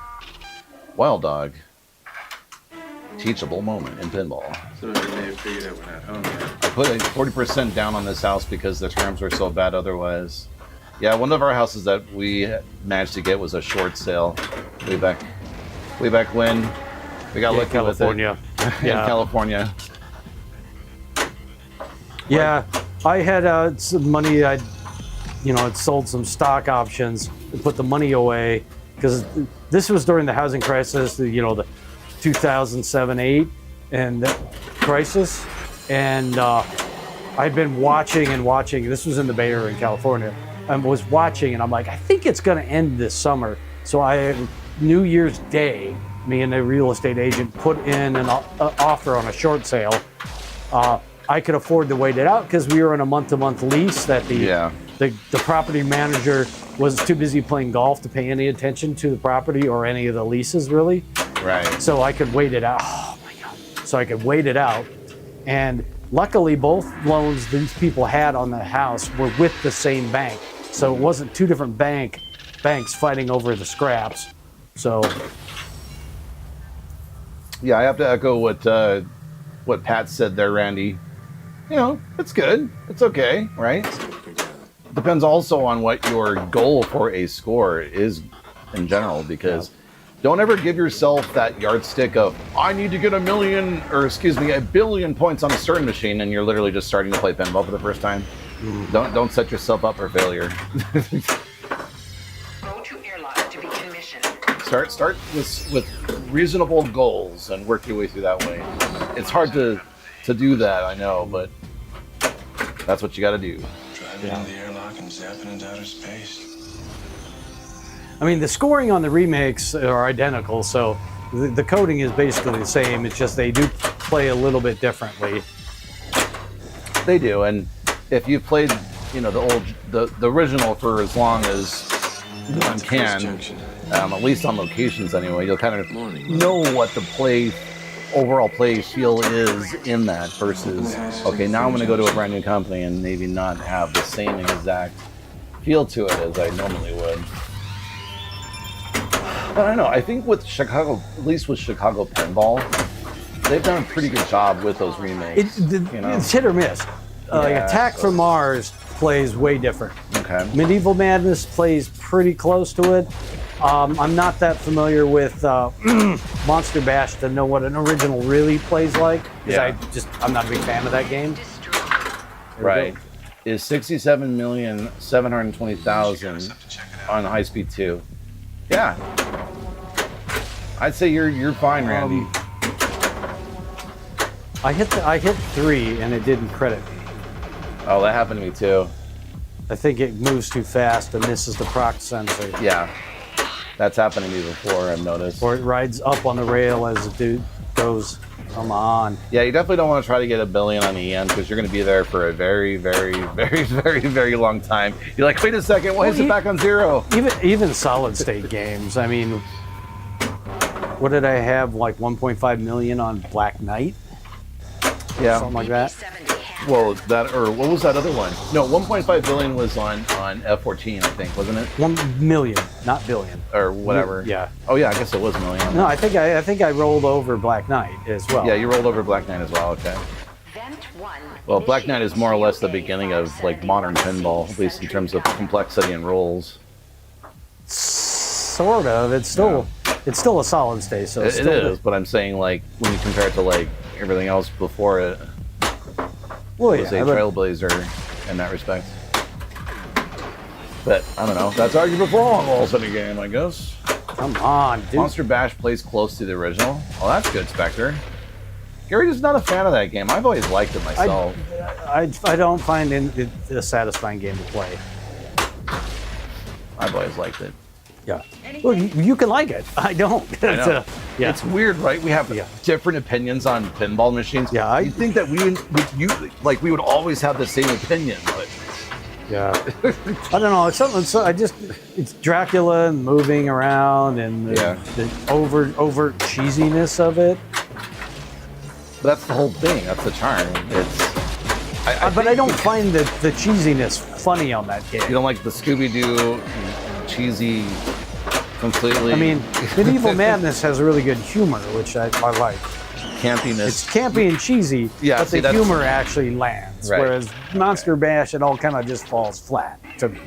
wild dog teachable moment in pinball. So we may have figured out we're not home yet. I put a 40% down on this house because the terms were so bad otherwise. Yeah, one of our houses that we managed to get was a short sale way back when. We got lucky California. with it. Yeah. In California. Yeah, I had some money. I'd sold some stock options and put the money away because this was during the housing crisis, the 2007-8 and crisis, and I'd been watching and watching. This was in the Bay Area in California. I was watching, and I'm like, I think it's going to end this summer. So New Year's Day, me and a real estate agent put in an offer on a short sale. I could afford to wait it out because we were on a month-to-month lease that the property manager was too busy playing golf to pay any attention to the property or any of the leases, really. Right. So I could wait it out. Oh, my God. So I could wait it out. And luckily, both loans these people had on the house were with the same bank. So it wasn't two different banks fighting over the scraps. So... Yeah, I have to echo what Pat said there, Randy. It's good. It's okay, right? depends also on what your goal for a score is in general, because don't ever give yourself that yardstick of, I need to get a billion points on a certain machine, and you're literally just starting to play pinball for the first time. Don't set yourself up for failure. Go to airlock to be commissioned. Start with reasonable goals and work your way through that way. It's hard to do that, I know, but that's what you got to do. Driving in the airlock and zapping into outer space. I mean, the scoring on the remakes are identical, so the coding is basically the same. It's just they do play a little bit differently. They do, and if you've played, the original for as long as one can, at least on locations anyway, you'll kind of know what the overall play feel is in that versus, okay, now I'm going to go to a brand new company and maybe not have the same exact feel to it as I normally would. But I don't know, I think with Chicago, at least with Chicago Pinball, they've done a pretty good job with those remakes. It's hit or miss. Attack from Mars plays way different. Okay. Medieval Madness plays pretty close to it. I'm not that familiar with Monster Bash to know what an original really plays like. Yeah. I'm not a big fan of that game. Right. Is 67,720,000 on High Speed 2. Yeah. I'd say you're fine, Randy. I hit 3 and it didn't credit me. Oh, that happened to me too. I think it moves too fast and misses the proc sensor. Yeah. That's happened to me before, I've noticed. Or it rides up on the rail as the dude goes. Come on. Yeah, you definitely don't want to try to get a billion on the end because you're going to be there for a very, very, very, very, very long time. You're like, wait a second, why is it back on 0? Even solid state games. I mean, what did I have? Like 1.5 million on Black Knight? Yeah. Something like that. Well, what was that other one? No, 1.5 billion was on F14, I think, wasn't it? 1 million, not billion. Or whatever. Yeah. Oh yeah, I guess it was million. No, I think I rolled over Black Knight as well. Yeah, you rolled over Black Knight as well. Okay. Vent 1. Well, Black Knight is more or less the beginning of like modern pinball, at least in terms of complexity and rules. Sort of. It's still a solid state. So It is, but I'm saying like when you compare it to like everything else before it. Well, was a trailblazer in that respect. But I don't know. That's argument for all in a game, I guess. Come on, dude. Monster Bash plays close to the original. Oh, that's good, Spectre. Gary is not a fan of that game. I've always liked it myself. I don't find it a satisfying game to play. I've always liked it. Yeah. Well, you can like it. I don't. I know. Yeah. It's weird, right? We have different opinions on pinball machines. Yeah, you think that we would always have the same opinion, but yeah. I don't know. It's something. So it's Dracula and moving around and the over cheesiness of it. But that's the whole thing. That's the charm. But I don't find the cheesiness funny on that game. You don't like the Scooby-Doo cheesy completely. I mean, Medieval Madness has really good humor, which I like. Campiness. It's campy and cheesy, but the humor actually lands. Right. Whereas Monster Bash, it all kind of just falls flat to me.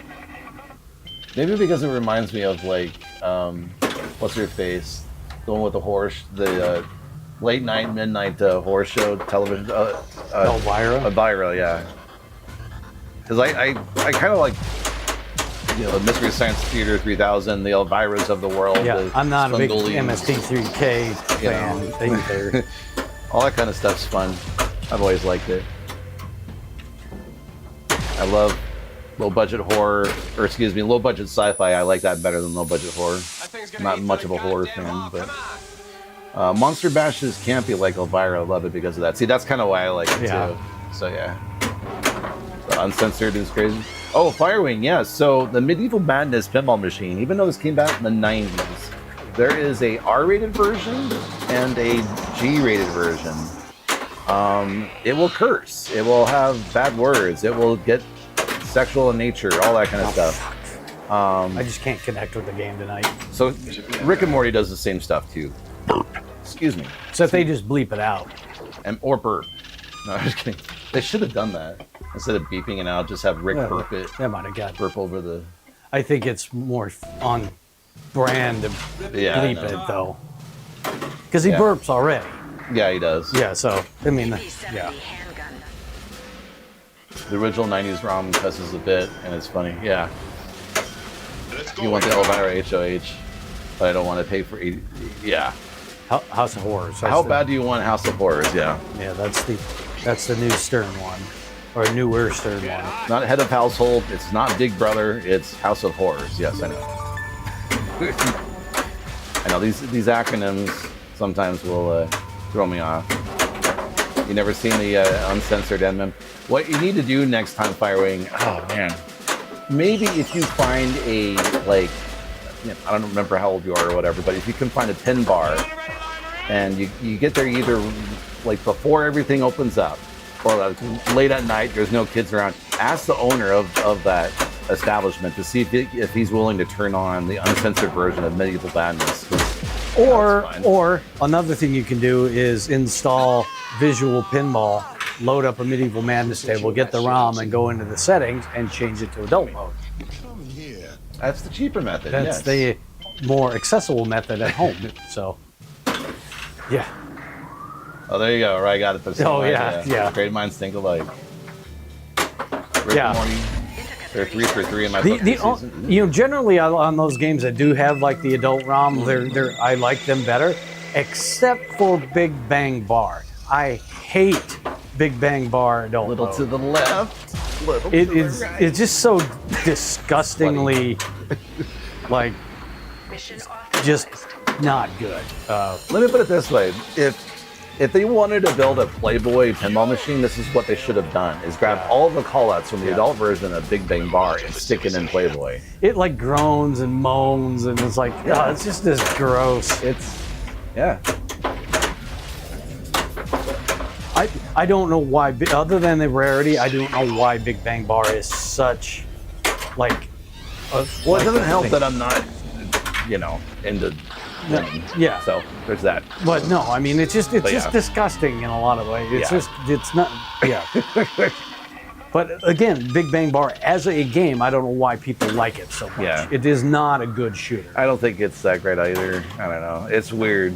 Maybe because it reminds me of like, what's her face? The one with the horse, the late night, midnight horror show television. Elvira? Elvira, yeah. Because I kind of like, the Mystery Science Theater 3000, the Elviras of the world. Yeah, I'm not a big Svengoolie, MST3K fan either. All that kind of stuff's fun. I've always liked it. I love low-budget horror, or excuse me, low-budget sci-fi. I like that better than low-budget horror. I'm not much of a horror fan, but Monster Bash is campy like Elvira. I love it because of that. See, that's kind of why I like it too. So yeah, the uncensored is crazy. Oh, Firewing, yes. So the Medieval Madness pinball machine, even though this came out in the 90s, there is a R-rated version and a G-rated version. It will curse. It will have bad words. It will get sexual in nature, all that kind of stuff. I just can't connect with the game tonight. So Rick and Morty does the same stuff too. Excuse me. Except they just bleep it out. Or burp. No, I'm just kidding. They should have done that. Instead of beeping it out, just have Rick burp it. That might have got. Burp over the... I think it's more on brand to Yeah, I bleep know. it, though. Because he Yeah. burps already. Yeah, he does. Yeah, so, I mean, BP-70 yeah. handgun. The original 90s ROM cusses a bit, and it's funny. Yeah. Let's go. You want the Elvira HOH, but I don't want to pay for... Yeah. House of Horrors. How bad do you want House of Horrors? Yeah. Yeah, that's the new Stern one. Or newer Stern one. Not Head of Household. It's not Big Brother. It's House of Horrors. Yes, I know. I know these acronyms sometimes will throw me off. You never seen the uncensored NMEM? What you need to do next time, Firewing? Oh man, maybe if you find a I don't remember how old you are or whatever, but if you can find a pin bar and you get there either like before everything opens up or late at night, there's no kids around, ask the owner of that establishment to see if he's willing to turn on the uncensored version of Medieval Madness. Or another thing you can do is install Visual Pinball, load up a Medieval Madness table, get the ROM, and go into the settings and change it to adult mode. That's the cheaper method. That's the more accessible method at home. So, yeah. Oh, there you go. Right, I got it. Oh, yeah, yeah. Great minds think alike. Rick Yeah. and Morty, they're 3 for 3 in my book this season. Generally on those games that do have like the adult ROM, I like them better, except for Big Bang Bar. I hate Big Bang Bar adult Little mode. to the left. Little It to the is right. it's just so disgustingly like Mission authorized. just not good. Let me put it this way: if they wanted to build a Playboy pinball machine, this is what they should have done: is grab all the callouts from the adult version of Big Bang Bar and stick it in Playboy. It like groans and moans and it's like it's just this gross. Yeah. I don't know why, other than the rarity, I don't know why Big Bang Bar is such like. Well, it doesn't help that I'm not, into. Yeah. So there's that. But no, I mean it's just yeah. disgusting in a lot of ways. It's Yeah. it's not. Yeah. But again, Big Bang Bar as a game, I don't know why people like it so much. Yeah. It is not a good shooter. I don't think it's that great either. I don't know. It's weird.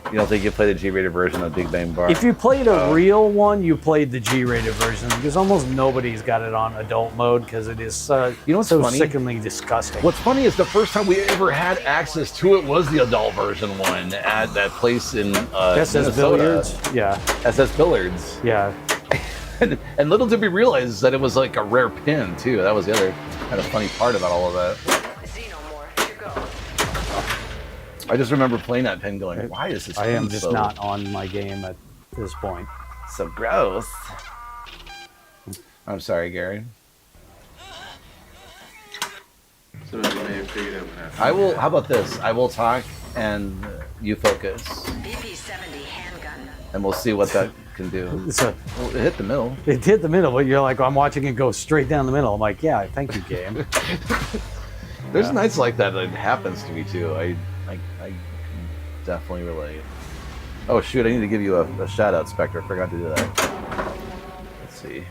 You don't think you play the G-rated version of Big Bang Bar? If you played a real one, you played the G-rated version because almost nobody's got it on adult mode because it is You know what's so funny? sickeningly disgusting. What's funny is the first time we ever had access to it was the adult version one at that place in SS Minnesota. Billiards? Yeah, SS Billiards. yeah. And little did we realize that it was like a rare pin too. That was the other kind of funny part about all of that. Xenomorph to go. I just remember playing that pin going, why is this I pin am just so, not on my game at this point. so gross? I'm sorry, Gary. So as you may have figured out when that I will, how about this? I will talk and you focus BP-70 handgun. and we'll see what that can do. So Well, it hit the middle. it hit the middle, but you're like, I'm watching it go straight down the middle. I'm like, yeah, thank you, game. There's nights like that that happens to me too. I can definitely relate. Oh shoot, I need to give you a shout out, Spectre. I forgot to do that. Let's see.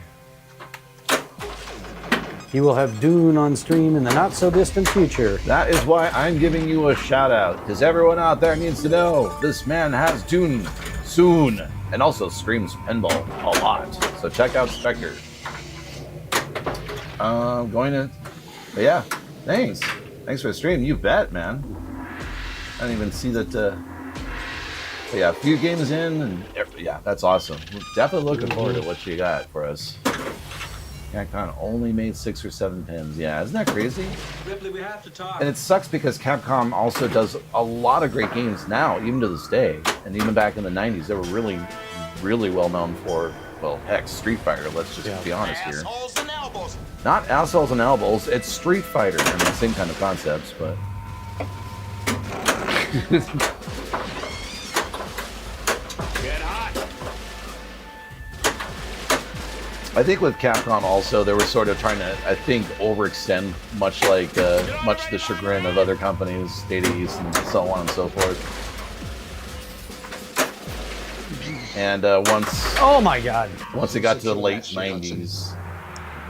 He will have Dune on stream in the not so distant future. That is why I'm giving you a shout out, because everyone out there needs to know this man has Dune soon, and also streams pinball a lot. So check out Spectre. But yeah, thanks for the stream. You bet, man. I didn't even see that. But yeah, a few games in, and yeah, that's awesome. We're definitely looking forward to what you got for us. Capcom only made 6 or 7 pins. Yeah, isn't that crazy? Ripley, we have to talk. And it sucks because Capcom also does a lot of great games now, even to this day. And even back in the 90s, they were really, really well known for, well, heck, Street Fighter. Let's just be honest here. Assholes and elbows. Not assholes and elbows, it's Street Fighter. I mean, same kind of concepts, but. Get hot. I think with Capcom also, they were sort of trying to, I think, overextend, much the chagrin of other companies, Data East and so on and so forth. And Oh my God! once it got to the late 90s,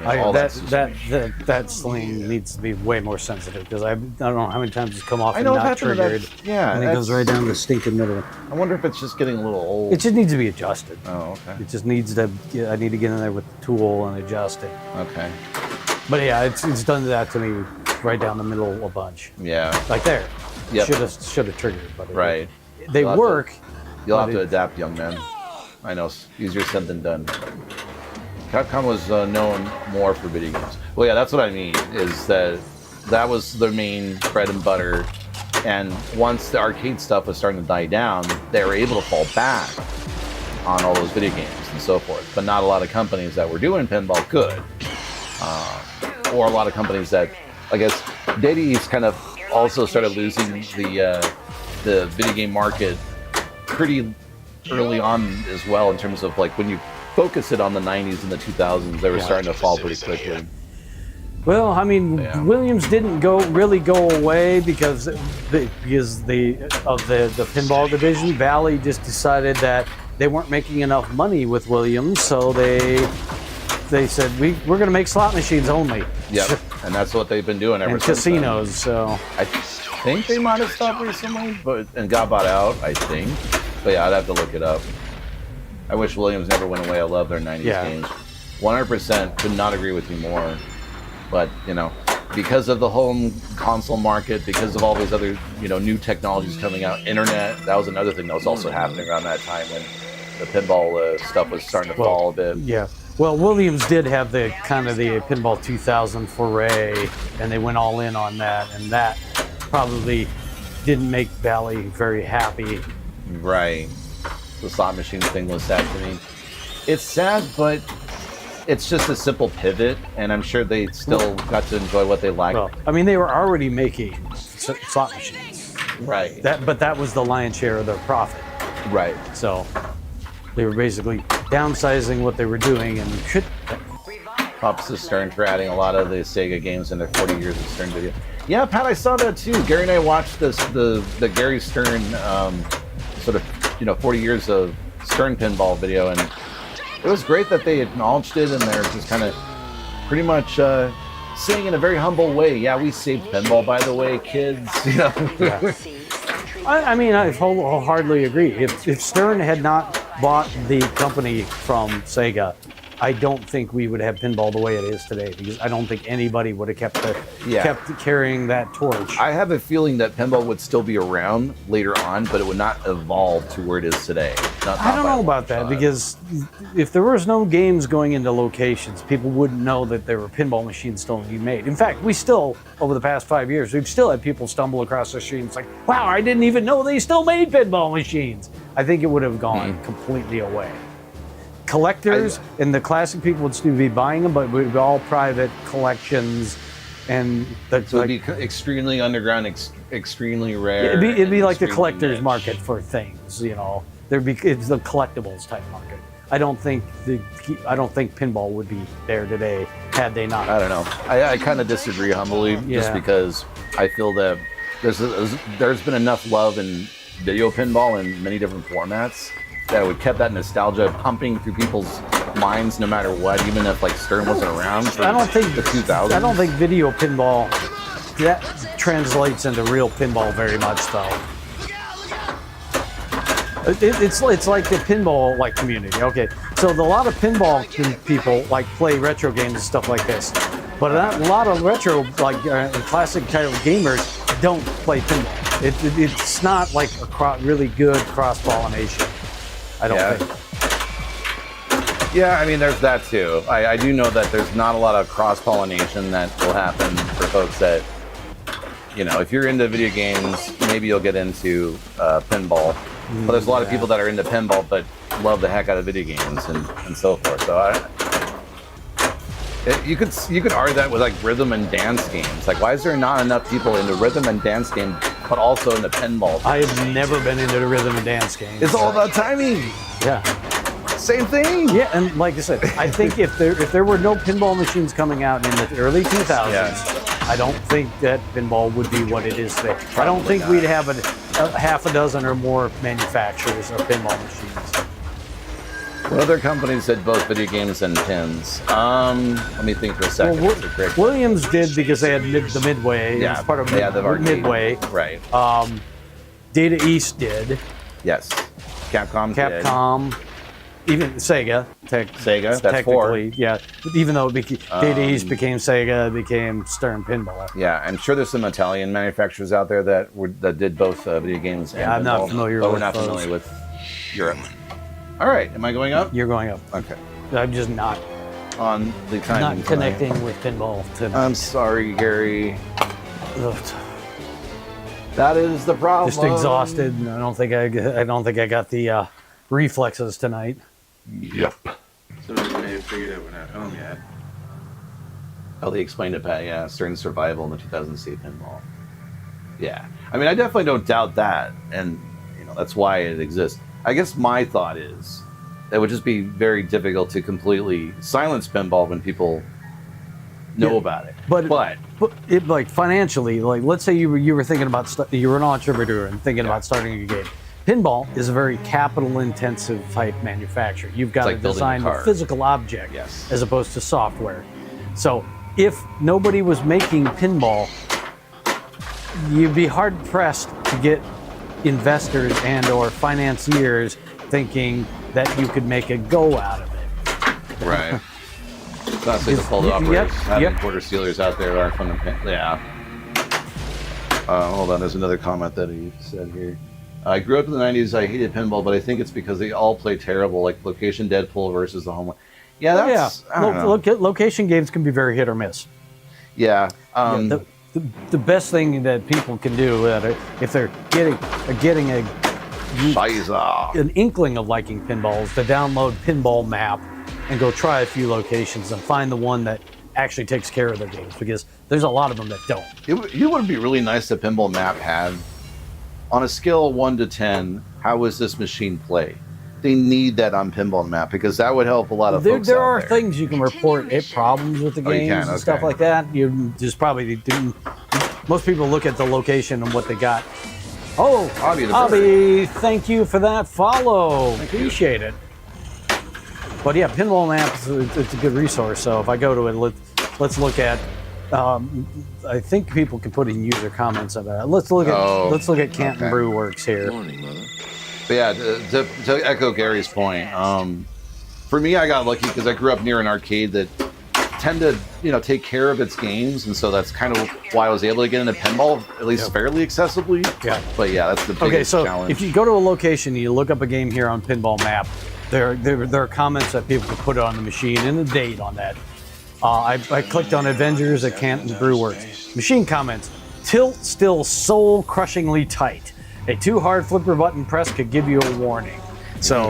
all that sling needs to be way more sensitive because I don't know how many times it's come off I and know not it's happened to that- triggered. yeah, and it goes right down the stinking middle. I wonder if it's just getting a little old. It just needs to be adjusted. Oh, okay. It just needs to. I need to get in there with the tool and adjust it. Okay. But yeah, it's done that to me right down the middle a bunch. Yeah. Like there. Yep. Should have triggered, but Right. They You'll have work. You'll have but to it- adapt, young man. I know, easier said than done. Capcom was known more for video games. Well, yeah, that's what I mean, is that was their main bread and butter. And once the arcade stuff was starting to die down, they were able to fall back on all those video games and so forth. But not a lot of companies that were doing pinball could. Or a lot of companies that, I guess, Data East kind of also started losing the video game market pretty early on as well, in terms of like when you focus it on the 90s and the 2000s, they were starting to fall pretty quickly. Well, I mean, Yeah. Williams didn't really go away because the pinball division. Valley just decided that they weren't making enough money with Williams, so they said we're going to make slot machines only. Yep, and that's what they've been doing ever And since then. casinos. So I think they might have stopped recently, and got bought out, I think. But yeah, I'd have to look it up. I wish Williams never went away. I love their 90s games. 100% could not agree with you more. But, because of the home console market, because of all these other, new technologies coming out, internet, that was another thing that was also happening around that time when the pinball stuff was starting to fall a bit. yeah. Well, Williams did have the kind of the Pinball 2000 foray, and they went all in on that, and that probably didn't make Valley very happy. Right. The slot machine thing was sad to me. It's sad, but it's just a simple pivot, and I'm sure they still got to enjoy what they liked. Well, I mean, they were already making slot machines. Right. But that was the lion's share of their profit. Right. So they were basically downsizing what they were doing, and Props to Stern for adding a lot of the Sega games in their 40 years of Stern video. Yeah, Pat, I saw that too. Gary and I watched the Gary Stern sort of 40 years of Stern pinball video, and it was great that they acknowledged it, and they're just kind of pretty much saying in a very humble way, yeah, we saved pinball, by the way, kids. Yeah. I mean, I wholeheartedly agree. If Stern had not bought the company from Sega, I don't think we would have pinball the way it is today, because I don't think anybody would have kept carrying that torch. I have a feeling that pinball would still be around later on, but it would not evolve to where it is today. I don't know about that, because if there was no games going into locations, people wouldn't know that there were pinball machines still being made. In fact, we still, over the past 5 years, we've still had people stumble across the street and it's like, wow, I didn't even know they still made pinball machines. I think it would have gone completely away. Collectors and the classic people would still be buying them, but it would be all private collections, and so it'd be extremely underground, extremely rare. It'd be like the extremely collector's niche. market for things, it's the collectibles type market. I don't think pinball would be there today had they not. I don't know. I kind of disagree humbly, just because I feel that there's been enough love in video pinball in many different formats that would kept that nostalgia pumping through people's minds no matter what, even if like Stern wasn't around for I don't think the 2000s. I don't think video pinball that translates into real pinball very much, though. It's like the pinball community. Okay, so a lot of pinball people play retro games and stuff like this, but a lot of retro classic kind of gamers don't play pinball. It's not like a really good cross-pollination. I don't think. Yeah, I mean, there's that too. I do know that there's not a lot of cross-pollination that will happen for folks that, if you're into video games, maybe you'll get into pinball. But there's a lot of people that are into pinball but love the heck out of video games and so forth. So you could argue that with rhythm and dance games. Why is there not enough people into rhythm and dance games but also into pinball? I have never been into the rhythm and dance games. It's all about timing. Yeah. Same thing. Yeah, and like I said, I think if there were no pinball machines coming out in the early 2000s, I don't think that pinball would be what it is today. I don't think we'd have a half a dozen or more manufacturers of pinball machines. What other companies did both video games and pins? Let me think for a second. Well, That's a great Williams did because they had the Midway. Yeah, It was part of they had the arcade. Midway. Right. Data East did. Yes. Capcom. Capcom. Even Sega. Sega, that's 4. technically, yeah. Even though Data East became Sega, it became Stern Pinball. Yeah, I'm sure there's some Italian manufacturers out there that did both video games. Yeah, I'm not familiar but with we're not those. familiar with Europe. All right, am I going up? You're going up. Okay. I'm just not On the timing. connecting with pinball tonight. I'm sorry, Gary. That is the problem. Just exhausted. And I don't think I got the reflexes tonight. Yep. Some of you may have figured out we're not home yet. Oh, they explained it, Pat. Yeah, Stern Survival in the 2000 pinball. Yeah, I mean, I definitely don't doubt that, and that's why it exists. I guess my thought is it would just be very difficult to completely silence pinball when people know about it. But it, like financially, like let's say you were thinking about you were an entrepreneur and thinking about starting a game. Pinball is a very capital-intensive type manufacturer. You've got like to design building a the car. physical object Yes. as opposed to software. So if nobody was making pinball, you'd be hard-pressed to get investors and/or financiers thinking that you could make a go out of it. Right. It's not safe to pull it off. Yep, Having yep. quarter sealers out there are fun to pin. Yeah. Hold on, there's another comment that he said here. I grew up in the 90s. I hated pinball, but I think it's because they all play terrible, like Location Deadpool versus the home one. Yeah, that's... I don't know. Location games can be very hit or miss. Yeah. The best thing that people can do if they're getting an inkling of liking pinball is to download Pinball Map and go try a few locations and find the one that actually takes care of their games, because there's a lot of them that don't. It would be really nice that Pinball Map had, on a scale of 1 to 10, how is this machine play? They need that on Pinball Map, because that would help a lot of folks There out are there. things you can report problems with the Oh, you games can, and stuff okay. like that. You just probably do. Most people look at the location and what they got. Oh, Abby, thank you for that follow. Appreciate it. But yeah, Pinball Map it's a good resource. So if I go to it, let's look at. I think people can put in user comments about it. Let's look at Canton Brew Works here. But yeah, to echo Gary's point, for me, I got lucky because I grew up near an arcade that tend to take care of its games, and so that's kind of why I was able to get into pinball at least fairly accessibly. Yeah. But yeah, that's the biggest challenge. If you go to a location and you look up a game here on Pinball Map, there are comments that people can put on the machine and a date on that. I clicked on Avengers at Canton Brew Works. Machine comments: tilt still soul crushingly tight. A too hard flipper button press could give you a warning. So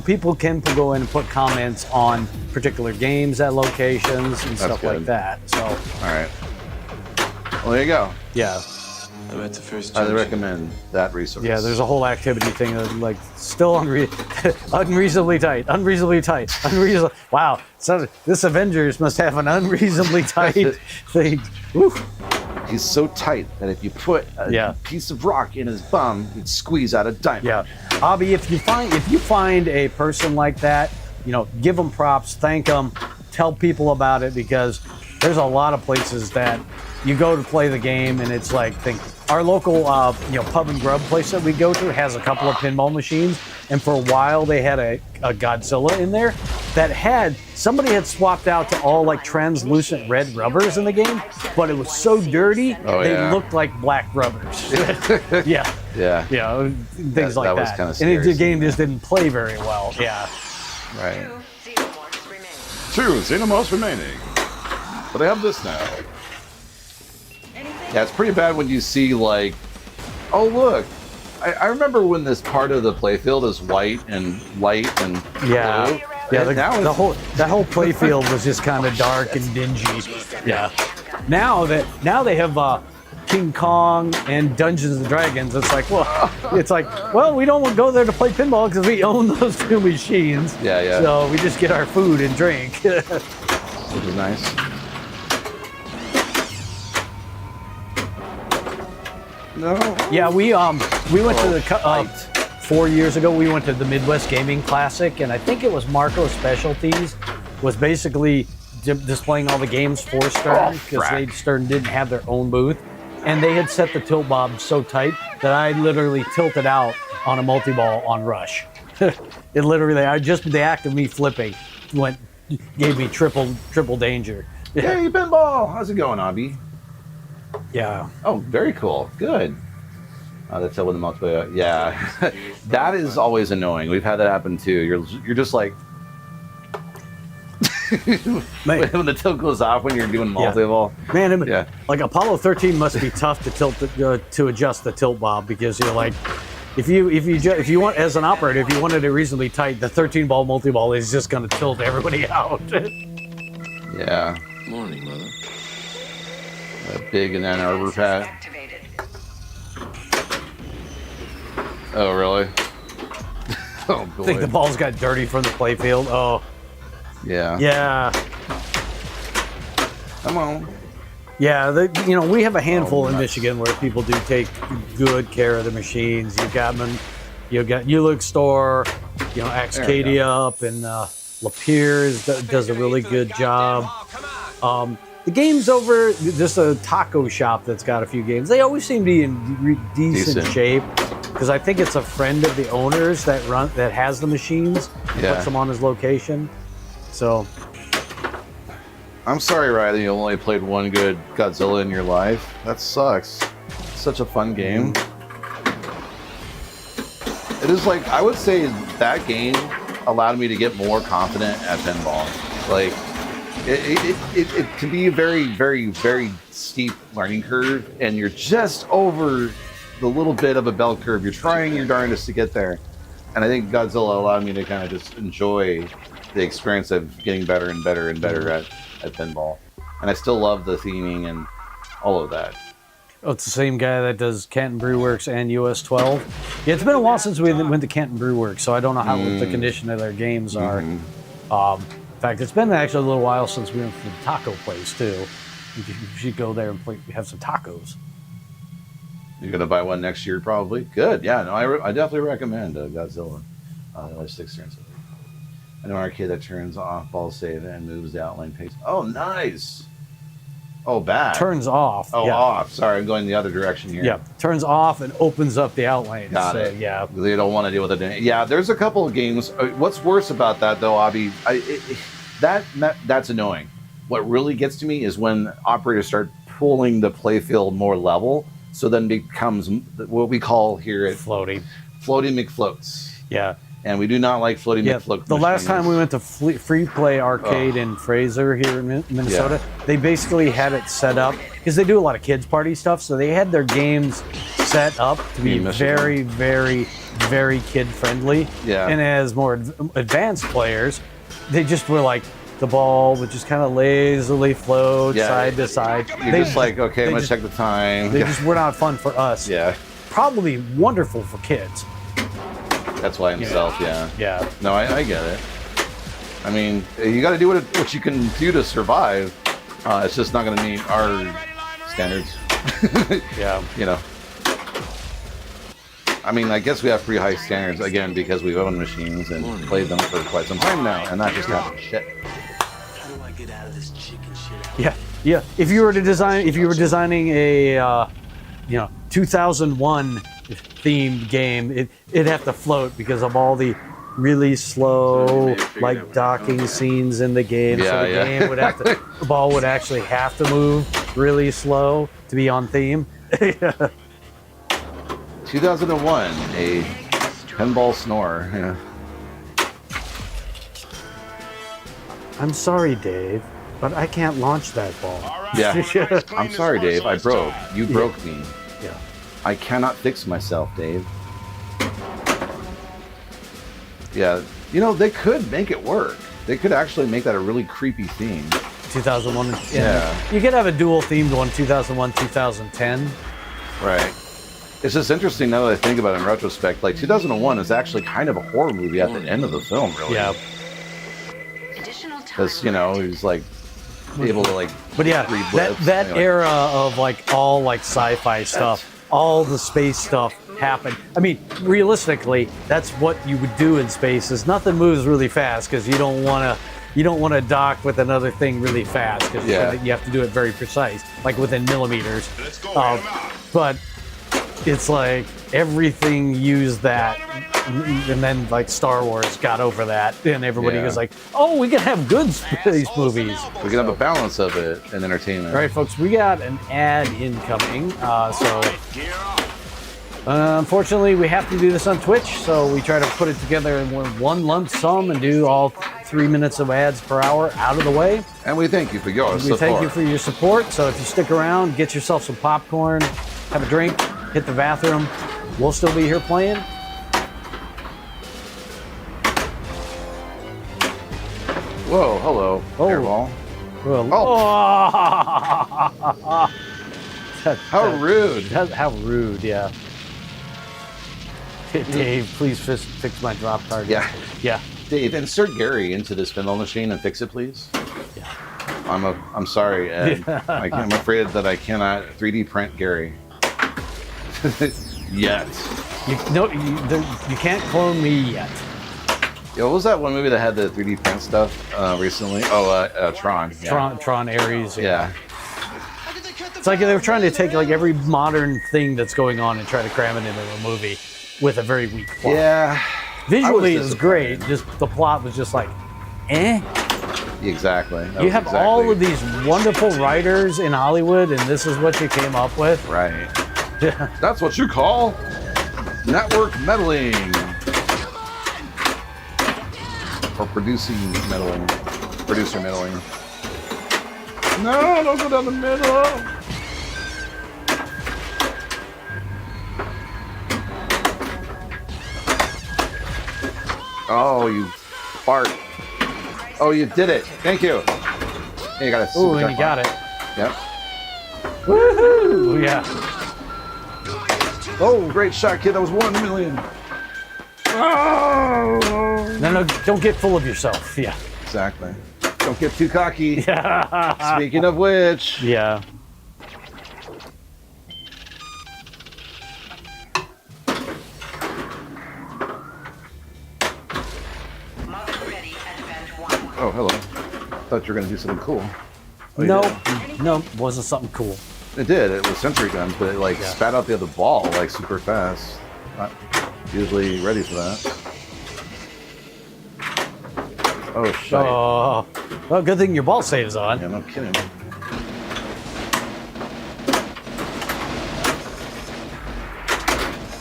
people can go in and put comments on particular games at locations and stuff good. like that. So All right. Well, there you go. yeah. I'm at the first I recommend that resource. Yeah, there's a whole activity thing that, like, still unreasonably tight. Wow, so this Avengers must have an unreasonably tight thing. Woo. He's so tight that if you put a piece of rock in his bum, he'd squeeze out a diamond. Yeah, Abby, if you find a person like that, give them props, thank them, tell people about it, because there's a lot of places that you go to play the game and it's like, our local pub and grub place that we go to has a couple of pinball machines, and for a while they had a Godzilla in there that somebody had swapped out to all like translucent red rubbers in the game, but it was so dirty they looked like black rubbers. yeah things like that was that, kinda and scary. the game just didn't play very well. Right. 2 Xenomorphs remaining. 2 Xenomorphs remaining. But I have this now. Yeah, it's pretty bad when you see, like, oh, look. I remember when this part of the playfield is white and light and blue. Yeah, And now that whole playfield was just kind of dark and dingy. Yeah. Now they have King Kong and Dungeons and Dragons. It's like, well, we don't go there to play pinball because we own those two machines. Yeah. So we just get our food and drink. Which is nice. No. Yeah, we went to the 4 years ago, we went to the Midwest Gaming Classic, and I think it was Marco Specialties was basically displaying all the games for Stern because Stern didn't have their own booth, and they had set the tilt bob so tight that I literally tilted out on a multi-ball on Rush. It literally, the act of me flipping gave me triple danger. Hey, Pinball! How's it going, Abby? Yeah. Oh, very cool. Good. That's with the multiplayer. Yeah, that is always annoying. We've had that happen too. You're just like, when the tilt goes off when you're doing multi-ball. Man, like Apollo 13 must be tough to tilt to adjust the tilt bob, because you're like, if you want, as an operator, if you wanted it reasonably tight, the 13 ball multi-ball is just going to tilt everybody out. Yeah. Morning, Mother. Big in Ann Arbor, Pat. Oh, really? Oh, boy. I think the balls got dirty from the playfield. Oh. Yeah. Yeah. Come on. Yeah, we have a handful in Michigan where people do take good care of the machines. You've got Ulick Store, Axcadia up in Lapeer does a really good job. The games over, just a taco shop that's got a few games. They always seem to be in decent shape, because I think it's a friend of the owners that has the machines, puts them on his location. So, I'm sorry, Riley, you only played one good Godzilla in your life. That sucks. It's such a fun game. It is like, I would say that game allowed me to get more confident at pinball. Like, it can be a very, very, very steep learning curve, and you're just over the little bit of a bell curve. You're trying your darndest to get there. And I think Godzilla allowed me to kind of just enjoy the experience of getting better and better and better at pinball. And I still love the theming and all of that. Oh, it's the same guy that does Canton Brew Works and US 12. Yeah, it's been a while since we went to Canton Brew Works, so I don't know what the condition of their games are. In fact, it's been actually a little while since we went to the taco place, too. You should go there and have some tacos. You're going to buy one next year, probably? Good. Yeah, no, I definitely recommend Godzilla. Let's experience it. An arcade that turns off ball save and moves the outline pace. Oh, nice. Oh, back. Turns off. Oh, off. Sorry, I'm going the other direction here. Yeah, turns off and opens up the outline. Got it. Yeah. They don't want to deal with it. Yeah, there's a couple of games. What's worse about that, though, Abby, that's annoying. What really gets to me is when operators start pulling the playfield more level, so then becomes what we call here at floating McFloats. Yeah. And we do not like floating McFloats. The last time we went to Free Play Arcade in Fraser here in Minnesota, they basically had it set up, because they do a lot of kids party stuff, so they had their games set up to be very, very, very kid friendly. Yeah. And as more advanced players, they just were like, the ball would just kind of lazily float side to side. You're just like, okay, I'm going to check the time. They just were not fun for us. Yeah. Probably wonderful for kids. That's why himself, Yeah. No, I get it. I mean, you got to do what you can do to survive. It's just not going to meet our standards. Yeah. I mean, I guess we have pretty high standards, again, because we've owned machines and played them for quite some time now, and not just having shit. How do I get out of this chicken shit? Yeah. If you were designing a, 2001 themed game, it'd have to float because of all the really slow, like docking scenes in the game. So the game would have to, the ball would actually have to move really slow to be on theme. 2001, a pinball snore. Yeah. I'm sorry, Dave, but I can't launch that ball. Yeah. I'm sorry, Dave. I broke. You broke me. Yeah. I cannot fix myself, Dave. Yeah. They could make it work. They could actually make that a really creepy theme. 2001. Yeah. You could have a dual themed one, 2001, 2010. Right. It's just interesting now that I think about it in retrospect. Like 2001 is actually kind of a horror movie at the end of the film, really. Yeah. Because he's like able to like. But yeah, that era of like all like sci-fi stuff, all the space stuff happen. I mean, realistically, that's what you would do in space. Is nothing moves really fast because you don't want to dock with another thing really fast because you have to do it very precise, like within millimeters. Let's go. Out. But it's like everything used that, and then like Star Wars got over that, and everybody was like, "Oh, we can have good space movies. We can have a balance of it and entertainment." All right, folks, we got an ad incoming. Unfortunately, we have to do this on Twitch, so we try to put it together in one lump sum and do all 3 minutes of ads per hour out of the way. And we thank you for your support. We thank you for your support. So if you stick around, get yourself some popcorn, have a drink, hit the bathroom. We'll still be here playing. Whoa, hello, Hairball. Well, How rude. How rude, yeah. Dave, please fix my drop target. Yeah. Dave, insert Gary into this pinball machine and fix it, please. Yeah. I'm sorry, Ed. I'm afraid that I cannot 3D print Gary. Yet. You can't clone me yet. Yeah, what was that one movie that had the 3D print stuff recently? Tron. Yeah. Tron Ares. Yeah. It's like they were trying to take like every modern thing that's going on and try to cram it into a movie with a very weak plot. Yeah. Visually it was great, just the plot was just like, eh. Exactly. You have all of these wonderful writers in Hollywood, and this is what you came up with. Right. That's what you call network meddling. Or producer meddling. No, don't go down the middle. Oh, you fart. Oh, you did it. Thank you. Hey, you got it. Ooh, and you got it. Yep. Woohoo! Yeah. Oh, great shot, kid. That was 1 million. Oh. No, don't get full of yourself. Yeah. Exactly. Don't get too cocky. Yeah. Speaking of which. Yeah. Oh, hello. Thought you were going to do something cool. Oh, No, wasn't something cool. It did. It was sentry guns, but it spat out the other ball like super fast. Not usually ready for that. Oh, shit. Oh, well, good thing your ball save's on. Yeah, no kidding.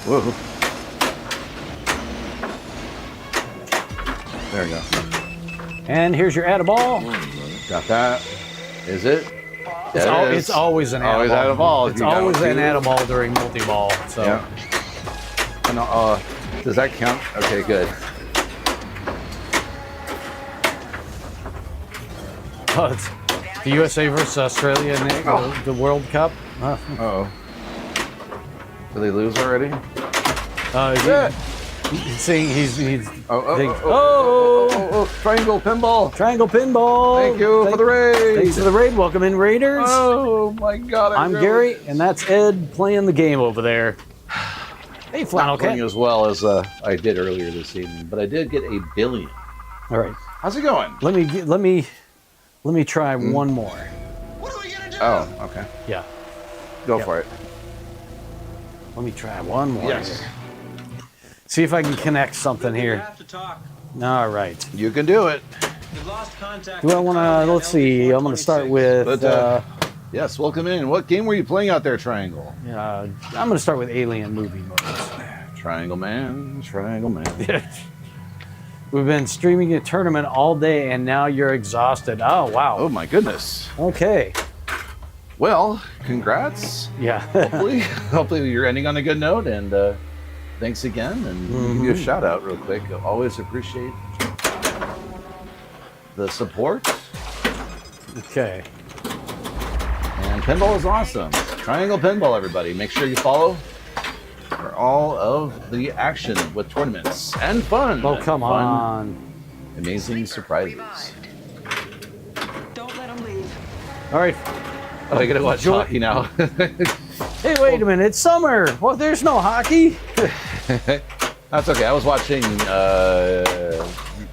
Whoa. There we go. And here's your add a ball. Got that. Is it? It's always an add a ball. It's always an add a ball during multi-ball. So. Yeah. And, does that count? Okay, good. Oh, it's the USA versus Australia in the World Cup. Uh-oh. Did they lose already? He's triangle pinball. Triangle pinball. Thank you for the raid. Thanks for the raid. Welcome in, Raiders. Oh my God! I'm Gary, and that's Ed playing the game over there. Hey, Flannel Cat. Not playing as well as I did earlier this evening, but I did get a billion. All right. How's it going? Let me try one more. What are we gonna do? Oh, okay. Yeah. Go for it. Let me try one more. Yes. Here. See if I can connect something We here. have to talk. All right. You can do it. We've lost contact. Do I want to? Let's see. I'm going to start with. Yes, welcome in. What game were you playing out there, Triangle? I'm going to start with Alien movie modes. Triangle Man. We've been streaming a tournament all day, and now you're exhausted. Oh wow. Oh my goodness. Okay. Well, congrats. Yeah. Hopefully you're ending on a good note, and thanks again. And give you a shout out real quick. I always appreciate the support. Okay. And pinball is awesome. Triangle Pinball, everybody. Make sure you follow for all of the action with tournaments and fun. Oh, come on. Amazing surprises. Don't let him leave. All right. Oh, I gotta watch hockey now. Hey, wait a minute, it's summer. Well, there's no hockey. That's okay. I was watching the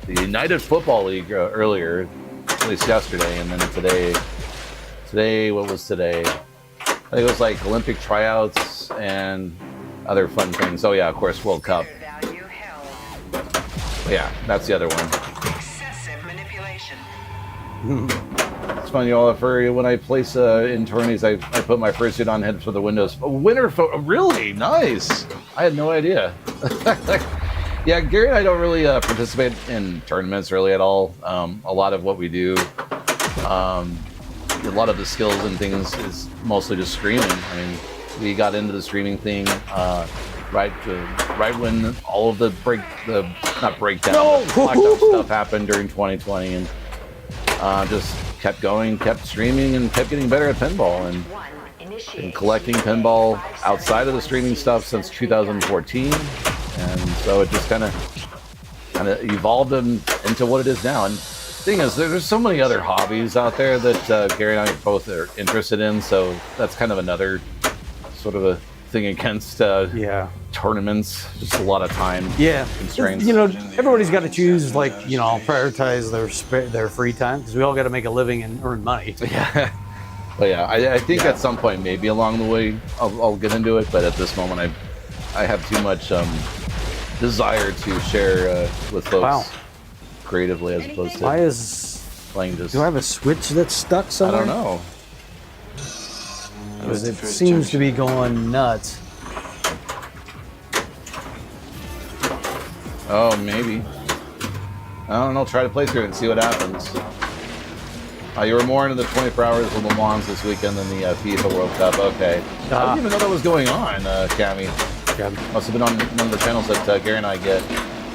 United Football League earlier, at least yesterday, and then today. Today, what was today? I think it was like Olympic tryouts and other fun things. Oh yeah, of course, World Cup. Yeah, that's the other one. Excessive manipulation. It's funny, all for when I place in tourneys, I put my fursuit on, head for the windows. Really nice. I had no idea. Yeah, Gary and I don't really participate in tournaments really at all. A lot of what we do, a lot of the skills and things is mostly just streaming. I mean, we got into the streaming thing right when all of the blackout stuff happened during 2020, and just kept going, kept streaming, and kept getting better at pinball, and been collecting pinball outside of the streaming stuff since 2014, and so it just kind of evolved into what it is now. And thing is, there's so many other hobbies out there that Gary and I both are interested in, so that's kind of another sort of a thing against tournaments. Just a lot of time constraints. You know, everybody's got to choose, like, you know, prioritize their free time, because we all got to make a living and earn money. Yeah. But yeah, I think at some point, maybe along the way, I'll get into it, but at this moment, I have too much desire to share with folks creatively, as opposed to playing just... Do I have a switch that's stuck somewhere? I don't know. Because it seems to be going nuts. Oh, maybe. I don't know. Try to play through it and see what happens. You were more into the 24 hours of Le Mans this weekend than the FIFA World Cup. Okay. I didn't even know that was going on, Cammy. Must have been on one of the channels that Gary and I get.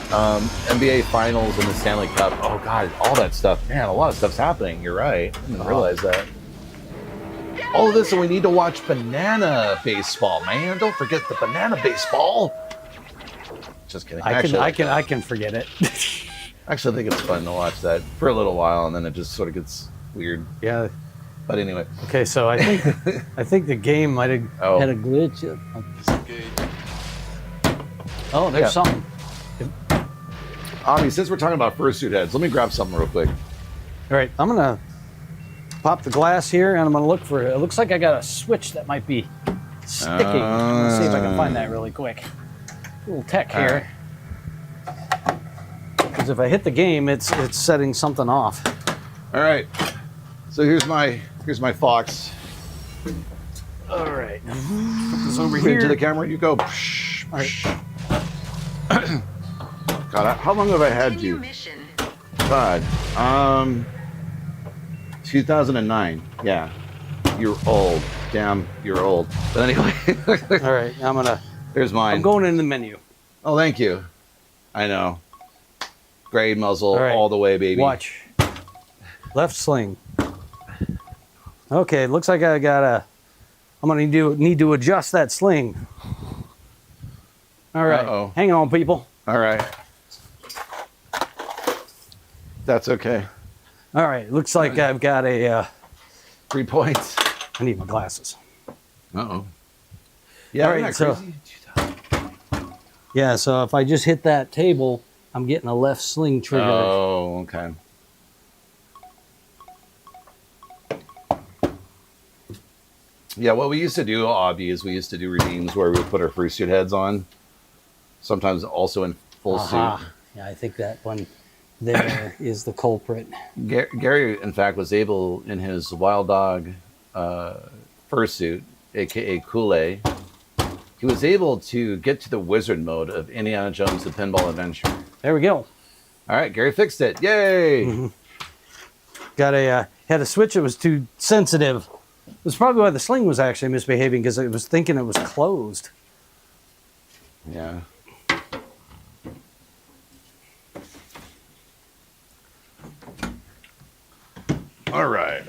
NBA Finals and the Stanley Cup. Oh, God. All that stuff. Man, a lot of stuff's happening. You're right. I didn't realize that. All of this, and we need to watch Banana Baseball, man. Don't forget the Banana Baseball. Just kidding. I can forget it. Actually, I think it's fun to watch that for a little while, and then it just sort of gets weird. Yeah. But anyway. Okay, so I think the game might have had a glitch. Oh, there's something. Ami, since we're talking about fursuit heads, let me grab something real quick. All right, I'm gonna pop the glass here, and I'm gonna look for it. It looks like I got a switch that might be sticking. Let's see if I can find that really quick. A little tech here. Because if I hit the game, it's setting something off. All right. So here's my Fox. All right. Put this over here. Into the camera. You go. All right. God, how long have I had you? God. 2009. Yeah. You're old. Damn, you're old. But anyway. All right. Here's mine. I'm going in the menu. Oh, thank you. I know. Gray muzzle all the way, baby. Watch. Left sling. Okay, looks like I'm gonna need to adjust that sling. All right. Uh-oh. Hang on, people. All right. That's okay. All right. Looks like I've got a 3 points. I need my glasses. Uh-oh. Yeah, all right, so, yeah, so if I just hit that table, I'm getting a left sling trigger. Oh, okay. Yeah, what we used to do, Obby, is we used to do routines where we would put our fursuit heads on, sometimes also in full suit. Yeah, I think that one there is the culprit. Gary, in fact, was able, in his Wild Dog fursuit, a.k.a. Kool-Aid, he was able to get to the wizard mode of Indiana Jones, The Pinball Adventure. There we go. All right, Gary fixed it. Yay! Mm-hmm. Had a switch that was too sensitive. That's probably why the sling was actually misbehaving, because it was thinking it was closed. Yeah. All right.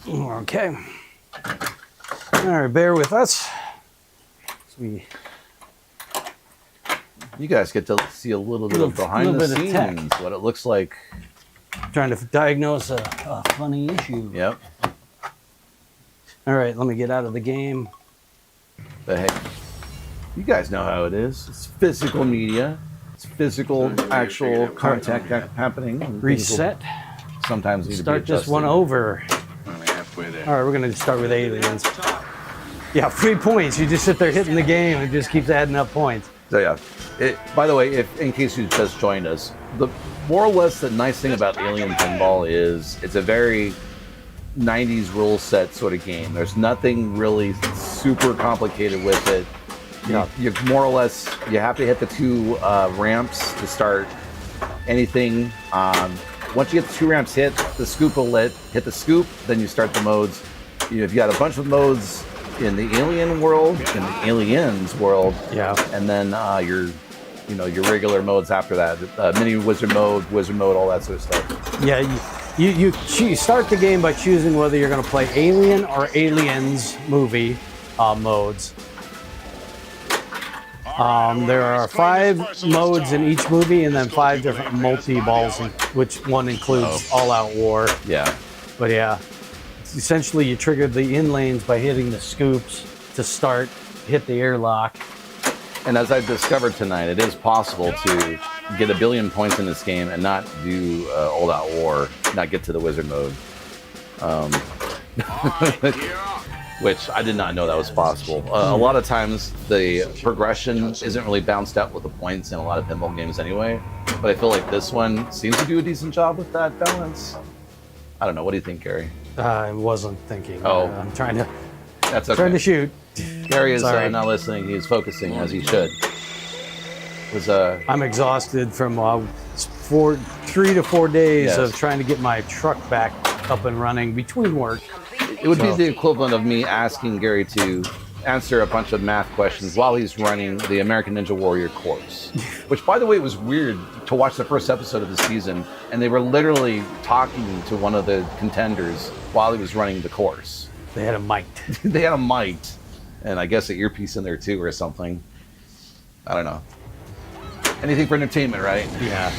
Okay. All right, bear with us. You guys get to see a little bit of behind the scenes, what it looks like. Trying to diagnose a funny issue. Yep. All right, let me get out of the game. But hey, you guys know how it is. It's physical media. It's physical, actual contact happening. And Reset. Sometimes need Start to be this one adjusted. over. Only halfway there. All right, we're going to start with aliens. Yeah, 3 points. You just sit there hitting the game. It just keeps adding up points. So yeah. By the way, if in case you just joined us, the more or less the nice thing about Alien Pinball is it's a very 90s rule set sort of game. There's nothing really super complicated with it. Yeah. You more or less, you have to hit the 2 ramps to start anything. Once you get the 2 ramps hit, the scoop will hit the scoop, then you start the modes. You've got a bunch of modes in the alien world, in the aliens world, Yeah. and then your regular modes after that. Mini wizard mode, all that sort of stuff. Yeah, you start the game by choosing whether you're going to play Alien or Aliens movie modes. There are 5 modes in each movie, and then 5 different multi-balls, which one includes all-out war. Yeah. But yeah, essentially you trigger the in lanes by hitting the scoops to hit the airlock. And as I've discovered tonight, it is possible to get 1 billion points in this game and not do all-out war, not get to the wizard mode. Which I did not know that was possible. A lot of times the progression isn't really bounced out with the points in a lot of pinball games anyway, but I feel like this one seems to do a decent job with that balance. I don't know. What do you think, Gary? I wasn't thinking. Oh. I'm trying to That's okay. shoot. Gary is Sorry. not listening. He's focusing as he should. I'm exhausted from 3 to 4 days Yes. of trying to get my truck back up and running between work. It would be the equivalent of me asking Gary to answer a bunch of math questions while he's running the American Ninja Warrior course. Which, by the way, was weird to watch the first episode of the season, and they were literally talking to one of the contenders while he was running the course. They had a mic. They had a mic, and I guess an earpiece in there too, or something. I don't know. Anything for entertainment, right? Yeah.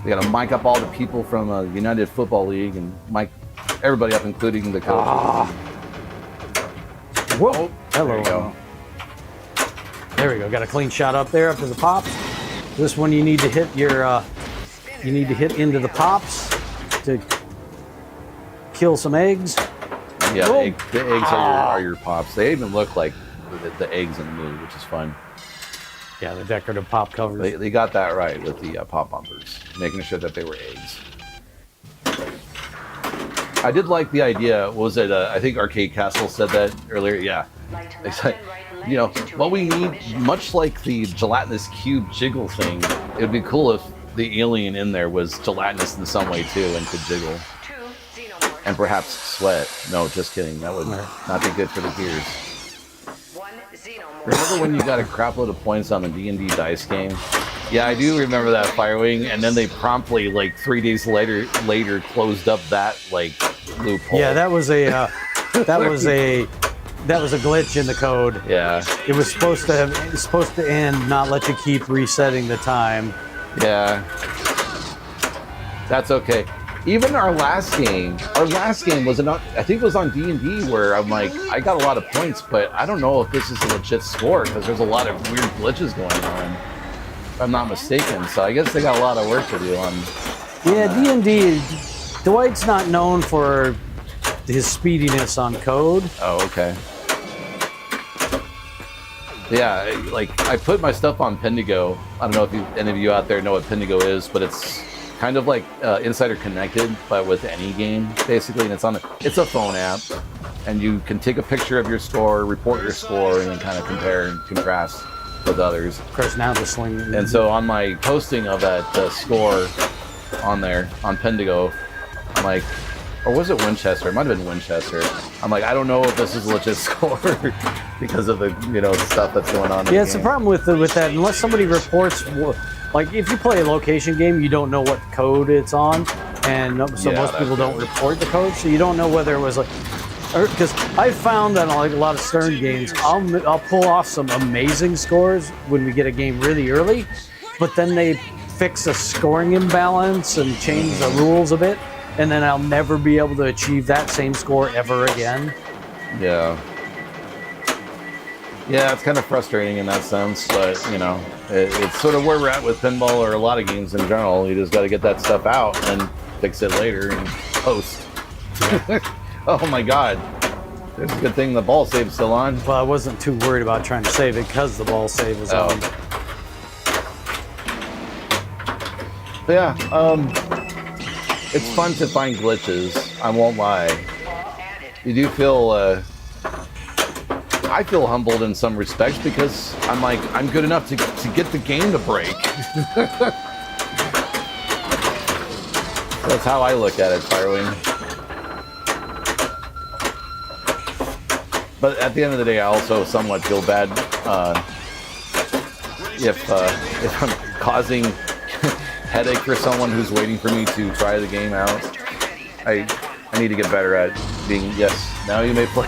They got to mic up all the people from United Football League and mic everybody up, including the coach. Whoa. Hello. There you go. There we go. Got a clean shot up there, up to the pops. This one you need to hit into the pops to kill some eggs. Yeah, Whoa. the eggs are your pops. They even look like the eggs in the movie, which is fun. Yeah, the decorative pop covers. They got that right with the pop bumpers, making sure that they were eggs. I did like the idea. What was it? I think Arcade Castle said that earlier. Yeah. They said, what we need, much like the gelatinous cube jiggle thing, it would be cool if the alien in there was gelatinous in some way too and could jiggle. And perhaps sweat. No, just kidding. That would not be good for the gears. Remember when you got a crap load of points on the D&D dice game? Yeah, I do remember that Firewing, and then they promptly, 3 days later, closed up that loophole. Yeah, that was a glitch in the code. Yeah. It was supposed to end, not let you keep resetting the time. Yeah. That's okay. Even our last game was I think it was on D&D where I'm like, I got a lot of points, but I don't know if this is a legit score because there's a lot of weird glitches going on, if I'm not mistaken. So I guess they got a lot of work to do on. Yeah, D&D. Dwight's not known for his speediness on code. Oh, okay. Yeah, I put my stuff on Pendigo. I don't know if any of you out there know what Pendigo is, but it's kind of like Insider Connected, but with any game, basically. And it's a phone app, and you can take a picture of your score, report your score, and then kind of compare and contrast with others. Of course, now the sling. And so on my posting of that score on there, on Pendigo, I'm like, or was it Winchester? It might have been Winchester. I'm like, I don't know if this is a legit score because of the stuff that's going on. Yeah, it's the problem with that. Unless somebody reports, if you play a location game, you don't know what code it's on, and so most people don't report the code, so you don't know whether it was because I found that on a lot of Stern games, I'll pull off some amazing scores when we get a game really early, but then they fix a scoring imbalance and change the rules a bit, and then I'll never be able to achieve that same score ever again. Yeah. Yeah, it's kind of frustrating in that sense, but you know, it's sort of where we're at with pinball or a lot of games in general. You just got to get that stuff out and fix it later in post. Oh my God. There's a good thing the ball save's still on. Well, I wasn't too worried about trying to save it because the ball save was on. But yeah, it's fun to find glitches. I won't lie. You do feel, I feel humbled in some respects because I'm like, I'm good enough to get the game to break. That's how I look at it, Firewing. But at the end of the day, I also somewhat feel bad if I'm causing headache for someone who's waiting for me to try the game out. I need to get better at being, yes, now you may play.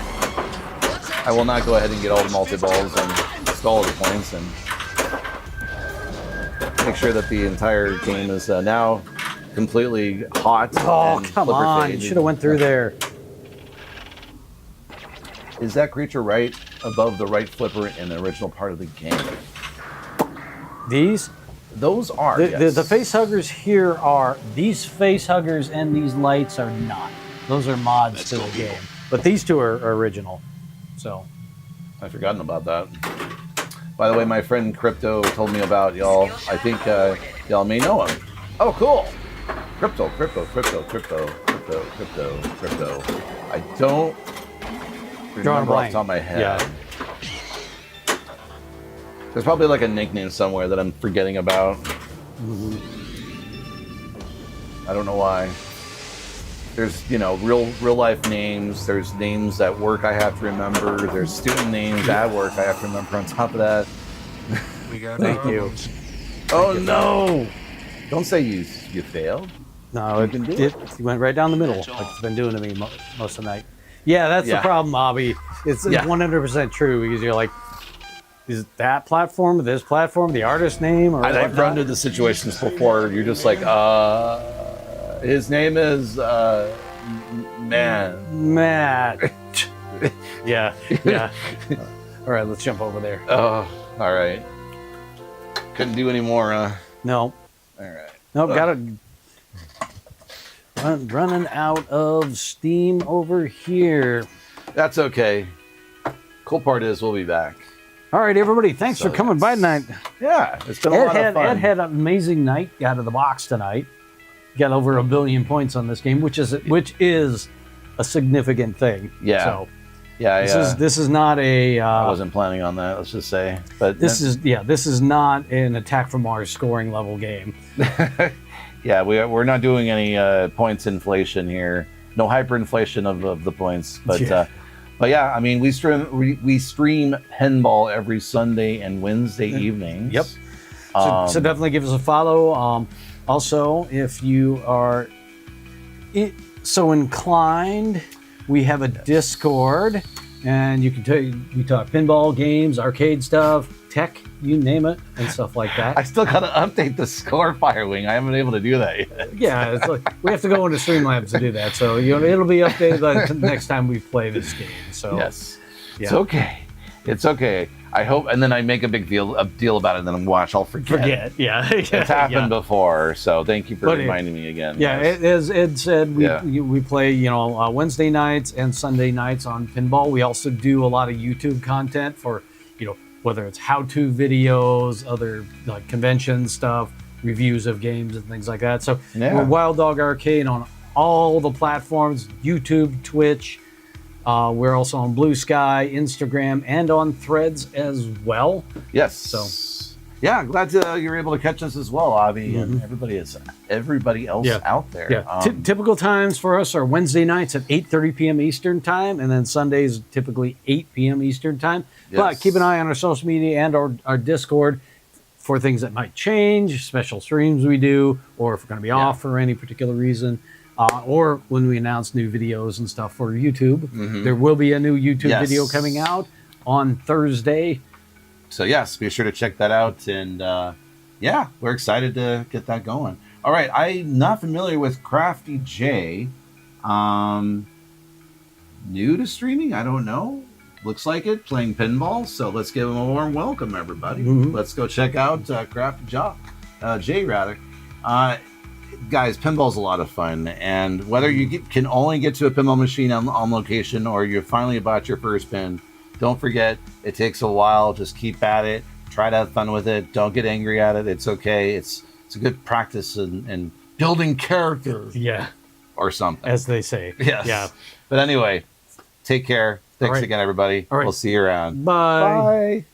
I will not go ahead and get all the multi-balls and stall the points and make sure that the entire game is now completely hot. Oh, come on. You should have went through there. Is that creature right above the right flipper in the original part of the game? These? Those are, yes. The face huggers here are, these face huggers and these lights are not. Those are mods to the game. But these two are original. So, I've forgotten about that. By the way, my friend Crypto told me about y'all. I think y'all may know him. Oh, cool. Crypto. I don't remember off the top of my head. Yeah. There's probably like a nickname somewhere that I'm forgetting about. Mm-hmm. I don't know why. There's, you know, real life names. There's names at work I have to remember. There's student names at work I have to remember on top of that. Thank you. Oh no! Don't say you failed. No, it went right down the middle, like it's been doing to me most of the night. Yeah, that's the problem, Bobby. It's 100% true because you're like, is it that platform, this platform, the artist name, or I've run into the situations before. You're just like, his name is Matt. Yeah. All right, let's jump over there. Oh, all right. Couldn't do any more. No. All right. Nope, gotta running out of steam over here. That's okay. Cool part is we'll be back. All right, everybody, thanks for coming by tonight. Yeah, it's been a lot of fun. Ed had an amazing night out of the box tonight. Got over 1 billion points on this game, which is a significant thing. Yeah. So, yeah. This is not a. I wasn't planning on that. Let's just say, but this is not an Attack from Mars scoring level game. Yeah, we're not doing any points inflation here. No hyperinflation of the points, but yeah. I mean, we stream pinball every Sunday and Wednesday evenings. Yep. So definitely give us a follow. Also, if you are so inclined, we have a Discord, and you can we talk pinball games, arcade stuff, tech, you name it, and stuff like that. I still got to update the score, Firewing. I haven't been able to do that yet. Yeah, it's like, we have to go into Streamlabs to do that. So it'll be updated by the next time we play this game. So yes, it's okay. It's okay. I hope, and then I make a big deal about it, and then watch, I'll forget. Yeah. It's happened before, so thank you for reminding me again. Yeah, yes. As Ed said, we play Wednesday nights and Sunday nights on pinball. We also do a lot of YouTube content for whether it's how-to videos, other like convention stuff, reviews of games and things like that. So we're Wild Dog Arcade on all the platforms: YouTube, Twitch. We're also on Blue Sky, Instagram, and on Threads as well. Yes. So, yeah, glad you're able to catch us as well, Avi, and everybody else out there. Yeah. Typical times for us are Wednesday nights at 8:30 p.m. Eastern time, and then Sundays typically 8 p.m. Eastern time. Yes. But keep an eye on our social media and our Discord for things that might change, special streams we do, or if we're going to be off for any particular reason. Or when we announce new videos and stuff for YouTube. There will be a new YouTube video coming out on Thursday. So yes, be sure to check that out. And we're excited to get that going. All right, I'm not familiar with Crafty J. New to streaming? I don't know. Looks like it, playing pinball. So let's give him a warm welcome, everybody. Let's go check out Crafty J, rather. Guys, pinball's a lot of fun, and whether you can only get to a pinball machine on location or you finally bought your first pin, don't forget, it takes a while. Just keep at it. Try to have fun with it. Don't get angry at it. It's okay. It's a good practice in building character. Yeah. Or something. As they say. Yes. Yeah. But anyway, take care. Thanks right. again, everybody. All right. We'll see you around. Bye. Bye.